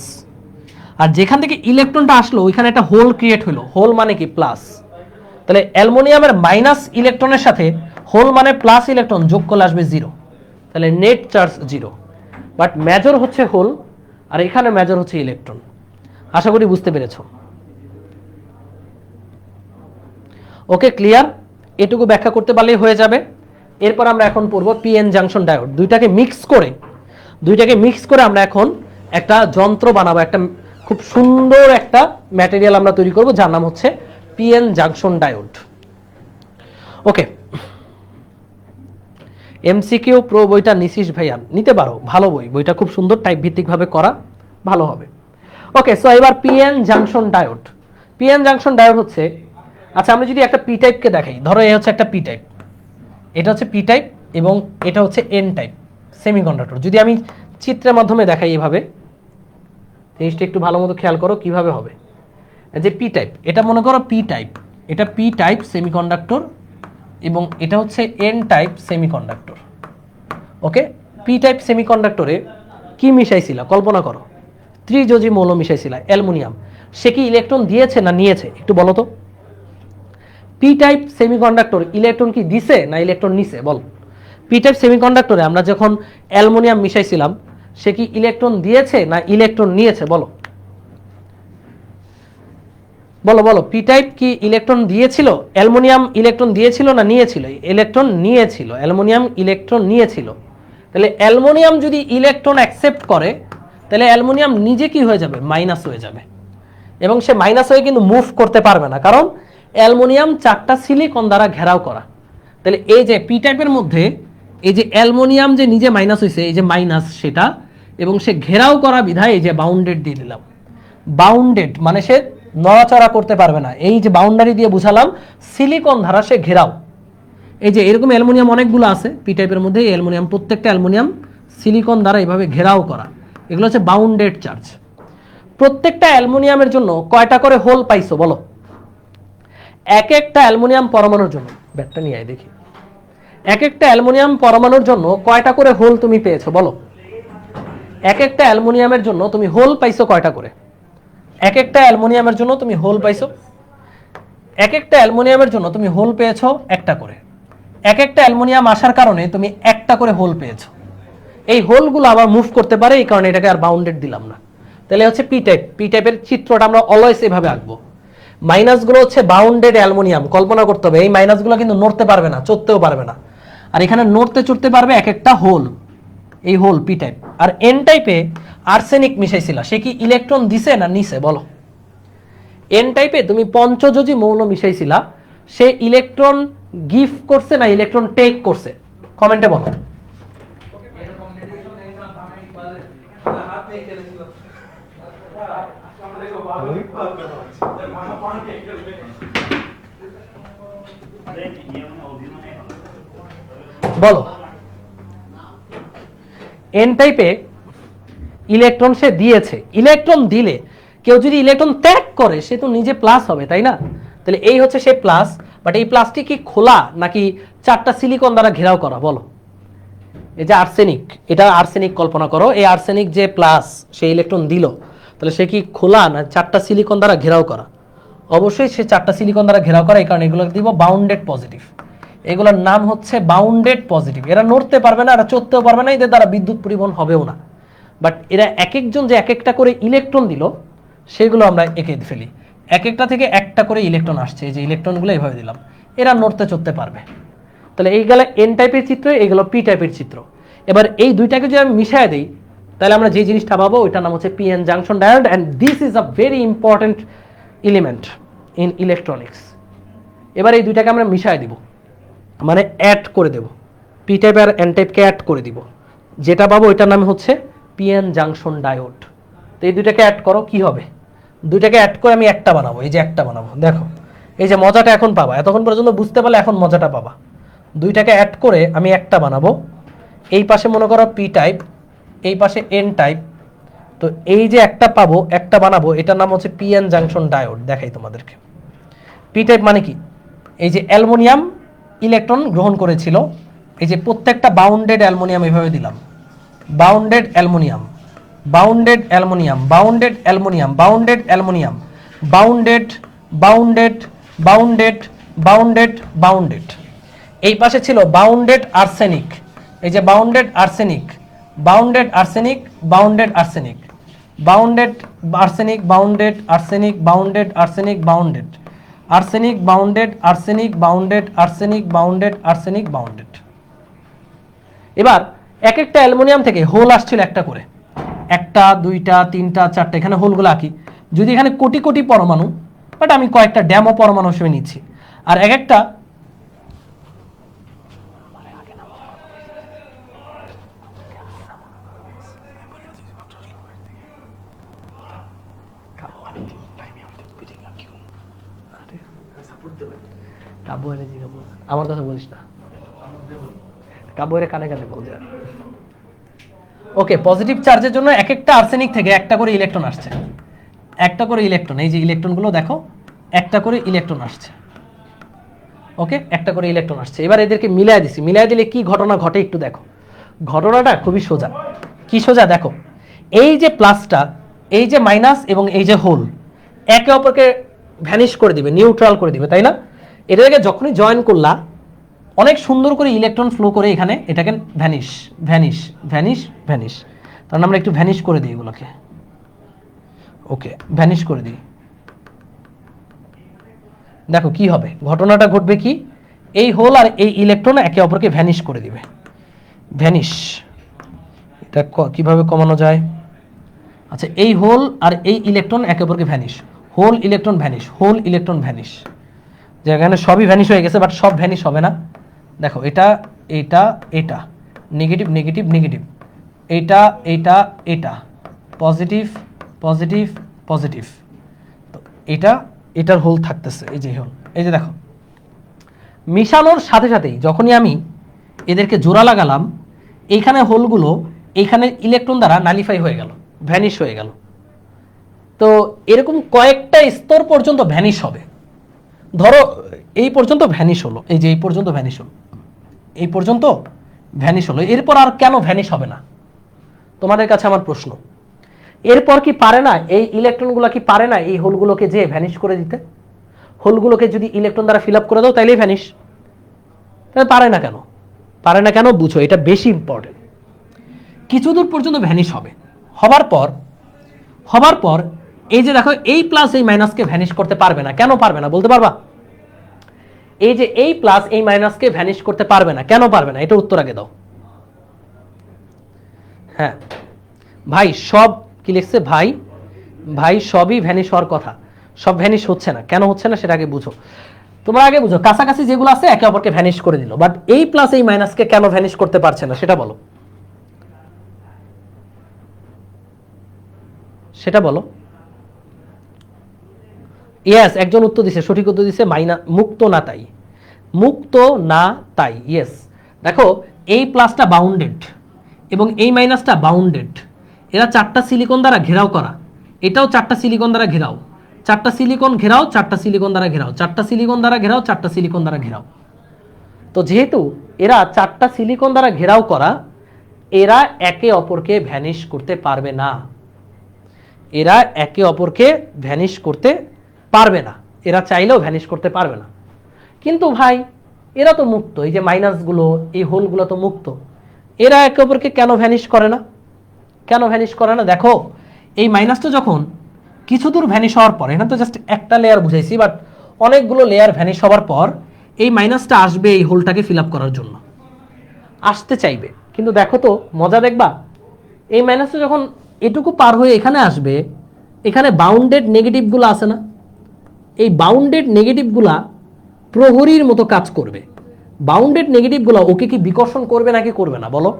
আর যেখান থেকে ইলেকট্রনটা আসলো ওইখানে একটা হোল ক্রিয়েট হলো। হোল মানে কি? প্লাস। তাহলে অ্যালুমিনিয়ামের মাইনাস ইলেকট্রনের সাথে হোল মানে প্লাস ইলেকট্রন যোগ করলে আসবে 0। তাহলে নেট চার্জ 0। বাট মেজর হচ্ছে হোল, আর এখানে মেজর হচ্ছে ইলেকট্রন। আশা করি বুঝতে পেরেছো। ওকে, ক্লিয়ার? এটুকু ব্যাখ্যা করতে পারলেই হয়ে যাবে। এরপর আমরা এখন পড়বো পিএন জাংশন ডায়োড। দুইটাকে মিক্স করে আমরা এখন একটা যন্ত্র বানাবো, একটা খুব সুন্দর একটা ম্যাটেরিয়াল আমরা তৈরি করব, যার নাম হচ্ছে পিএন জাংশন ডায়োড। ওকে, এমসিকিউ প্রো বইটা নিশিস ভাইয়া নিতে পারো, ভালো বই, বইটা খুব সুন্দর, টাইপ ভিত্তিক ভাবে করা, ভালো হবে। ওকে, সো এবার PN junction diode. PN junction diode হচ্ছে, আচ্ছা আমরা যদি একটা পি টাইপকে দেখাই, ধরো এই হচ্ছে একটা পি টাইপ, এটা হচ্ছে পি টাইপ এবং এটা হচ্ছে এন টাইপ সেমিকন্ডাক্টর। যদি আমি চিত্রের মাধ্যমে দেখাই এভাবে, জিনিসটা একটু ভালো মতো খেয়াল করো কিভাবে হবে। যে পি টাইপ, এটা মনে করো পি টাইপ, এটা পি টাইপ সেমিকন্ডাক্টর, এবং এটা হচ্ছে এন টাইপ সেমিকন্ডাক্টর। ওকে, পি টাইপ সেমিকন্ডাক্টরে কি মিশাইছিলা? কল্পনা করো, ত্রিযোজী মৌল মিশাইছিলা, অ্যালুমিনিয়াম। সে কি ইলেকট্রন দিয়েছে না নিয়েছে একটু বলো তো। পি টাইপ সেমিকন্ডাক্টর ইলেকট্রন কি দিছে না ইলেকট্রন নিছে বল। পি টাইপ সেমিকন্ডাক্টরে আমরা যখন অ্যালুমিনিয়াম মিশাইছিলাম সে কি ইলেকট্রন দিয়েছে না ইলেকট্রন নিয়েছে বলো বলো বলো। পি টাইপ কি ইলেকট্রন দিয়েছিল, অ্যালুমিনিয়াম ইলেকট্রন দিয়েছিল না নিয়েছিল? ইলেকট্রন নিয়েছিল, অ্যালুমিনিয়াম ইলেকট্রন নিয়েছিল। তাহলে অ্যালুমিনিয়াম যদি ইলেকট্রন অ্যাকসেপ্ট করে তাহলে অ্যালুমিনিয়াম নিজে কি হয়ে যাবে, মাইনাস হয়ে যাবে, এবং সে মাইনাস হয়ে কিন্তু মুভ করতে পারবে না, কারণ অ্যালুমিনিয়াম 4টা সিলিকন দ্বারা ঘেরাও করা। তাহলে এই যে পি টাইপের মধ্যে এই যে অ্যালুমিনিয়াম যে নিজে মাইনাস হয়েছে, এই যে মাইনাস সেটা, এবং সে ঘেরাও করা বিধায় এই যে বাউন্ডেড দিয়ে দিলাম। বাউন্ডেড মানে সে নড়াচড়া করতে পারবে না, এই যে বাউন্ডারি দিয়ে বুঝালাম সিলিকন দ্বারা সে ঘেরাও। এই যে এরকম অ্যালুমিনিয়াম অনেকগুলো আছে পি টাইপের মধ্যে, অ্যালুমিনিয়াম প্রত্যেকটা অ্যালুমিনিয়াম সিলিকন দ্বারা এইভাবে ঘেরাও করা, এগুলো হচ্ছে বাউন্ডেড চার্জ। প্রত্যেকটা অ্যালুমিনিয়ামের জন্য কয়টা করে হোল পাইছো বলো? এক একটা অ্যালুমিনিয়াম পরমাণুর জন্য, ব্যাটটা নিয়ে আয় দেখি, এক একটা অ্যালুমিনিয়াম পরমাণুর জন্য কয়টা করে হোল তুমি পেয়েছো বলো? এক একটা অ্যালুমিনিয়ামের জন্য তুমি হোল পাইছো কয়টা করে? এক একটা অ্যালুমিনিয়ামের জন্য তুমি হোল পাইছো, এক একটা অ্যালুমিনিয়ামের জন্য তুমি হোল পেয়েছো একটা করে। এক একটা অ্যালুমিনিয়াম আসার কারণে তুমি একটা করে হোল পেয়েছো। এই হোলগুলো আবার মুভ করতে পারে, এই কারণে এটাকে আর বাউন্ডেড দিলাম না। তাহলে হচ্ছে পি টাইপ। পি টাইপের চিত্রটা আমরা অলওয়েজ এভাবে আঁকবো। মাইনাসগুলো হচ্ছে বাউন্ডেড অ্যালুমিনিয়াম, কল্পনা করতে হবে এই মাইনাসগুলো কিন্তু নড়তে পারবে না, চড়তেও পারবে না, আর এখানে নড়তে চড়তে পারবে এক একটা হোল, এই হোল পি টাইপ। আর এন টাইপে আর্সেনিক মিশাইছিলা, সে কি ইলেকট্রন দিছে না নিছে বলো? এন টাইপে তুমি পঞ্চযোজী মৌল মিশাইছিলা, সে ইলেকট্রন গিফট করছে না ইলেকট্রন টেক করছে? কমেন্টে বলো। বলো। এন টাইপে ইলেকট্রন সে দিয়েছে, ইলেকট্রন দিলে কেউ যদি ইলেকট্রন ত্যাগ করে সে তো নিজে প্লাস হবে, তাই না? তাহলে এই হচ্ছে সে প্লাস, বাট এই প্লাসটি কি খোলা নাকি 4টা সিলিকন দ্বারা ঘেরাও করা বলো? এই যে আর্সেনিক, এটা আর্সেনিক কল্পনা করো, এই আর্সেনিক যে প্লাস সে ইলেকট্রন দিল, তাহলে সে কি খোলা না 4টা সিলিকন দ্বারা ঘেরাও করা? অবশ্যই সে 4টা সিলিকন দ্বারা ঘেরাও করা, এই কারণে এগুলো দিব বাউন্ডেড পজিটিভ। এগুলোর নাম হচ্ছে বাউন্ডেড পজিটিভ। এরা নড়তে পারবে না, এরা চড়তেও পারবে না, এদের দ্বারা বিদ্যুৎ পরিবহন হবেও না। বাট এরা এক একজন যে এক একটা করে ইলেকট্রন দিল সেগুলো আমরা এঁকে ফেলি, এক একটা থেকে একটা করে ইলেকট্রন আসছে, এই যে ইলেকট্রনগুলো এইভাবে দিলাম, এরা নড়তে চড়তে পারবে। তাহলে এই গেল এন টাইপের চিত্র, এইগুলো পি টাইপের চিত্র। এবার এই দুইটাকে যদি আমি মিশিয়ে দিই তাহলে আমরা যে জিনিসটা পাবো ওইটার নাম হচ্ছে PN junction diode, and this is a very important element in electronics. এবার এই দুইটাকে আমরা মিশিয়ে দিব, মানে অ্যাড করে দেব, পি টাইপ আর এন টাইপকে অ্যাড করে দিব, যেটা পাবো ওইটার নাম হচ্ছে পিএন জাংশন ডায়োড। তো এই দুইটাকে অ্যাড করো, কি হবে? দুইটাকে অ্যাড করে আমি একটা বানাবো, এই যে একটা বানাবো, দেখো এই যে মজাটা এখন পাবা, এতক্ষণ পর্যন্ত বুঝতে পারলে এখন মজাটা পাবা। দুইটাকে অ্যাড করে আমি একটা বানাবো, এই পাশে মনে করো পি টাইপ, এই পাশে এন টাইপ। তো এই যে একটা পাবো, একটা বানাবো, এটার নাম হচ্ছে পিএন জাংশন ডায়োড। দেখাই তোমাদেরকে, পি টাইপ মানে কি? এই যে অ্যালুমিনিয়াম ইলেকট্রন গ্রহণ করেছিল, এই যে প্রত্যেকটা বাউন্ডেড অ্যালুমিনিয়াম এভাবে দিলাম, bounded aluminium, bounded aluminium, bounded aluminium, bounded aluminium, bounded, bounded, bounded, bounded, bounded. এই পাশে ছিল বাউন্ডেড আর্সেনিক, এই যে bounded arsenic, bounded arsenic, bounded arsenic, bounded arsenic, bounded arsenic, bounded arsenic, bounded arsenic, bounded arsenic, bounded arsenic, bounded arsenic, bounded. এবার এক একটা aluminium থেকে whole আসছিল একটা করে, একটা, দুইটা, তিনটা, চারটা, এখানে হোলগুলো আঁকি। যদি এখানে কোটি কোটি পরমাণু, বাট আমি কয়েকটা ড্যামো পরমাণু হিসেবে নিচ্ছি, আর এক একটা আমার কথা বলিস না, কাব্যের কানে কানে বল। ওকে, পজিটিভ চার্জের জন্য এক একটা আর্সেনিক থেকে একটা করে ইলেকট্রন আসছে, একটা করে ইলেকট্রন, এই যে ইলেকট্রনগুলো দেখো একটা করে ইলেকট্রন আসছে। ওকে, একটা করে ইলেকট্রন আসছে। এবার এদেরকে মিলাই দিছি, মিলাই দিলে কি ঘটনা ঘটে একটু দেখো। ঘটনাটা খুবই সোজা। কি সোজা? দেখো এই যে প্লাসটা, এই যে মাইনাস এবং এই যে হোল, একে অপরকে ভ্যানিশ করে দিবে, নিউট্রাল করে দিবে, তাই না? এটাকে যখনই জয়েন করলা অনেক সুন্দর করে ইলেকট্রন ফ্লো করে এখানে এটাকে ভ্যানিশ ভ্যানিশ ভ্যানিশ ভ্যানিশ। তাহলে আমরা একটু ভ্যানিশ করে দিই এগুলোকে, ওকে ভ্যানিশ করে দিই। দেখো কি হবে, ঘটনাটা ঘটবে কি, এই হোল আর এই ইলেকট্রন একে অপরকে ভ্যানিশ করে দিবে, ভ্যানিশ। এটা কিভাবে কমানো যায়? আচ্ছা, এই হোল আর এই ইলেকট্রন একে অপরকে vanish, hole electron vanish, hole electron vanish. যেখানে সবই ভ্যানিশ হয়ে গেছে, বাট সব ভ্যানিশ হবে না। দেখো এটা এটা এটা নেগেটিভ নেগেটিভ নেগেটিভ, এটা এটা এটা পজিটিভ পজিটিভ পজিটিভ। তো এটা এটার হোল থাকতেছে, এই যে হোল, এই যে দেখো মিশানোর সাথে সাথেই যখনই আমি এদেরকে জোড়া লাগালাম, এইখানে হোলগুলো এইখানে ইলেকট্রন দ্বারা নালিফাই হয়ে গেল, ভ্যানিশ হয়ে গেল। তো এরকম কয়েকটা স্তর পর্যন্ত ভ্যানিশ হবে। ধরো এই পর্যন্ত ভ্যানিশ হলো, এই যে এই পর্যন্ত ভ্যানিশ হলো, এই পর্যন্ত ভ্যানিশ হলো, এরপর আর কেন ভ্যানিশ হবে না? তোমাদের কাছে আমার প্রশ্ন, এরপর কি পারে না এই ইলেকট্রনগুলো, কি পারে না এই হোলগুলোকে যে ভ্যানিশ করে দিতে? হোলগুলোকে যদি ইলেকট্রন দ্বারা ফিল আপ করে দাও তাইলেই ভ্যানিশ। তাহলে পারে না কেন? পারে না কেন বুঝো, এটা বেশি ইম্পর্টেন্ট। কিছু দূর পর্যন্ত ভ্যানিশ হবে, হবার পর এই যে দেখো এই প্লাস এই মাইনাসকে ভ্যানিশ করতে পারবে না। কেন পারবে না বলতে পারবা? এই যে এই প্লাস এই মাইনাসকে ভ্যানিশ করতে পারবে না, কেন পারবে না? এটা উত্তর আগে দাও। হ্যাঁ ভাই, সব কি লিখছে ভাই? ভাই সবই ভ্যানিশ হওয়ার কথা, সব ভ্যানিশ হচ্ছে না। কেন হচ্ছে না সেটা আগে বুঝো। তোমরা আগে বুঝো, কাছাকাছি যেগুলো আছে একে অপরকে ভ্যানিশ করে দিল, বাট এই প্লাস এই মাইনাসকে কেন ভ্যানিশ করতে পারছে না সেটা বলো, সেটা বলো। ইয়েস, একজন উত্তর দিছে, সঠিক উত্তর দিছে মুক্ত না তাই, মুক্ত না তাই। ইয়েস, দেখো এই প্লাসটা বাউন্ডেড এবং এই মাইনাসটা বাউন্ডেড, এরা চারটা সিলিকন দ্বারা ঘেরাও করা, এটাও চারটা সিলিকন দ্বারা ঘেরাও, চারটা সিলিকন ঘেরাও, চারটা সিলিকন দ্বারা ঘেরাও, চারটা সিলিকন দ্বারা ঘেরাও, চারটা সিলিকন দ্বারা ঘেরাও। তো যেহেতু এরা চারটা সিলিকন দ্বারা ঘেরাও করা, এরা একে অপরকে ভ্যানিশ করতে পারবে না, এরা একে অপরকে ভ্যানিশ করতে পারবে না, এরা চাইলেও ভ্যানিশ করতে পারবে না। কিন্তু ভাই এরা তো মুক্ত, এই যে মাইনাসগুলো এই হোলগুলো তো মুক্ত, এরা একে অপরকে কেন ভ্যানিশ করে না? কেন ভ্যানিশ করে না? দেখো এই মাইনাসটা যখন কিছু দূর ভ্যানিশ হওয়ার পর, এখানে তো জাস্ট একটা লেয়ার বুঝাইছি, বাট অনেকগুলো লেয়ার ভ্যানিশ হওয়ার পর এই মাইনাসটা আসবে এই হোলটাকে ফিল আপ করার জন্য, আসতে চাইবে। কিন্তু দেখো তো মজা দেখবা, এই মাইনাসটা যখন এটুকু পার হয়ে এখানে আসবে, এখানে বাউন্ডেড নেগেটিভগুলো আছে না, এই বাউন্ডেড নেগেটিভগুলা প্রহরীর মতো কাজ করবে। বাউন্ডেড নেগেটিভগুলো ওকে কি বিকর্ষণ করবে নাকি করবে না বলো?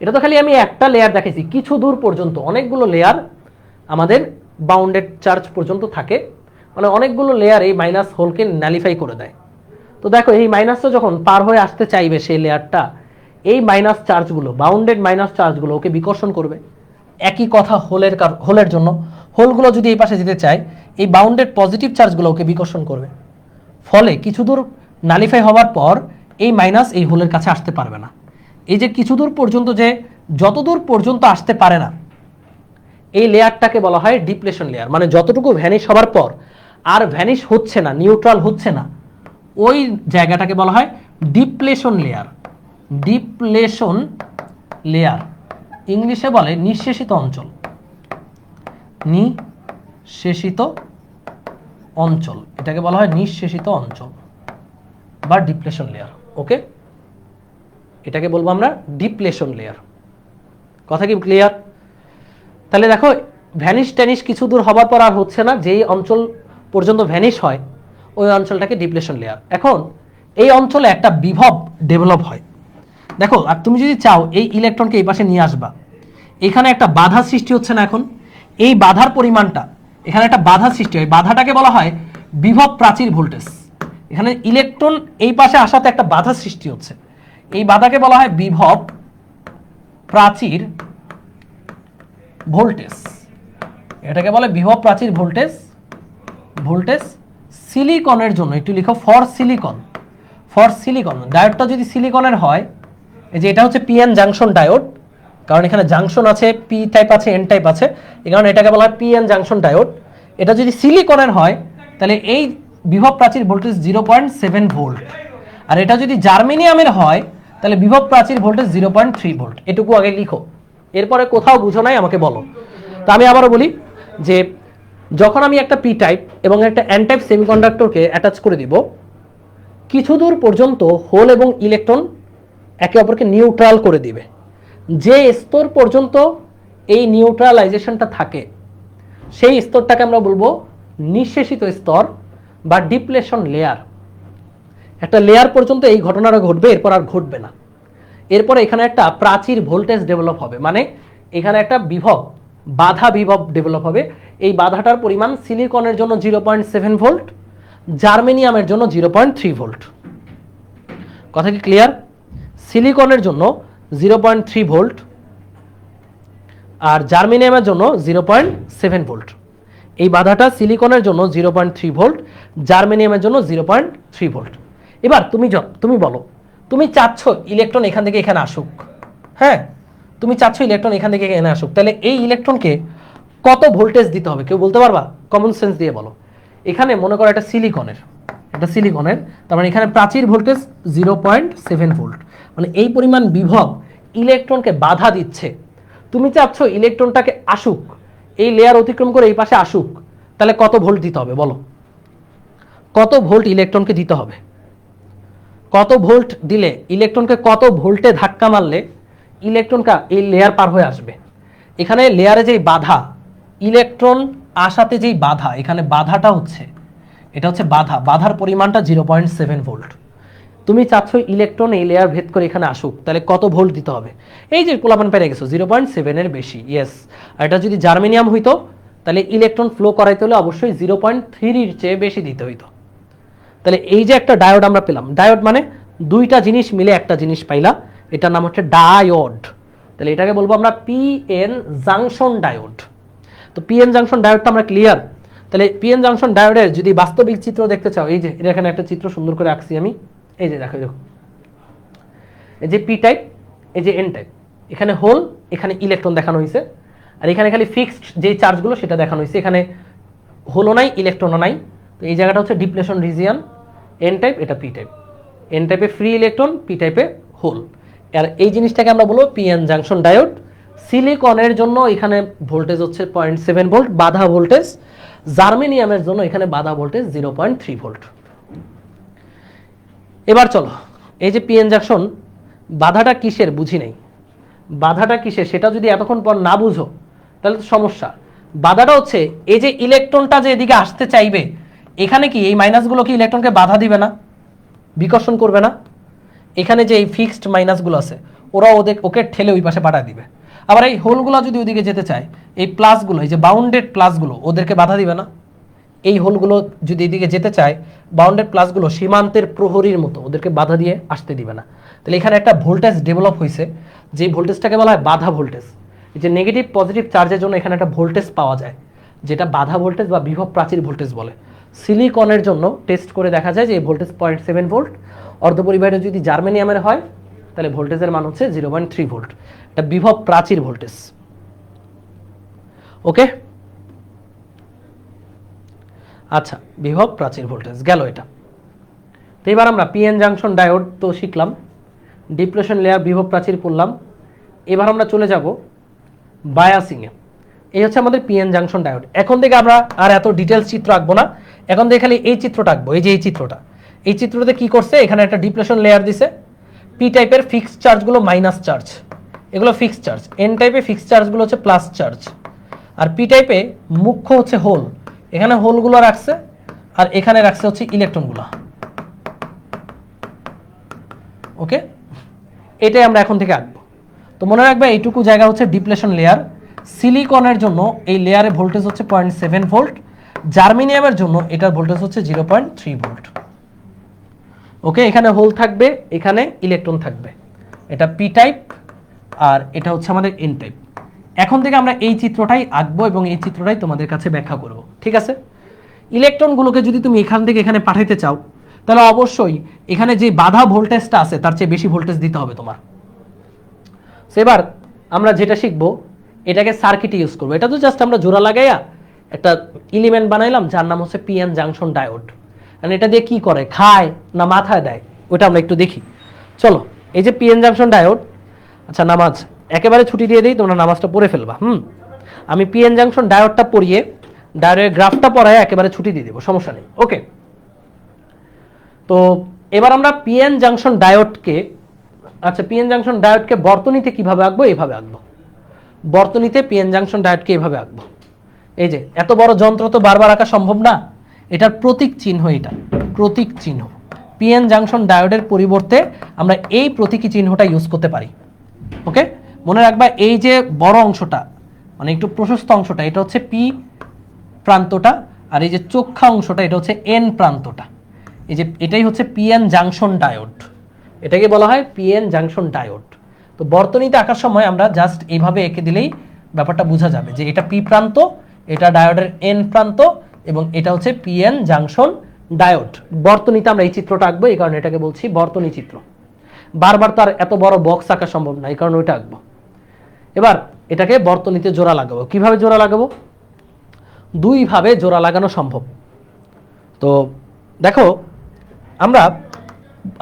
এটা তো খালি আমি একটা লেয়ার দেখেছি, কিছু দূর পর্যন্ত অনেকগুলো লেয়ার আমাদের বাউন্ডেড চার্জ পর্যন্ত থাকে, মানে অনেকগুলো লেয়ার এই মাইনাস হোলকে ন্যালিফাই করে দেয়। তো দেখো এই মাইনাসটা যখন পার হয়ে আসতে চাইবে সেই লেয়ারটা, এই মাইনাস চার্জগুলো, বাউন্ডেড মাইনাস চার্জগুলো ওকে বিকর্ষণ করবে। একই কথা হোলের জন্য, হোলগুলো যদি এই পাশে যেতে চায়, এই বাউন্ডেড পজিটিভ চার্জগুলো ওকে বিকর্ষণ করবে। ফলে কিছু দূর নালিফাই হওয়ার পর এই মাইনাস এই হোলের কাছে আসতে পারবে না। এই যে কিছু দূর পর্যন্ত, যে যতদূর পর্যন্ত আসতে পারে না, এই লেয়ারটাকে বলা হয় ডিপ্লেশন লেয়ার। মানে যতটুকু ভ্যানিশ হওয়ার পর আর ভ্যানিশ হচ্ছে না, নিউট্রাল হচ্ছে না, ওই জায়গাটাকে বলা হয় ডিপ্লেশন লেয়ার। ডিপ্লেশন লেয়ার ইংলিশে বলে নিঃশেষিত অঞ্চল, নিঃশেষিত অঞ্চল, এটাকে বলা হয় নিঃশেষিত অঞ্চল বা ডিপ্লেশন লেয়ার। ওকে, এটাকে বলবো আমরা ডিপ্লেশন লেয়ার। কথা কি ক্লিয়ার? তাহলে দেখো ভ্যানিশ ট্যানিশ কিছু দূর হবার পর আর হচ্ছে না, যেই অঞ্চল পর্যন্ত ভ্যানিশ হয় ওই অঞ্চলটাকে ডিপ্লেশন লেয়ার। এখন এই অঞ্চলে একটা বিভব ডেভেলপ হয়। দেখো, আর তুমি যদি চাও এই ইলেকট্রনকে এই পাশে নিয়ে আসবা, এখানে একটা বাধা সৃষ্টি হচ্ছে না, এখন এই বাধার পরিমাণটা, এখানে একটা বাধা সৃষ্টি হয়, বাধাটাকে বলা হয় বিভব প্রাচীর ভোল্টেজ। এখানে ইলেকট্রন এই পাশে আসাতে একটা বাধা সৃষ্টি হচ্ছে, এই বাধাকে বলা হয় বিভব প্রাচীর ভোল্টেজ। এটাকে বলে বিভব প্রাচীর ভোল্টেজ। ভোল্টেজ সিলিকনের জন্য একটু লিখো, ফর সিলিকন। ফর সিলিকন ডায়োডটা যদি সিলিকনের হয়, এই যে এটা হচ্ছে পিএন জাংশন ডায়োড, কারণ এখানে জাংশন আছে, পি টাইপ আছে, এন টাইপ আছে, এই কারণে এটাকে বলা হয় পিএন জাংশন ডায়োড। এটা যদি সিলিকনের হয় তাহলে এই বিভব প্রাচীর ভোল্টেজ 0.7 ভোল্ট, আর এটা যদি জার্মেনিয়ামের হয় তাহলে বিভব প্রাচীর ভোল্টেজ 0.3 ভোল্ট। এটুকু আগে লিখো, এরপরে কোথাও বুঝো নাই আমাকে বলো। তো আমি আবারও বলি যে যখন আমি একটা পি টাইপ এবং একটা এন টাইপ সেমিকন্ডাক্টরকে অ্যাটাচ করে দিব, কিছু দূর পর্যন্ত হোল এবং ইলেকট্রন একে অপরকে নিউট্রাল করে দিবে। যে স্তর পর্যন্ত এই নিউট্রালাইজেশনটা থাকে সেই স্তরটাকে আমরা বলবো নিঃশেষিত স্তর বা ডিপ্লেশন লেয়ার। একটা লেয়ার পর্যন্ত এই ঘটনাটা ঘটবে, এরপর আর ঘটবে না। এরপরে এখানে একটা প্রাচীর ভোল্টেজ ডেভেলপ হবে, মানে এখানে একটা বিভব, বাধা বিভব ডেভেলপ হবে। এই বাধাটার পরিমাণ সিলিকনের জন্য 0.7 ভোল্ট, জার্মেনিয়ামের জন্য 0.3 ভোল্ট। কথা কি ক্লিয়ার? সিলিকনের জন্য 0.3 ভোল্ট আর জার্মেনিয়ামের জন্য 0.7 ভোল্ট। এই বাধাটা সিলিকনের জন্য 0.3 ভোল্ট, জার্মেনিয়ামের জন্য 0.3 ভোল্ট। এবার তুমি বলো, তুমি চাচ্ছ ইলেকট্রন এখান থেকে এখানে আসুক, হ্যাঁ, তুমি চাচ্ছ ইলেকট্রন এখান থেকে এখানে আসুক, তাহলে এই ইলেকট্রনকে কত ভোল্টেজ দিতে হবে? কেউ বলতে পারবা? কমন সেন্স দিয়ে বলো। এখানে মনে করো এটা সিলিকনের, তার মানে এখানে প্রাচীর ভোল্টেজ 0.7 ভোল্ট, মানে এই পরিমাণ বিভব ইলেকট্রনকে বাধা দিচ্ছে। তুমি চাচ্ছ ইলেকট্রনটাকে আসুক, এই লেয়ার অতিক্রম করে এই পাশে আসুক, তাহলে কত ভোল্ট দিতে হবে বলো? কত ভোল্ট ইলেকট্রনকে দিতে হবে? কত ভোল্ট দিলে, ইলেকট্রনকে কত ভোল্টে ধাক্কা মারলে ইলেকট্রনটা এই লেয়ার পার হয়ে আসবে? এখানে লেয়ারে যেই বাধা, ইলেকট্রন আসাতে যেই বাধা, এখানে বাধাটা হচ্ছে, এটা হচ্ছে বাধা, বাধার পরিমাণটা 0.7 ভোল্ট। তুমি চাচ্ছ ইলেকট্রন এই লেয়ার ভেদ করে এখানে আসুক, তাহলে কত ভোল্ট দিতে হবে? এই যে পোলাপান পেরে গেছো 0.7 এর বেশি, ইয়েস। আর এটা যদি জার্মেনিয়াম হইতো তাহলে ইলেকট্রন ফ্লো করাইতে হলে অবশ্যই 0.3 এর চেয়ে বেশি দিতে হইতো। তাহলে এই যে একটা ডায়োড আমরা পেলাম, ডায়োড মানে দুইটা জিনিস মিলে একটা জিনিস পাইলা, এটার নাম হচ্ছে ডায়োড। তাহলে এটাকে বলবো আমরা পিএন জাংশন ডায়োড। তো পিএন জাংশন ডায়োডটা আমরা ক্লিয়ার। তাহলে পিএন জাংশন ডায়োডের যদি বাস্তবিক চিত্র দেখতে চাও, এই যে এখানে একটা চিত্র সুন্দর করে আঁকছি আমি, এই যে দেখো, এই যে পি টাইপ, এই যে এন টাইপ, এখানে হোল, এখানে ইলেকট্রন দেখানো হয়েছে, আর এখানে খালি ফিক্সড যেই চার্জগুলো সেটা দেখানো হয়েছে। এখানে হোলও নাই, ইলেকট্রনও নাই। তো এই জায়গাটা হচ্ছে ডিপ্লেশন রিজিয়ন, এন টাইপ, এটা পি টাইপ। এন টাইপে ফ্রি ইলেকট্রন, পি টাইপে হোল। আর এই জিনিসটাকে আমরা বলবো পিএন জাংশন ডায়োড। সিলিকনের জন্য এখানে ভোল্টেজ হচ্ছে 0.7 ভোল্ট বাধা ভোল্টেজ, জার্মেনিয়ামের জন্য এখানে বাধা ভোল্টেজ 0.3 ভোল্ট। এবার চলো, এই যে পিএন জাংশন, বাধাটা কিসের বুঝি নাই, বাধাটা কিসের সেটা যদি এতক্ষণ পর না বুঝো তাহলে তো সমস্যা। বাধাটা হচ্ছে এই যে ইলেকট্রনটা যে এদিকে আসতে চাইবে, এখানে কি এই মাইনাসগুলো কি ইলেকট্রনকে বাধা দিবে না, বিকর্ষণ করবে না? এখানে যে এই ফিক্সড মাইনাসগুলো আছে ওরা ওকে ঠেলে ওই পাশে পাঠিয়ে দিবে। আবার এই হোলগুলো যদি ওইদিকে যেতে চায়, এই প্লাসগুলো, এই যে বাউন্ডেড প্লাসগুলো ওদেরকে বাধা দিবে না? এই হোলগুলো যদি এদিকে যেতে চায়, বাউন্ডেড প্লাসগুলো সীমান্তের প্রহরীর মতো ওদেরকে বাধা দিয়ে আসতে দিবে না। তাহলে এখানে একটা ভোল্টেজ ডেভেলপ হয়েছে, যে ভোল্টেজটাকে বলা হয় বাধা ভোল্টেজ। এই যে নেগেটিভ পজিটিভ চার্জের জন্য এখানে একটা ভোল্টেজ পাওয়া যায়, যেটা বাধা ভোল্টেজ বা বিভব প্রাচীর ভোল্টেজ বলে। সিলিকনের জন্য টেস্ট করে দেখা যায় যে এই ভোল্টেজ 0.7 ভোল্ট। অর্ধপরিবাহীটা যদি জার্মেনিয়ামের হয় তাহলে ভোল্টেজের মান হচ্ছে 0.3 ভোল্ট। এটা বিভব প্রাচীর ভোল্টেজ। ওকে, আচ্ছা, বিভব প্রাচীর ভোল্টেজ গেল এটা। তো এবার আমরা পিএন জাংশন ডায়োড তো শিখলাম, ডিপ্লেশন লেয়ার, বিভব প্রাচীর পড়লাম। এবার আমরা চলে যাব বায়াসিংয়ে। এই হচ্ছে আমাদের পিএন জাংশন ডায়োড। এখন থেকে আমরা আর এত ডিটেলস চিত্র আঁকবো না, এখন থেকে খালি এই চিত্রটা আঁকবো। এই যে এই চিত্রটা, এই চিত্রতে কি করছে, এখানে একটা ডিপ্লেশন লেয়ার দিছে, পি টাইপের ফিক্সড চার্জগুলো মাইনাস চার্জ, এগুলো ফিক্সড চার্জ। এন টাইপে ফিক্সড চার্জগুলো হচ্ছে প্লাস চার্জ, আর পি টাইপে মুখ্য হচ্ছে হোল, এখানে হোলগুলো রাখছে, আর এখানে রাখছে হচ্ছে ইলেকট্রনগুলো। ওকে, এটাই আমরা এখন থেকে আঁকবো। তো মনে রাখবে এইটুকু জায়গা হচ্ছে ডিপ্লেশন লেয়ার। সিলিকনের জন্য এই লেয়ারে ভোল্টেজ হচ্ছে 0.7 ভোল্ট, জার্মেনিয়ামের জন্য এটার ভোল্টেজ হচ্ছে 0.3 ভোল্ট। ওকে, এখানে হোল থাকবে, এখানে ইলেকট্রন থাকবে, এটা পি টাইপ আর এটা হচ্ছে আমাদের এন টাইপ। এখন থেকে আমরা এই চিত্রটাই আঁকবো এবং এই চিত্রটাই তোমাদের কাছে ব্যাখ্যা করব, ঠিক আছে? ইলেকট্রনগুলোকে যদি তুমি এখান থেকে এখানে পাঠাইতে চাও তাহলে অবশ্যই এখানে যে বাধা ভোল্টেজটা আছে তার চেয়ে বেশি ভোল্টেজ দিতে হবে তোমার। এবার আমরা যেটা শিখবো, এটাকে সার্কিটে ইউজ করবো। এটা তো জাস্ট আমরা জোড়া লাগাইয়া একটা এলিমেন্ট বানাইলাম যার নাম হচ্ছে পিএন জাংশন ডায়োড। মানে এটা দিয়ে কি করে, খায় না মাথায় দেয়, ওটা আমরা একটু দেখি। চলো, এই যে পিএন জাংশন ডায়োড, আচ্ছা নামাজ একেবারে ছুটি দিয়ে দিই, তোমরা নামাজটা পড়ে ফেলবা। আমি পিএন জাংশন ডায়োডটা পড়িয়ে ডায়োডের গ্রাফটা পড়ায় একেবারে ছুটি দিয়ে দেবো, সমস্যা নেই। ওকে, তো এবার আমরা পিএন জাংশন ডায়োডকে, আচ্ছা পিএন জাংশন ডায়োডকে বর্তনীতে কিভাবে আঁকবো, এইভাবে আঁকবো। বর্তনীতে পিএন জাংশন ডায়োডকে এইভাবে আঁকবো। এই যে এত বড় যন্ত্র তো বারবার আঁকা সম্ভব না, এটার প্রতীক চিহ্ন, এটা প্রতীক চিহ্ন। পিএন জাংশন ডায়োডের পরিবর্তে আমরা এই প্রতীকী চিহ্নটা ইউজ করতে পারি। ওকে, মনে রাখবা এই যে বড় অংশটা, মানে একটু প্রশস্ত অংশটা, এটা হচ্ছে পি প্রান্তটা, আর এই যে চোখা অংশটা এটা হচ্ছে এন প্রান্তটা। এই যে এটাই হচ্ছে পিএন জাংশন ডায়োড, এটাকে বলা হয় পিএন জাংশন ডায়োড। তো বর্তনীতে আঁকার সময় আমরা জাস্ট এইভাবে এঁকে দিলেই ব্যাপারটা বোঝা যাবে যে এটা পি প্রান্ত, এটা ডায়োডের এন প্রান্ত, এবং এটা হচ্ছে পিএন জাংশন ডায়োড। বর্তনীতে আমরা এই চিত্রটা আঁকবো, এই কারণে এটাকে বলছি বর্তনী চিত্র। বারবার তো আর এত বড় বক্স আঁকা সম্ভব না, এই কারণে ওইটা আঁকবো। এবার এটাকে বর্তনীতে জোড়া লাগাবো। কিভাবে জোড়া লাগাবো? দুইভাবে জোড়া লাগানো সম্ভব। তো দেখো, আমরা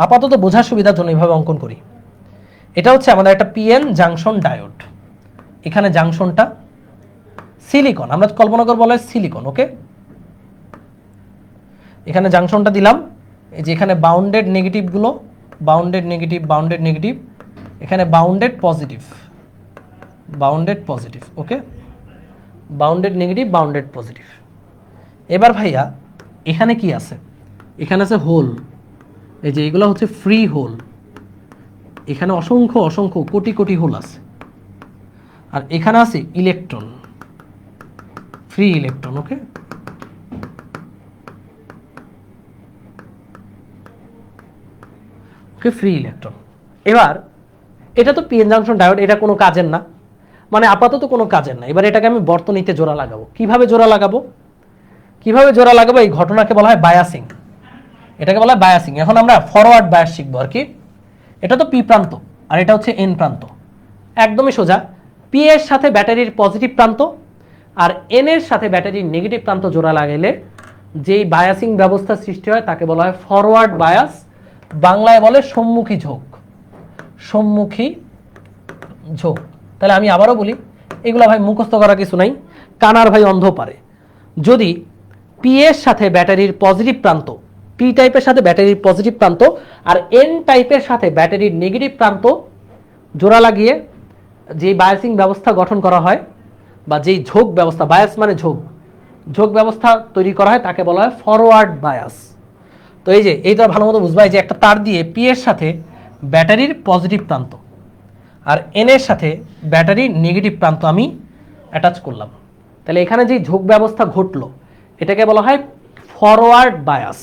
আপাতত বোঝার সুবিধার জন্য এইভাবে অঙ্কন করি। এটা হচ্ছে আমাদের একটা পিএন জাংশন ডায়োড, এখানে জাংশনটা সিলিকন, আমরা কল্পনা করবো বলে সিলিকন। ওকে, এখানে জাংশনটা দিলাম, এই যে এখানে বাউন্ডেড নেগেটিভগুলো, বাউন্ডেড নেগেটিভ, বাউন্ডেড নেগেটিভ, এখানে bounded positive, bounded positive. Okay, bounded negative, bounded positive. এবার ভাইয়া এখানে কি আছে? এখানে আছে হোল, এই যে এগুলো হচ্ছে ফ্রি হোল, এখানে অসংখ্য অসংখ্য কোটি কোটি হোল আছে। আর এখানে আছে ইলেকট্রন, ফ্রি ইলেকট্রন। ওকে, ওকে, ফ্রি ইলেকট্রন। এবার এটা তো পিএন জাংশন ডায়োড, এটা কোনো কাজের না, মানে আপাতত কোনো কাজের না। এবার এটাকে আমি বর্তনীতে জোড়া লাগাবো। কিভাবে জোড়া লাগাবো? কিভাবে জোড়া লাগাবো? এই ঘটনাকে বলা হয় বায়াসিং, এটাকে বলা হয় বায়াসিং। এখন আমরা ফরওয়ার্ড বায়াস শিখবো আর কি। এটা তো পি প্রান্ত আর এটা হচ্ছে এন প্রান্ত, একদমই সোজা। পি এর সাথে ব্যাটারির পজিটিভ প্রান্ত আর এন এর সাথে ব্যাটারির নেগেটিভ প্রান্ত জোড়া লাগাইলে যেই বায়াসিং ব্যবস্থা সৃষ্টি হয় তাকে বলা হয় ফরওয়ার্ড বায়াস, বাংলায় বলে সম্মুখী ঝোঁক, সম্মুখী ঝোঁক। তাহলে আমি আবারও বলি, এগুলো ভাই মুখস্থ করা কিছু নাই, কানার ভাই অন্ধ পারে। যদি পি এর সাথে ব্যাটারির পজিটিভ প্রান্ত, পি টাইপের সাথে ব্যাটারির পজিটিভ প্রান্ত আর এন টাইপের সাথে ব্যাটারির নেগেটিভ প্রান্ত জোড়া লাগিয়ে যেই বায়াসিং ব্যবস্থা গঠন করা হয়, বা যেই ঝোঁক ব্যবস্থা, বায়াস মানে ঝোঁক, ঝোঁক ব্যবস্থা তৈরি করা হয় তাকে বলা হয় ফরওয়ার্ড বায়াস। তো এই যে এইটা ভালো মতো বুঝবা, যে একটা তার দিয়ে পি এর সাথে ব্যাটারির পজিটিভ প্রান্ত আর এন এর সাথে ব্যাটারির নেগেটিভ প্রান্ত আমি অ্যাটাচ করলাম, তাহলে এখানে যে ঝোঁক ব্যবস্থা ঘটলো এটাকে বলা হয় ফরওয়ার্ড বায়াস।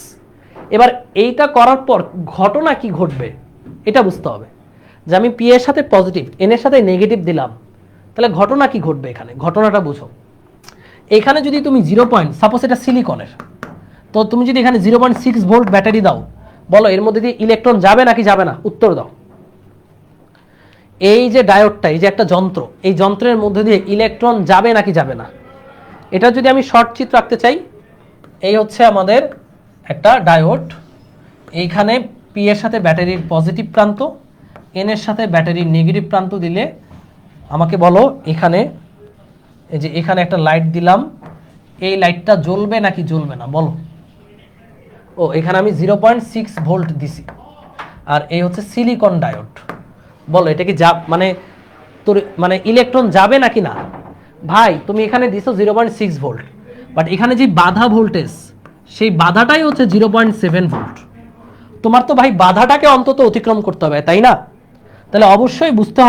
এবার এইটা করার পর ঘটনা কি ঘটবে এটা বুঝতে হবে, যে আমি পি এর সাথে পজিটিভ, এন এর সাথে নেগেটিভ দিলাম, তাহলে ঘটনা কি ঘটবে এখানে, ঘটনাটা বুঝো। এখানে যদি তুমি 0. সাপোজ এটা সিলিকনের, তো তুমি যদি এখানে 0.6 ভোল্ট ব্যাটারি দাও, বলো এর মধ্যে দিয়ে ইলেকট্রন যাবে নাকি যাবে না, উত্তর দাও। এই যে ডায়োডটা, এই যে একটা যন্ত্র, এই যন্ত্রের মধ্যে দিয়ে ইলেকট্রন যাবে নাকি যাবে না। এটা যদি আমি শর্ট চিত্র আঁকতে চাই, এই হচ্ছে আমাদের একটা ডায়োড, এইখানে পি এর সাথে ব্যাটারির পজিটিভ প্রান্ত, এন এর সাথে ব্যাটারির নেগেটিভ প্রান্ত দিলে আমাকে বলো এখানে, এই যে এখানে একটা লাইট দিলাম, এই লাইটটা জ্বলবে নাকি জ্বলবে না বলো। ও এখানে আমি 0.6 ভোল্ট দিছি, আর এই হচ্ছে সিলিকন ডায়োড। বলো এটা কি মানে তোর মানে ইলেকট্রন যাবে নাকি না। ভাই তুমি এখানে দিছো 0.6 ভোল্ট, বাট এখানে যে বাধা ভোল্টেজ, সেই বাধাটাই হচ্ছে 0.7 ভোল্ট। তোমার তো ভাই বাধাটাকে অন্তত অতিক্রম করতে হবে, তাই না? তাহলে অবশ্যই বুঝতে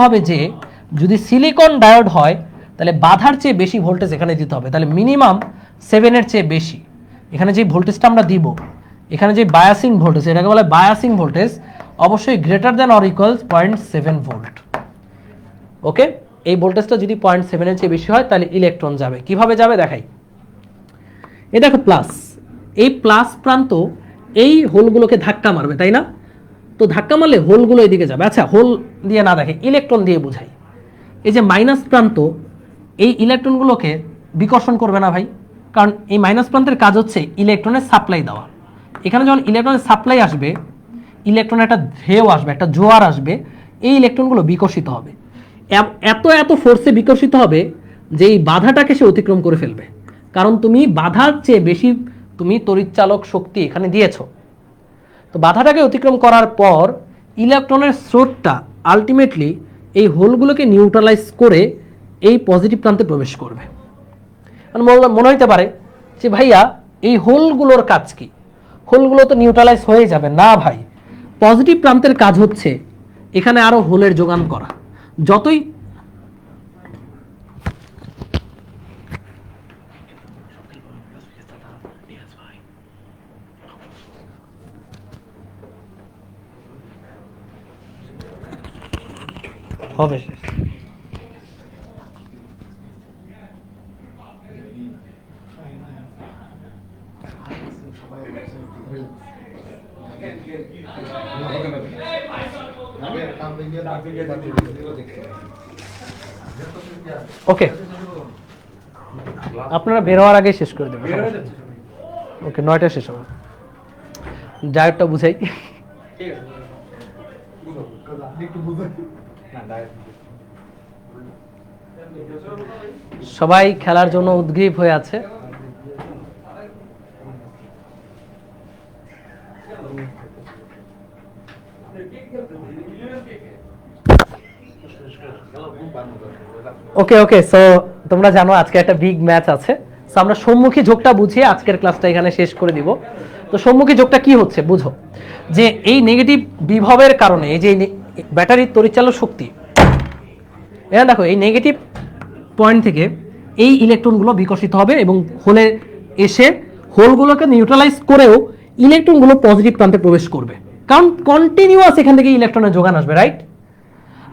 হবে যে যদি সিলিকন ডায়োড হয় তাহলে বাধার চেয়ে বেশি ভোল্টেজ এখানে দিতে হবে, তাহলে মিনিমাম 7-এর চেয়ে বেশি। এখানে যে ভোল্টেজটা আমরা দিব, এখানে যে বায়াসিং ভোল্টেজ, এটাকে বলে বায়াসিং ভোল্টেজ, অবশ্যই greater than or equals 0.7 volt. Okay, এই ভোল্টেজটা যদি 0.7-এর চেয়ে বেশি হয় তাহলে ইলেকট্রন যাবে। কিভাবে যাবে দেখাই। এই দেখো প্লাস, এই প্লাস প্রান্ত এই হোলগুলোকে ধাক্কা মারবে, তাই না? তো ধাক্কা মারলে হোলগুলো এদিকে যাবে। আচ্ছা হোল দিয়ে না দেখে ইলেকট্রন দিয়ে বুঝাই। এই যে মাইনাস প্রান্ত, এই ইলেকট্রনগুলোকে বিকর্ষণ করবে না ভাই, কারণ এই মাইনাস প্রান্তের কাজ হচ্ছে ইলেকট্রনের সাপ্লাই দেওয়া। এখানে যখন ইলেকট্রনের সাপ্লাই আসবে, ইলেকট্রনের একটা ঢেউ আসবে, একটা জোয়ার আসবে, এই ইলেকট্রনগুলো বিকশিত হবে, এত এত ফোর্সে বিকশিত হবে যে এই বাধাটাকে সে অতিক্রম করে ফেলবে, কারণ তুমি বাধার চেয়ে বেশি তুমি তড়িৎচালক শক্তি এখানে দিয়েছো। তো বাধাটাকে অতিক্রম করার পর ইলেকট্রনের স্রোতটা আলটিমেটলি এই হোলগুলোকে নিউট্রালাইজ করে এই পজিটিভ প্রান্তে প্রবেশ করবে। মনে হইতে পারে যে ভাইয়া এই হোলগুলোর কাজ কি, হোলগুলো তো নিউট্রালাইজ হয়ে যাবে না ভাই। পজিটিভ প্রান্তের কাজ হচ্ছে এখানে আরো হোলের যোগান করা। যতই হবে ওকে, আপনারা বের হওয়ার আগে শেষ করে দেবেন। ওকে, 9টায় শেষ হবে। ডায়েটটা বুঝাই। সবাই খেলার জন্য উদ্গ্রীব হয়ে আছে। ওকে ওকে, সো তোমরা জানো আজকে একটা বিগ ম্যাচ আছে। সো আমরা সম্মুখী ঝোঁকটা বুঝিয়ে আজকের ক্লাসটা এখানে শেষ করে দিব। তো সম্মুখী ঝোঁকটা কি হচ্ছে বুঝো, যে এই নেগেটিভ বিভবের কারণে এই যে ব্যাটারির তড়িৎচালক শক্তি, এখানে দেখো এই নেগেটিভ পয়েন্ট থেকে এই ইলেকট্রনগুলো বিকশিত হবে এবং হোলে এসে হোলগুলোকে নিউট্রালাইজ করেও ইলেকট্রনগুলো পজিটিভ প্রান্তে প্রবেশ করবে, কারণ কন্টিনিউয়াস এখান থেকে ইলেকট্রনের যোগান আসবে, রাইট?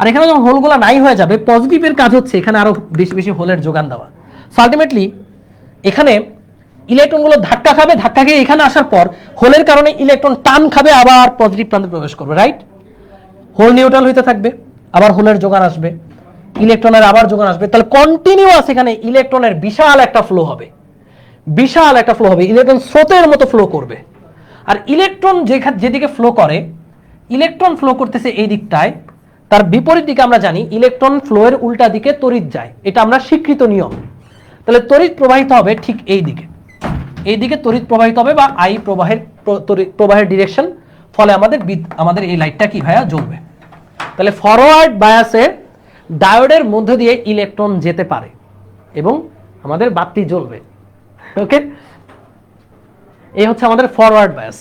আর এখানে যখন হোলগুলো নাই হয়ে যাবে, পজিটিভের কাজ হচ্ছে এখানে আরো বেশি বেশি হোলের যোগান দেওয়া। আলটিমেটলি এখানে ইলেকট্রনগুলো ধাক্কা খাবে, ধাক্কা খেয়ে এখানে আসার পর হোলের কারণে ইলেকট্রন টান খাবে, আবার পজিটিভ প্রান্তে প্রবেশ করবে, রাইট? হোল নিউট্রাল হইতে থাকবে, আবার হোলের যোগান আসবে, ইলেকট্রনের আবার যোগান আসবে। তাহলে কন্টিনিউয়াস এখানে ইলেকট্রনের বিশাল একটা ফ্লো হবে, বিশাল একটা ফ্লো হবে, ইলেকট্রন স্রোতের মতো ফ্লো করবে। আর ইলেকট্রন যেদিকে ফ্লো করে, ইলেকট্রন ফ্লো করতেছে এই দিকটায়, তার বিপরীত দিকে আমরা জানি ইলেকট্রন ফ্লোয়ের উল্টা দিকে তড়িৎ যায়, এটা আমরা স্বীকৃত নিয়ম। তাহলে তড়িৎ প্রবাহিত হবে ঠিক এই দিকে, এই দিকে তড়িৎ প্রবাহিত হবে, বা আই প্রবাহের ডিরেকশন, ফলে আমাদের এই লাইটটা কি ভাইয়া জ্বলবে। তাহলে ফরওয়ার্ড বায়াসে ডায়োডের মধ্য দিয়ে ইলেকট্রন যেতে পারে এবং আমাদের বাতি জ্বলবে। ওকে, এই হচ্ছে আমাদের ফরওয়ার্ড বায়াস।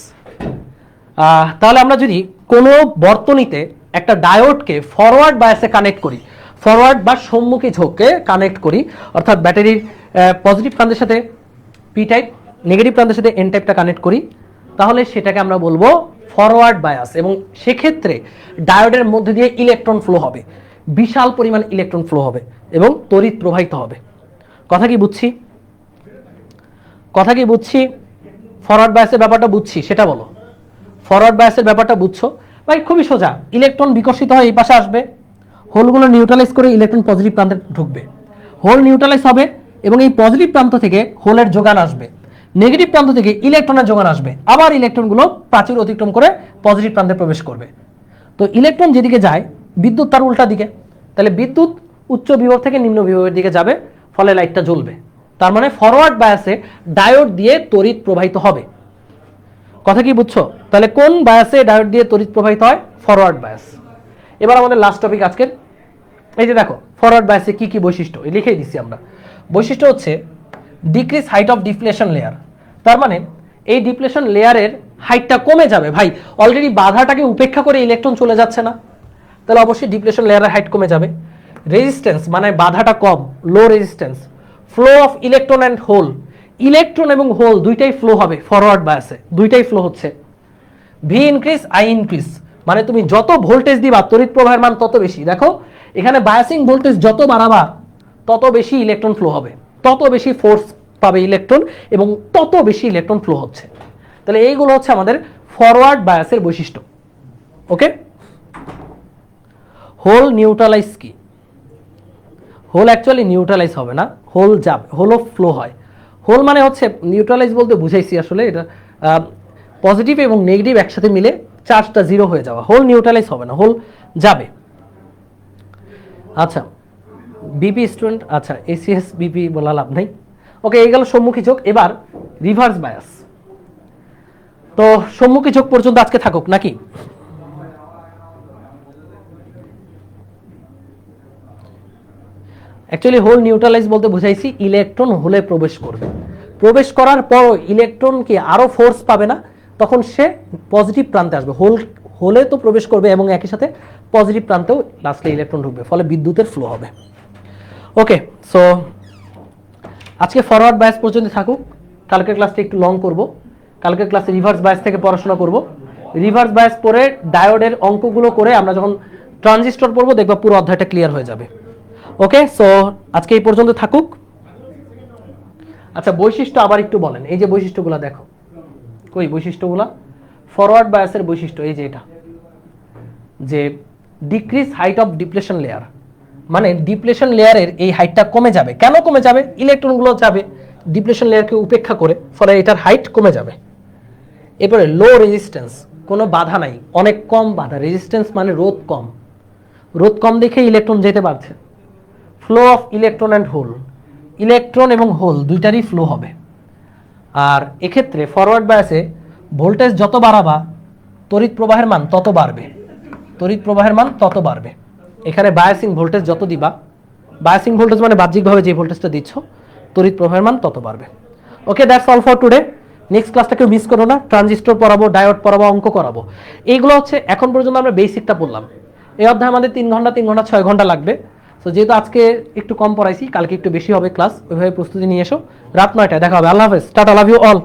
তাহলে আমরা যদি কোনো বর্তনীতে একটা ডায়োডকে ফরওয়ার্ড বায়াসে কানেক্ট করি, ফরওয়ার্ড বা সম্মুখী ঝোঁককে কানেক্ট করি, অর্থাৎ ব্যাটারির পজিটিভ প্রান্তের সাথে পি টাইপ, নেগেটিভ প্রান্তের সাথে এন টাইপটা কানেক্ট করি, তাহলে সেটাকে আমরা বলবো ফরওয়ার্ড বায়াস। এবং সেক্ষেত্রে ডায়োডের মধ্যে দিয়ে ইলেকট্রন ফ্লো হবে, বিশাল পরিমাণ ইলেকট্রন ফ্লো হবে এবং তড়িৎ প্রবাহিত হবে। কথা কি বুঝছি? কথা কি বুঝছি? ফরওয়ার্ড বায়াসের ব্যাপারটা বুঝছি সেটা বলো। ফরওয়ার্ড বায়াসের ব্যাপারটা বুঝছো ভাই? খুবই সোজা, ইলেকট্রন বিকশিত হয় এই পাশে আসবে, হোলগুলো নিউট্রালাইজ করে ইলেকট্রন পজিটিভ প্রান্তে ঢুকবে, হোল নিউট্রালাইজ হবে এবং এই পজিটিভ প্রান্ত থেকে হোলের যোগান আসবে, নেগেটিভ প্রান্ত থেকে ইলেকট্রনের যোগান আসবে, আবার ইলেকট্রনগুলো প্রাচীর অতিক্রম করে পজিটিভ প্রান্তে প্রবেশ করবে। তো ইলেকট্রন যেদিকে যায়, বিদ্যুৎ তার উল্টা দিকে, তাহলে বিদ্যুৎ উচ্চ বিভব থেকে নিম্ন বিভবের দিকে যাবে, ফলে লাইটটা জ্বলবে। তার মানে ফরওয়ার্ড বায়াসে ডায়োড দিয়ে তড়িৎ প্রবাহিত হবে। কথা কি বুঝছো? তাহলে কোন বায়াসে ডায়োড দিয়ে তড়িৎ প্রবাহিত হয়? Forward bias. এবার আমাদের লাস্ট টপিক আজকের, এই যে দেখো ফরওয়ার্ড বায়াসে কি কি বৈশিষ্ট্য লিখেই দিচ্ছি আমরা। বৈশিষ্ট্য হচ্ছে decrease height of depletion layer, তার মানে এই ডিফ্লেশন লেয়ারের হাইটটা কমে যাবে। ভাই অলরেডি বাধাটাকে উপেক্ষা করে ইলেকট্রন চলে যাচ্ছে না, তাহলে অবশ্যই ডিফ্লেশন লেয়ারের হাইট কমে যাবে। রেজিস্ট্যান্স মানে বাধাটা কম, low resistance. Flow of electron and hole, electron এবং হোল দুইটাই ফ্লো হবে ফরওয়ার্ড বায়াসে, দুইটাই ফ্লো হচ্ছে। ভি ইনক্রিজ আই ইনক্রিজ, মানে তুমি যত ভোল্টেজ দিবা তড়িৎ প্রবাহের মান তত বেশি। দেখো এখানে বায়াসিং ভোল্টেজ যত বাড়াবা তত বেশি ইলেকট্রন ফ্লো হবে, তত বেশি ফোর্স পাবে ইলেকট্রন এবং তত বেশি ইলেকট্রন ফ্লো হচ্ছে। তাহলে এইগুলো হচ্ছে আমাদের ফরওয়ার্ড বায়াসের বৈশিষ্ট্য। ওকে, হোল নিউট্রালাইজ কি? হোল অ্যাকচুয়ালি নিউট্রালাইজ হবে না, হোল যাবে, হোলও ফ্লো হয়। হোল মানে হচ্ছে নিউট্রালাইজ বলতে বুঝাইছি আসলে এটা পজিটিভ এবং নেগেটিভ একসাথে মিলে চার্জটা জিরো হয়ে যাওয়া। হোল নিউট্রালাইজ হবে না, হোল যাবে। আচ্ছা বিপি স্টুডেন্ট, আচ্ছা এসিএস বিপি বলা লাভ নাই। ওকে, এই গেল সম্মুখী ঝোঁক। এবার রিভার্স বায়াস। তো সম্মুখী ঝোঁক পর্যন্ত আজকে থাকুক নাকি? অ্যাকচুয়ালি হোল নিউট্রালাইজ বলতে বুঝাইছি ইলেকট্রন হোলে প্রবেশ করবে, প্রবেশ করার পর ইলেকট্রন কি আরো ফোর্স পাবে না, তখন সে পজিটিভ প্রান্তে আসবে। হোলে তো প্রবেশ করবে এবং একই সাথে পজিটিভ প্রান্তেও লাস্টে ইলেকট্রন ঢুকবে, ফলে বিদ্যুতের ফ্লো হবে। ওকে, সো আজকে ফরওয়ার্ড বায়াস পর্যন্ত থাকুক। কালকের ক্লাসটা একটু লং করব, কালকের ক্লাসে রিভার্স বায়াস থেকে পড়াশোনা করব। রিভার্স বায়াস পরে ডায়োডের অঙ্কগুলো করে আমরা যখন ট্রানজিস্টর পড়বো দেখবা পুরো অধ্যায়টা ক্লিয়ার হয়ে যাবে। ওকে, সো আজকে এই পর্যন্ত থাকুক। আচ্ছা বৈশিষ্ট্য আবার একটু বলেন, এই যে বৈশিষ্ট্যগুলো দেখো, কই বৈশিষ্ট্যগুলো? ফরওয়ার্ড বায়াসের বৈশিষ্ট্য এই যে এটা, যে decrease height of depletion layer, মানে ডিপ্লেশন লেয়ারের এই হাইটটা কমে যাবে। কেন কমে যাবে? ইলেকট্রনগুলো যাবে ডিপ্লেশন লেয়ারকে উপেক্ষা করে, ফলে এটার হাইট কমে যাবে। এরপরে লো রেজিস্ট্যান্স, কোনো বাধা নাই, অনেক কম বাধা। রেজিস্ট্যান্স মানে রোধ কম, রোধ কম দেখে ইলেকট্রন যেতে পারছে। Flow of electron and hole, electron এবং হোল দুইটারই ফ্লো হবে। আর এক্ষেত্রে ফরওয়ার্ড বায়াসে ভোল্টেজ যত বাড়াবা তড়িৎ প্রবাহের মান তত বাড়বে, তড়িৎ প্রবাহের মান তত বাড়বে। এখানে বায়াসিং ভোল্টেজ যত দিবা, বায়াসিং ভোল্টেজ মানে বাহ্যিকভাবে যে ভোল্টেজটা দিচ্ছ, তড়িৎ প্রবাহের মান তত বাড়বে। Okay, that's all for today. Next ক্লাসটা কেউ মিস করো না, ট্রানজিস্টর পড়াবো, ডায়োড পড়াবো, অঙ্ক করাবো। এইগুলো হচ্ছে এখন পর্যন্ত আমরা বেসিকটা পড়লাম। এই অধ্যায় আমাদের 3 ঘন্টা 6 ঘন্টা লাগবে। তো যেহেতু আজকে একটু কম পড়াইছি, কালকে একটু বেশি হবে ক্লাস, ওইভাবে প্রস্তুতি নিয়ে এসো। রাত 9টায় দেখা হবে। আল্লাহ হাফেজ, টাটা, লাভ ইউ অল।